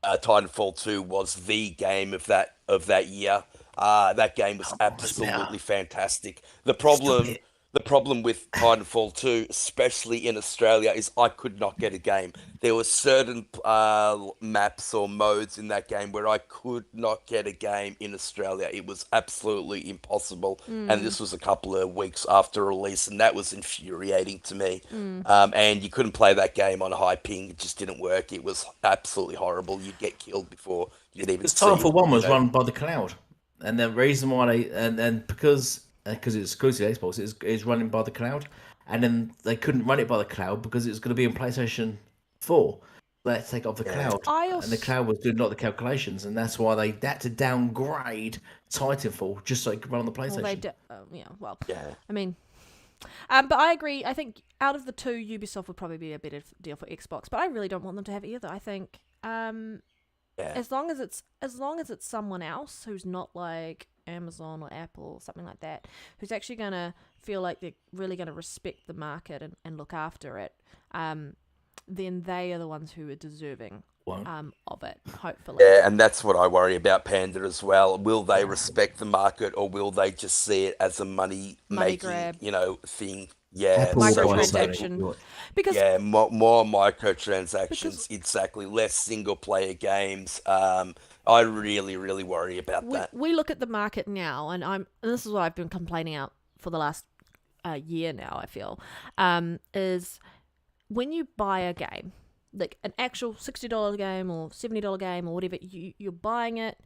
[SPEAKER 4] Titanfall 2 was the game of that year. That game was absolutely fantastic. The problem The problem with Titanfall 2, especially in Australia, is I could not get a game. There were certain maps or modes in that game where I could not get a game in Australia. It was absolutely impossible. And this was a couple of weeks after release, and that was infuriating to me. And you couldn't play that game on high ping. It just didn't work. It was absolutely horrible. You'd get killed before you'd even
[SPEAKER 6] Because
[SPEAKER 4] see.
[SPEAKER 6] Titanfall 1 was run by the cloud. And the reason why and because it's exclusive to Xbox, it's running by the cloud. And then they couldn't run it by the cloud because it was going to be on PlayStation 4. They had to take it off the cloud. And the cloud was doing a lot of the calculations, and that's why they had to downgrade Titanfall just so it could run on the PlayStation.
[SPEAKER 5] I mean, but I agree. I think out of the two, Ubisoft would probably be a better deal for Xbox. But I really don't want them to have either. I think as long as it's someone else who's not like Amazon or Apple or something like that, who's actually going to feel like they're really going to respect the market and look after it, then they are the ones who are deserving of it, hopefully.
[SPEAKER 4] Yeah, and that's what I worry about Panda as well. Will they respect the market, or will they just see it as a money-making,
[SPEAKER 5] grab.
[SPEAKER 4] Thing? Yeah,
[SPEAKER 5] Microtransaction. Because
[SPEAKER 4] more microtransactions, exactly. Less single-player games. I really, really worry about that.
[SPEAKER 5] We look at the market now, and this is what I've been complaining out for the last year now, I feel, is when you buy a game, like an actual $60 game or $70 game or whatever, you're buying it,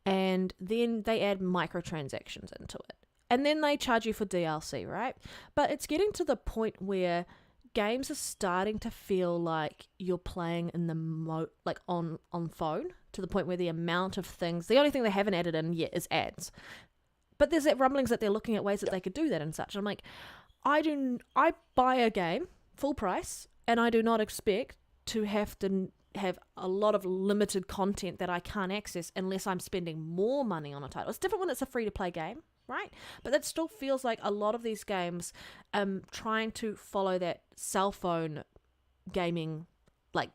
[SPEAKER 5] and then they add microtransactions into it. And then they charge you for DLC, right? But it's getting to the point where games are starting to feel like you're playing in the on phone, to the point where the amount of things, the only thing they haven't added in yet is ads. But there's that rumblings that they're looking at ways that they could do that and such. And I'm like, I buy a game full price, and I do not expect to have a lot of limited content that I can't access unless I'm spending more money on a title. It's different when it's a free-to-play game, right? But that still feels like a lot of these games trying to follow that cell phone gaming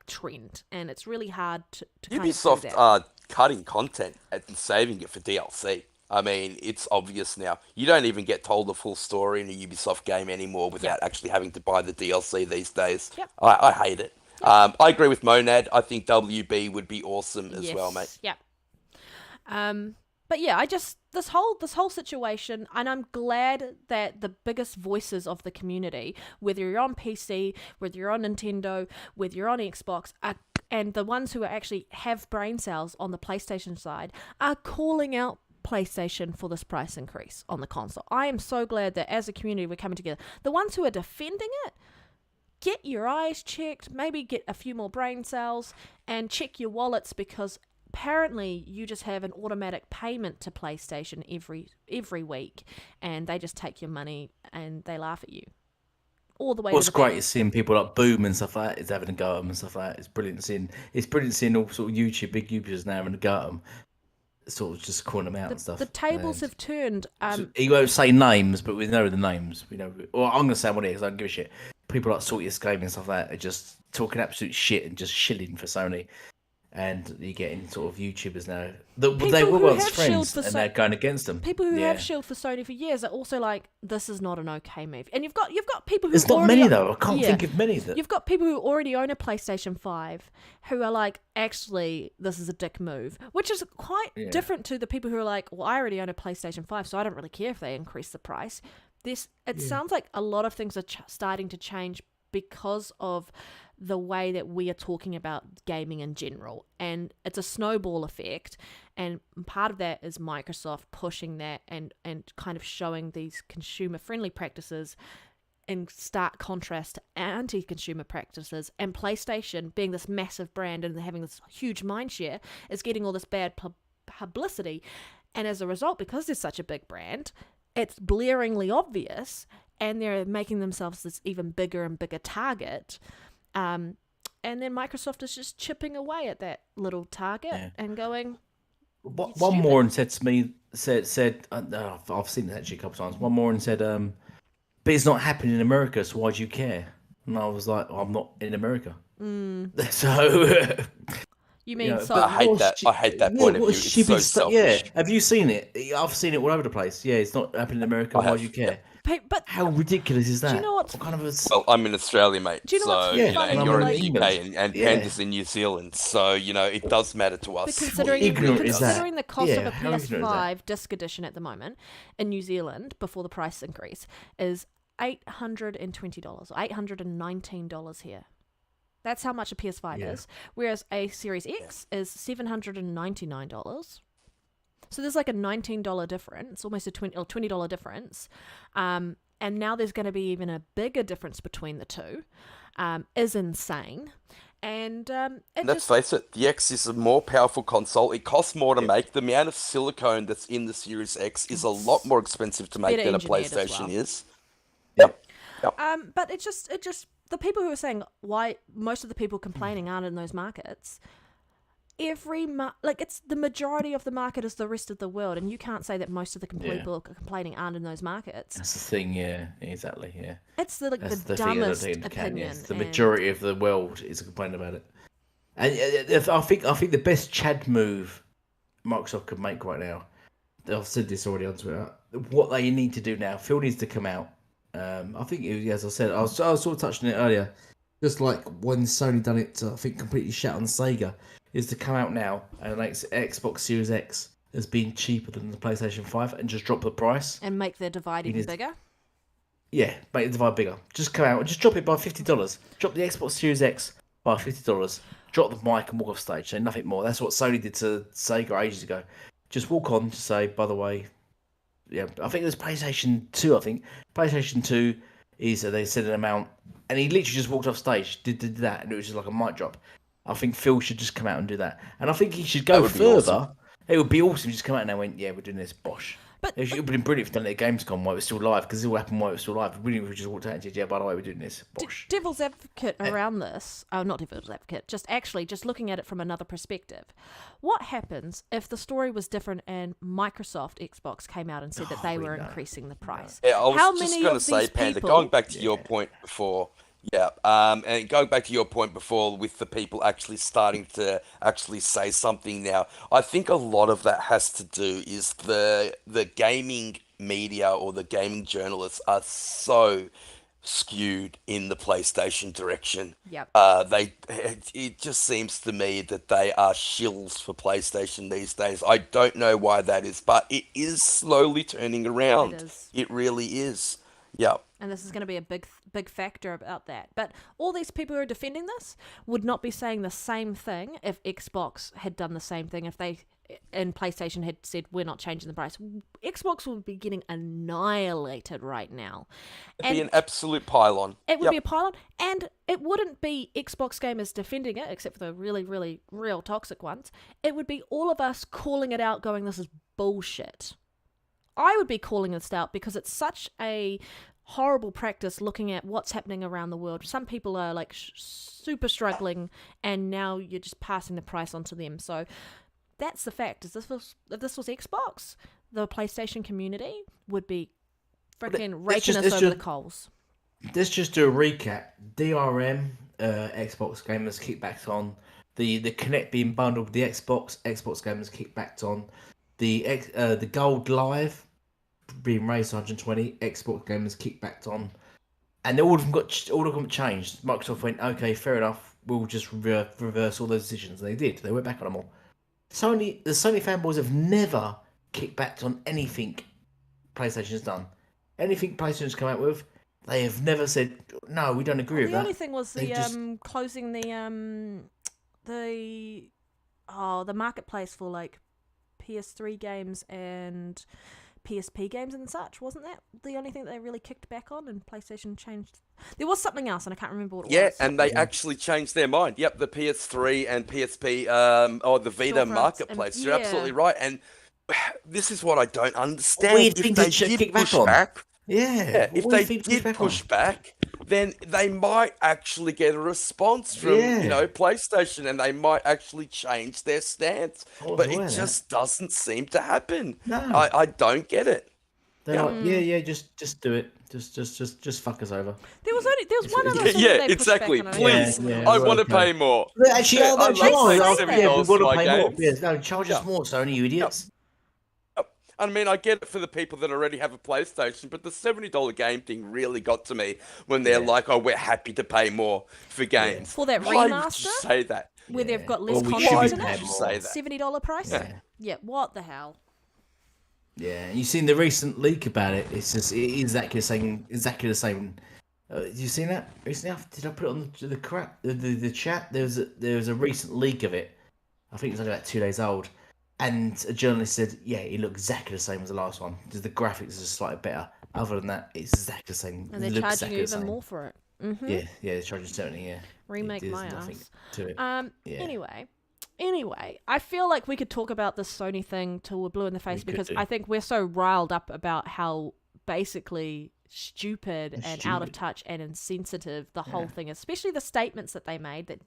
[SPEAKER 5] trend, and it's really hard to
[SPEAKER 4] Ubisoft
[SPEAKER 5] kind of
[SPEAKER 4] are cutting content and saving it for DLC. I mean, it's obvious now. You don't even get told the full story in a Ubisoft game anymore without actually having to buy the DLC these days.
[SPEAKER 5] Yep.
[SPEAKER 4] I hate it. I agree with Monad. I think WB would be awesome as well, mate.
[SPEAKER 5] Yeah. But yeah, this whole situation, and I'm glad that the biggest voices of the community, whether you're on PC, whether you're on Nintendo, whether you're on Xbox, and the ones who actually have brain cells on the PlayStation side, are calling out PlayStation for this price increase on the console. I am so glad that as a community we're coming together. The ones who are defending it, get your eyes checked, maybe get a few more brain cells, and check your wallets, because apparently you just have an automatic payment to PlayStation every week, and they just take your money and they laugh at you all the way.
[SPEAKER 6] What's great is seeing people like Boom and stuff like that is having a go at them and stuff like that. It's brilliant seeing all sort of big YouTubers now having a go at them, sort of just calling them out and stuff.
[SPEAKER 5] The tables have turned.
[SPEAKER 6] He won't say names, but we know the names. We know. Well, I'm going to say what it is. I don't give a shit. People like Salty Escape and stuff like that are just talking absolute shit and just shilling for Sony. And you're getting sort of YouTubers now. They were once friends, and they're going against them.
[SPEAKER 5] People who have shielded for Sony for years are also like, this is not an okay move. And you've got people who
[SPEAKER 6] there's not many though. I can't think of many.
[SPEAKER 5] You've got people who already own a PlayStation 5 who are like, actually, this is a dick move, which is quite different to the people who are like, well, I already own a PlayStation 5, so I don't really care if they increase the price. It sounds like a lot of things are starting to change because of the way that we are talking about gaming in general, and it's a snowball effect, and part of that is Microsoft pushing that and kind of showing these consumer friendly practices in stark contrast to anti-consumer practices, and PlayStation being this massive brand and having this huge mindshare is getting all this bad publicity, and as a result, because they're such a big brand, it's blaringly obvious, and they're making themselves this even bigger and bigger target. And then Microsoft is just chipping away at that little target and going.
[SPEAKER 6] One more and said to me, said I've seen it actually a couple of times. One more and said, but it's not happening in America, so why do you care? And I was like, I'm not in America. So.
[SPEAKER 5] You mean
[SPEAKER 4] I hate that point of view. It's so selfish.
[SPEAKER 6] Yeah, have you seen it? I've seen it all over the place. Yeah, it's not happening in America. Why do you care?
[SPEAKER 5] But
[SPEAKER 6] How ridiculous is that?
[SPEAKER 5] do you know what's
[SPEAKER 6] What kind of a...
[SPEAKER 4] Well, I'm in Australia, mate.
[SPEAKER 5] Do you know what's
[SPEAKER 4] so,
[SPEAKER 5] funny?
[SPEAKER 4] and
[SPEAKER 5] I'm
[SPEAKER 4] you're in
[SPEAKER 5] like-
[SPEAKER 4] the UK, and
[SPEAKER 6] Yeah.
[SPEAKER 4] Panda's in New Zealand. So, it does matter to us.
[SPEAKER 5] But considering,
[SPEAKER 6] ignorant is that?
[SPEAKER 5] considering the cost of
[SPEAKER 6] Yeah,
[SPEAKER 5] a
[SPEAKER 6] how ignorant is that?
[SPEAKER 5] PS5 disc edition at the moment in New Zealand before the price increase is $820 or $819 here. That's how much a PS5
[SPEAKER 6] Yeah.
[SPEAKER 5] is. Whereas a Series X is $799. So there's like a $19 difference, almost a $20 difference. And now there's going to be even a bigger difference between the two. Is insane. And
[SPEAKER 4] Let's face it, the X is a more powerful console. It costs more to make. The amount of silicone that's in the Series X is a lot more expensive to make
[SPEAKER 5] better
[SPEAKER 4] than a
[SPEAKER 5] engineered as
[SPEAKER 4] PlayStation
[SPEAKER 5] well.
[SPEAKER 4] is. Yep.
[SPEAKER 5] But it just the people who are saying why most of the people complaining aren't in those markets. It's the majority of the market is the rest of the world, and you can't say that most of the people complaining aren't in those markets.
[SPEAKER 6] That's the thing, yeah, exactly, yeah.
[SPEAKER 5] It's the
[SPEAKER 6] That's
[SPEAKER 5] the
[SPEAKER 6] the thing I don't
[SPEAKER 5] dumbest
[SPEAKER 6] take into account,
[SPEAKER 5] opinion.
[SPEAKER 6] yes. The
[SPEAKER 5] and-
[SPEAKER 6] majority of the world is complaining about it. And I think the best Chad move Microsoft could make right now, I've said this already on Twitter, what they need to do now, Phil needs to come out. I think, as I said, I was sort of touching it earlier, just like when Sony done it to, I think, completely shat on Sega, is to come out now and make Xbox Series X as being cheaper than the PlayStation 5 and just drop the price.
[SPEAKER 5] and make the divide even bigger.
[SPEAKER 6] Yeah, make the divide bigger. Just come out and just drop it by $50. Drop the Xbox Series X by $50. Drop the mic and walk off stage. Say nothing more. That's what Sony did to Sega ages ago. Just walk on to say, by the way, yeah, I think there's PlayStation 2, I think. PlayStation 2 is, they said an amount, and he literally just walked off stage, did that, and it was just like a mic drop. I think Phil should just come out and do that. And I think he should go
[SPEAKER 4] would be
[SPEAKER 6] further.
[SPEAKER 4] awesome.
[SPEAKER 6] It would be awesome. Just come out and went, yeah, we're doing this, bosh.
[SPEAKER 5] But-
[SPEAKER 6] It would have been brilliant if done it at Gamescom while it was still live, because it all happened while it was still live. Brilliant if we just walked out and said, yeah, by the way, we're doing this, bosh.
[SPEAKER 5] Devil's advocate around this, not devil's advocate, just looking at it from another perspective. What happens if the story was different and Microsoft Xbox came out and said that they were increasing the price?
[SPEAKER 4] Yeah, I was
[SPEAKER 5] How
[SPEAKER 4] just
[SPEAKER 5] many
[SPEAKER 4] going to
[SPEAKER 5] of
[SPEAKER 4] say,
[SPEAKER 5] these
[SPEAKER 4] Panda,
[SPEAKER 5] people-
[SPEAKER 4] going back to your point before, and going back to your point before with the people actually starting to actually say something now, I think a lot of that has to do is the gaming media or the gaming journalists are so skewed in the PlayStation direction.
[SPEAKER 5] Yep.
[SPEAKER 4] It just seems to me that they are shills for PlayStation these days. I don't know why that is, but it is slowly turning around.
[SPEAKER 5] It is.
[SPEAKER 4] It really is. Yeah.
[SPEAKER 5] And this is going to be a big factor about that. But all these people who are defending this would not be saying the same thing if Xbox had done the same thing. If they and PlayStation had said we're not changing the price, Xbox would be getting annihilated right now.
[SPEAKER 4] It'd be an absolute pylon.
[SPEAKER 5] It would
[SPEAKER 4] Yep.
[SPEAKER 5] be a pylon, and it wouldn't be Xbox gamers defending it, except for the really, really real toxic ones. It would be all of us calling it out, going, "This is bullshit." I would be calling this out because it's such a horrible practice looking at what's happening around the world. Some people are like super struggling, and now you're just passing the price on to them. So that's the fact. If this was Xbox, the PlayStation community would be freaking raking us over the coals.
[SPEAKER 6] Let's just do a recap. DRM, Xbox gamers kickbacks on. The Kinect being bundled with the Xbox gamers kickbacks on. The Gold Live being raised to 120, Xbox gamers kickbacked on, and all of them changed. Microsoft went, okay, fair enough, we'll just reverse all those decisions. And they did. They went back on them all. The Sony fanboys have never kicked back on anything PlayStation's done. Anything PlayStation's come out with, they have never said, no, we don't agree with
[SPEAKER 5] The
[SPEAKER 6] that.
[SPEAKER 5] only thing was
[SPEAKER 6] They
[SPEAKER 5] the
[SPEAKER 6] just-
[SPEAKER 5] closing the marketplace for like PS3 games and PSP games and such. Wasn't that the only thing that they really kicked back on? And PlayStation changed. There was something else, and I can't remember what it
[SPEAKER 4] Yeah,
[SPEAKER 5] was.
[SPEAKER 4] and they actually changed their mind. Yep, the PS3 and PSP, or the Vita
[SPEAKER 5] Storefronts
[SPEAKER 4] marketplace.
[SPEAKER 5] and-
[SPEAKER 4] You're
[SPEAKER 5] yeah.
[SPEAKER 4] absolutely right. And this is what I don't understand.
[SPEAKER 6] Weird
[SPEAKER 4] If
[SPEAKER 6] thing
[SPEAKER 4] they
[SPEAKER 6] to
[SPEAKER 4] did
[SPEAKER 6] kick back
[SPEAKER 4] push
[SPEAKER 6] on.
[SPEAKER 4] back,
[SPEAKER 6] Yeah,
[SPEAKER 4] if
[SPEAKER 6] what do
[SPEAKER 4] they
[SPEAKER 6] you think
[SPEAKER 4] did
[SPEAKER 6] back
[SPEAKER 4] push
[SPEAKER 6] on?
[SPEAKER 4] back, then they might actually get a response from
[SPEAKER 6] Yeah.
[SPEAKER 4] PlayStation, and they might actually change their stance.
[SPEAKER 6] I was
[SPEAKER 4] But
[SPEAKER 6] aware
[SPEAKER 4] it
[SPEAKER 6] of that.
[SPEAKER 4] just doesn't seem to happen.
[SPEAKER 6] No.
[SPEAKER 4] I don't get it.
[SPEAKER 6] They're like, yeah, just do it. Just fuck us over.
[SPEAKER 5] There was one other thing
[SPEAKER 4] Yeah,
[SPEAKER 5] that they pushed
[SPEAKER 4] exactly.
[SPEAKER 5] back on. I don't
[SPEAKER 4] Please,
[SPEAKER 5] know.
[SPEAKER 6] Yeah,
[SPEAKER 4] I
[SPEAKER 6] well,
[SPEAKER 4] want to
[SPEAKER 6] okay.
[SPEAKER 4] pay more.
[SPEAKER 6] Actually,
[SPEAKER 4] I
[SPEAKER 6] that's right.
[SPEAKER 4] love
[SPEAKER 5] $7
[SPEAKER 6] Yeah, we
[SPEAKER 4] for
[SPEAKER 6] want
[SPEAKER 4] my
[SPEAKER 6] to pay more.
[SPEAKER 4] games.
[SPEAKER 6] Yes, no, charge us more, Sony, you idiots.
[SPEAKER 4] I mean, I get it for the people that already have a PlayStation, but the $70 game thing really got to me when they're like, "Oh, we're happy to pay more for games."
[SPEAKER 5] For that
[SPEAKER 4] Why would you
[SPEAKER 5] remaster?
[SPEAKER 4] say that?
[SPEAKER 5] Where they've got less
[SPEAKER 6] Well, we
[SPEAKER 5] content
[SPEAKER 6] should
[SPEAKER 5] in
[SPEAKER 6] be
[SPEAKER 5] it?
[SPEAKER 6] paying more.
[SPEAKER 4] Say that.
[SPEAKER 5] $70 price?
[SPEAKER 6] Yeah.
[SPEAKER 5] What the hell?
[SPEAKER 6] Yeah, you seen the recent leak about it? It's just it is exactly the same. You seen that recently? Did I put it on the chat? There was a recent leak of it. I think it's only about 2 days old, and a journalist said, "Yeah, it looked exactly the same as the last one. Just the graphics are slightly better. Other than that, it's exactly the same.
[SPEAKER 5] And they're charging you even more for it. Mm-hmm.
[SPEAKER 6] Yeah, they're charging 70. Yeah,
[SPEAKER 5] Remake
[SPEAKER 6] There's
[SPEAKER 5] my
[SPEAKER 6] nothing
[SPEAKER 5] ass.
[SPEAKER 6] to it.
[SPEAKER 5] Yeah. Anyway, I feel like we could talk about this Sony thing till we're blue in the face because I think we're so riled up about how basically stupid and out of touch and insensitive the whole thing is, especially the statements that they made that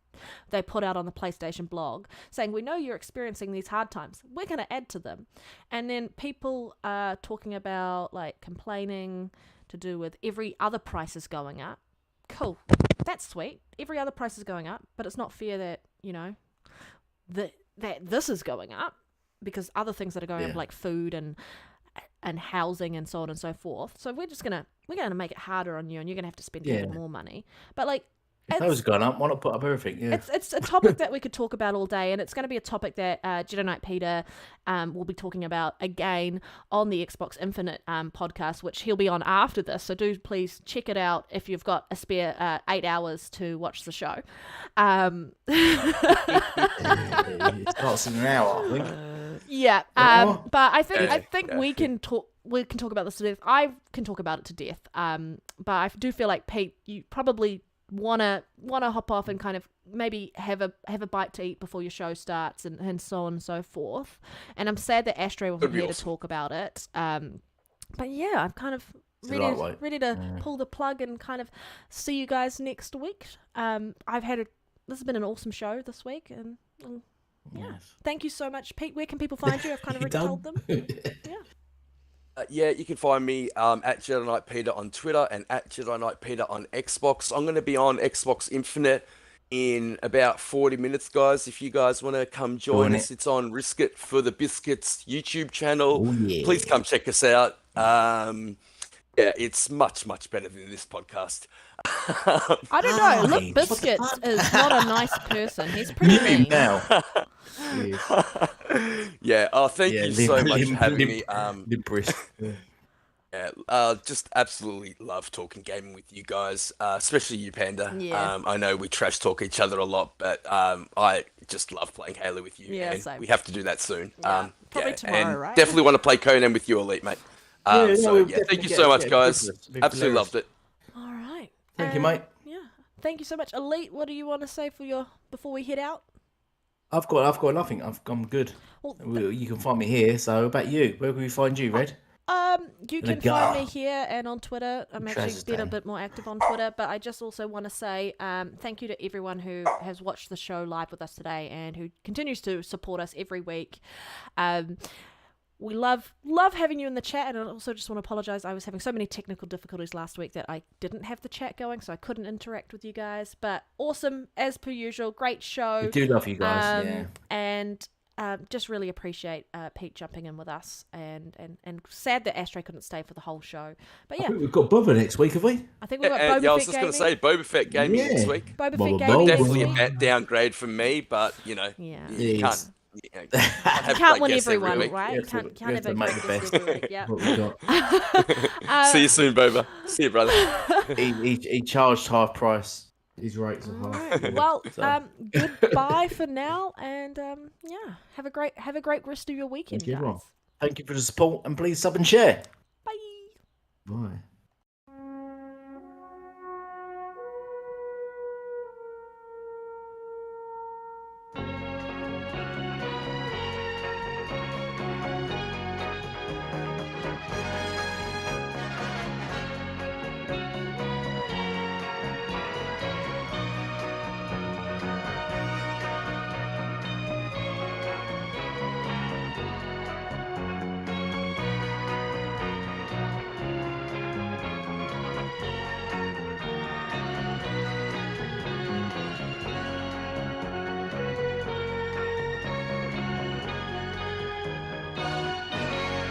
[SPEAKER 5] they put out on the PlayStation blog saying, "We know you're experiencing these hard times. We're going to add to them." And then people are talking about like complaining to do with every other price is going up. Cool. That's sweet. Every other price is going up, but it's not fair that, that this is going up because other things that are going up like food and housing and so on and so forth. So we're gonna make it harder on you, and you're gonna have to spend even more money. But like,
[SPEAKER 6] if those going up, why not put up everything? Yeah.
[SPEAKER 5] It's a topic that we could talk about all day, and it's going to be a topic that Jedi Knight Peter will be talking about again on the Xbox Infinite podcast, which he'll be on after this. So do please check it out if you've got a spare 8 hours to watch the show.
[SPEAKER 6] It starts in an hour, I think.
[SPEAKER 5] Yeah, but I think we can talk. We can talk about this to death. I can talk about it to death. But I do feel like Pete, you probably wanna hop off and kind of maybe have a bite to eat before your show starts and so on and so forth. And I'm sad that Ashtray wasn't here to talk about it. But yeah, I'm kind of ready to pull the plug and kind of see you guys next week. This has been an awesome show this week, and yeah, thank you so much, Pete. Where can people find you? I've kind of already told them.
[SPEAKER 4] You can find me at Jedi Knight Peter on Twitter and at Jedi Knight Peter on Xbox. I'm going to be on Xbox Infinite in about 40 minutes, guys. If you guys want to come join us, it's on Risk It for the Biscuits YouTube channel. Please come check us out. It's much, much better than this podcast.
[SPEAKER 5] I don't know. Limp Biscuits is not a nice person. He's pretty mean.
[SPEAKER 6] Now.
[SPEAKER 4] Thank you so much for having me. Just absolutely love talking gaming with you guys, especially you, Panda. I know we trash talk each other a lot, but I just love playing Halo with you. And
[SPEAKER 5] same.
[SPEAKER 4] we have to do that soon.
[SPEAKER 5] Probably tomorrow,
[SPEAKER 4] and
[SPEAKER 5] right?
[SPEAKER 4] definitely want to play Conan with you, Elite, mate. Thank you so much, guys. Absolutely loved it.
[SPEAKER 5] All right.
[SPEAKER 6] Thank you, mate.
[SPEAKER 5] Yeah. Thank you so much. Elite, what do you want to say before we head out?
[SPEAKER 6] I've got nothing. I'm good. Well, you can find me here. So about you, where can we find you, Red?
[SPEAKER 5] You can find me here and on Twitter. I'm actually being a bit more active on Twitter, but I just also want to say thank you to everyone who has watched the show live with us today and who continues to support us every week. We love having you in the chat, and I also just want to apologize. I was having so many technical difficulties last week that I didn't have the chat going, so I couldn't interact with you guys. But awesome, as per usual, great show.
[SPEAKER 6] We do love you guys,
[SPEAKER 5] and just really appreciate Pete jumping in with us, and sad that Ashtray couldn't stay for the whole show. But yeah,
[SPEAKER 6] we've got Boba next week, have we?
[SPEAKER 5] I think we've got Boba Fett.
[SPEAKER 4] I was just going to say Boba Fett gaming next week.
[SPEAKER 5] Boba Fett gaming
[SPEAKER 4] definitely
[SPEAKER 5] next week.
[SPEAKER 4] a downgrade from me, but you can't.
[SPEAKER 5] You can't win everyone, right? You can't have a
[SPEAKER 6] make the best.
[SPEAKER 5] every week. Yeah.
[SPEAKER 6] What we got.
[SPEAKER 4] See you soon, Boba. See you, brother.
[SPEAKER 6] he charged half price. His rates are high.
[SPEAKER 5] Right. Well, goodbye for now, and have a great rest of your weekend, guys.
[SPEAKER 6] Thank you for the support, and please sub and share.
[SPEAKER 5] Bye.
[SPEAKER 6] Bye.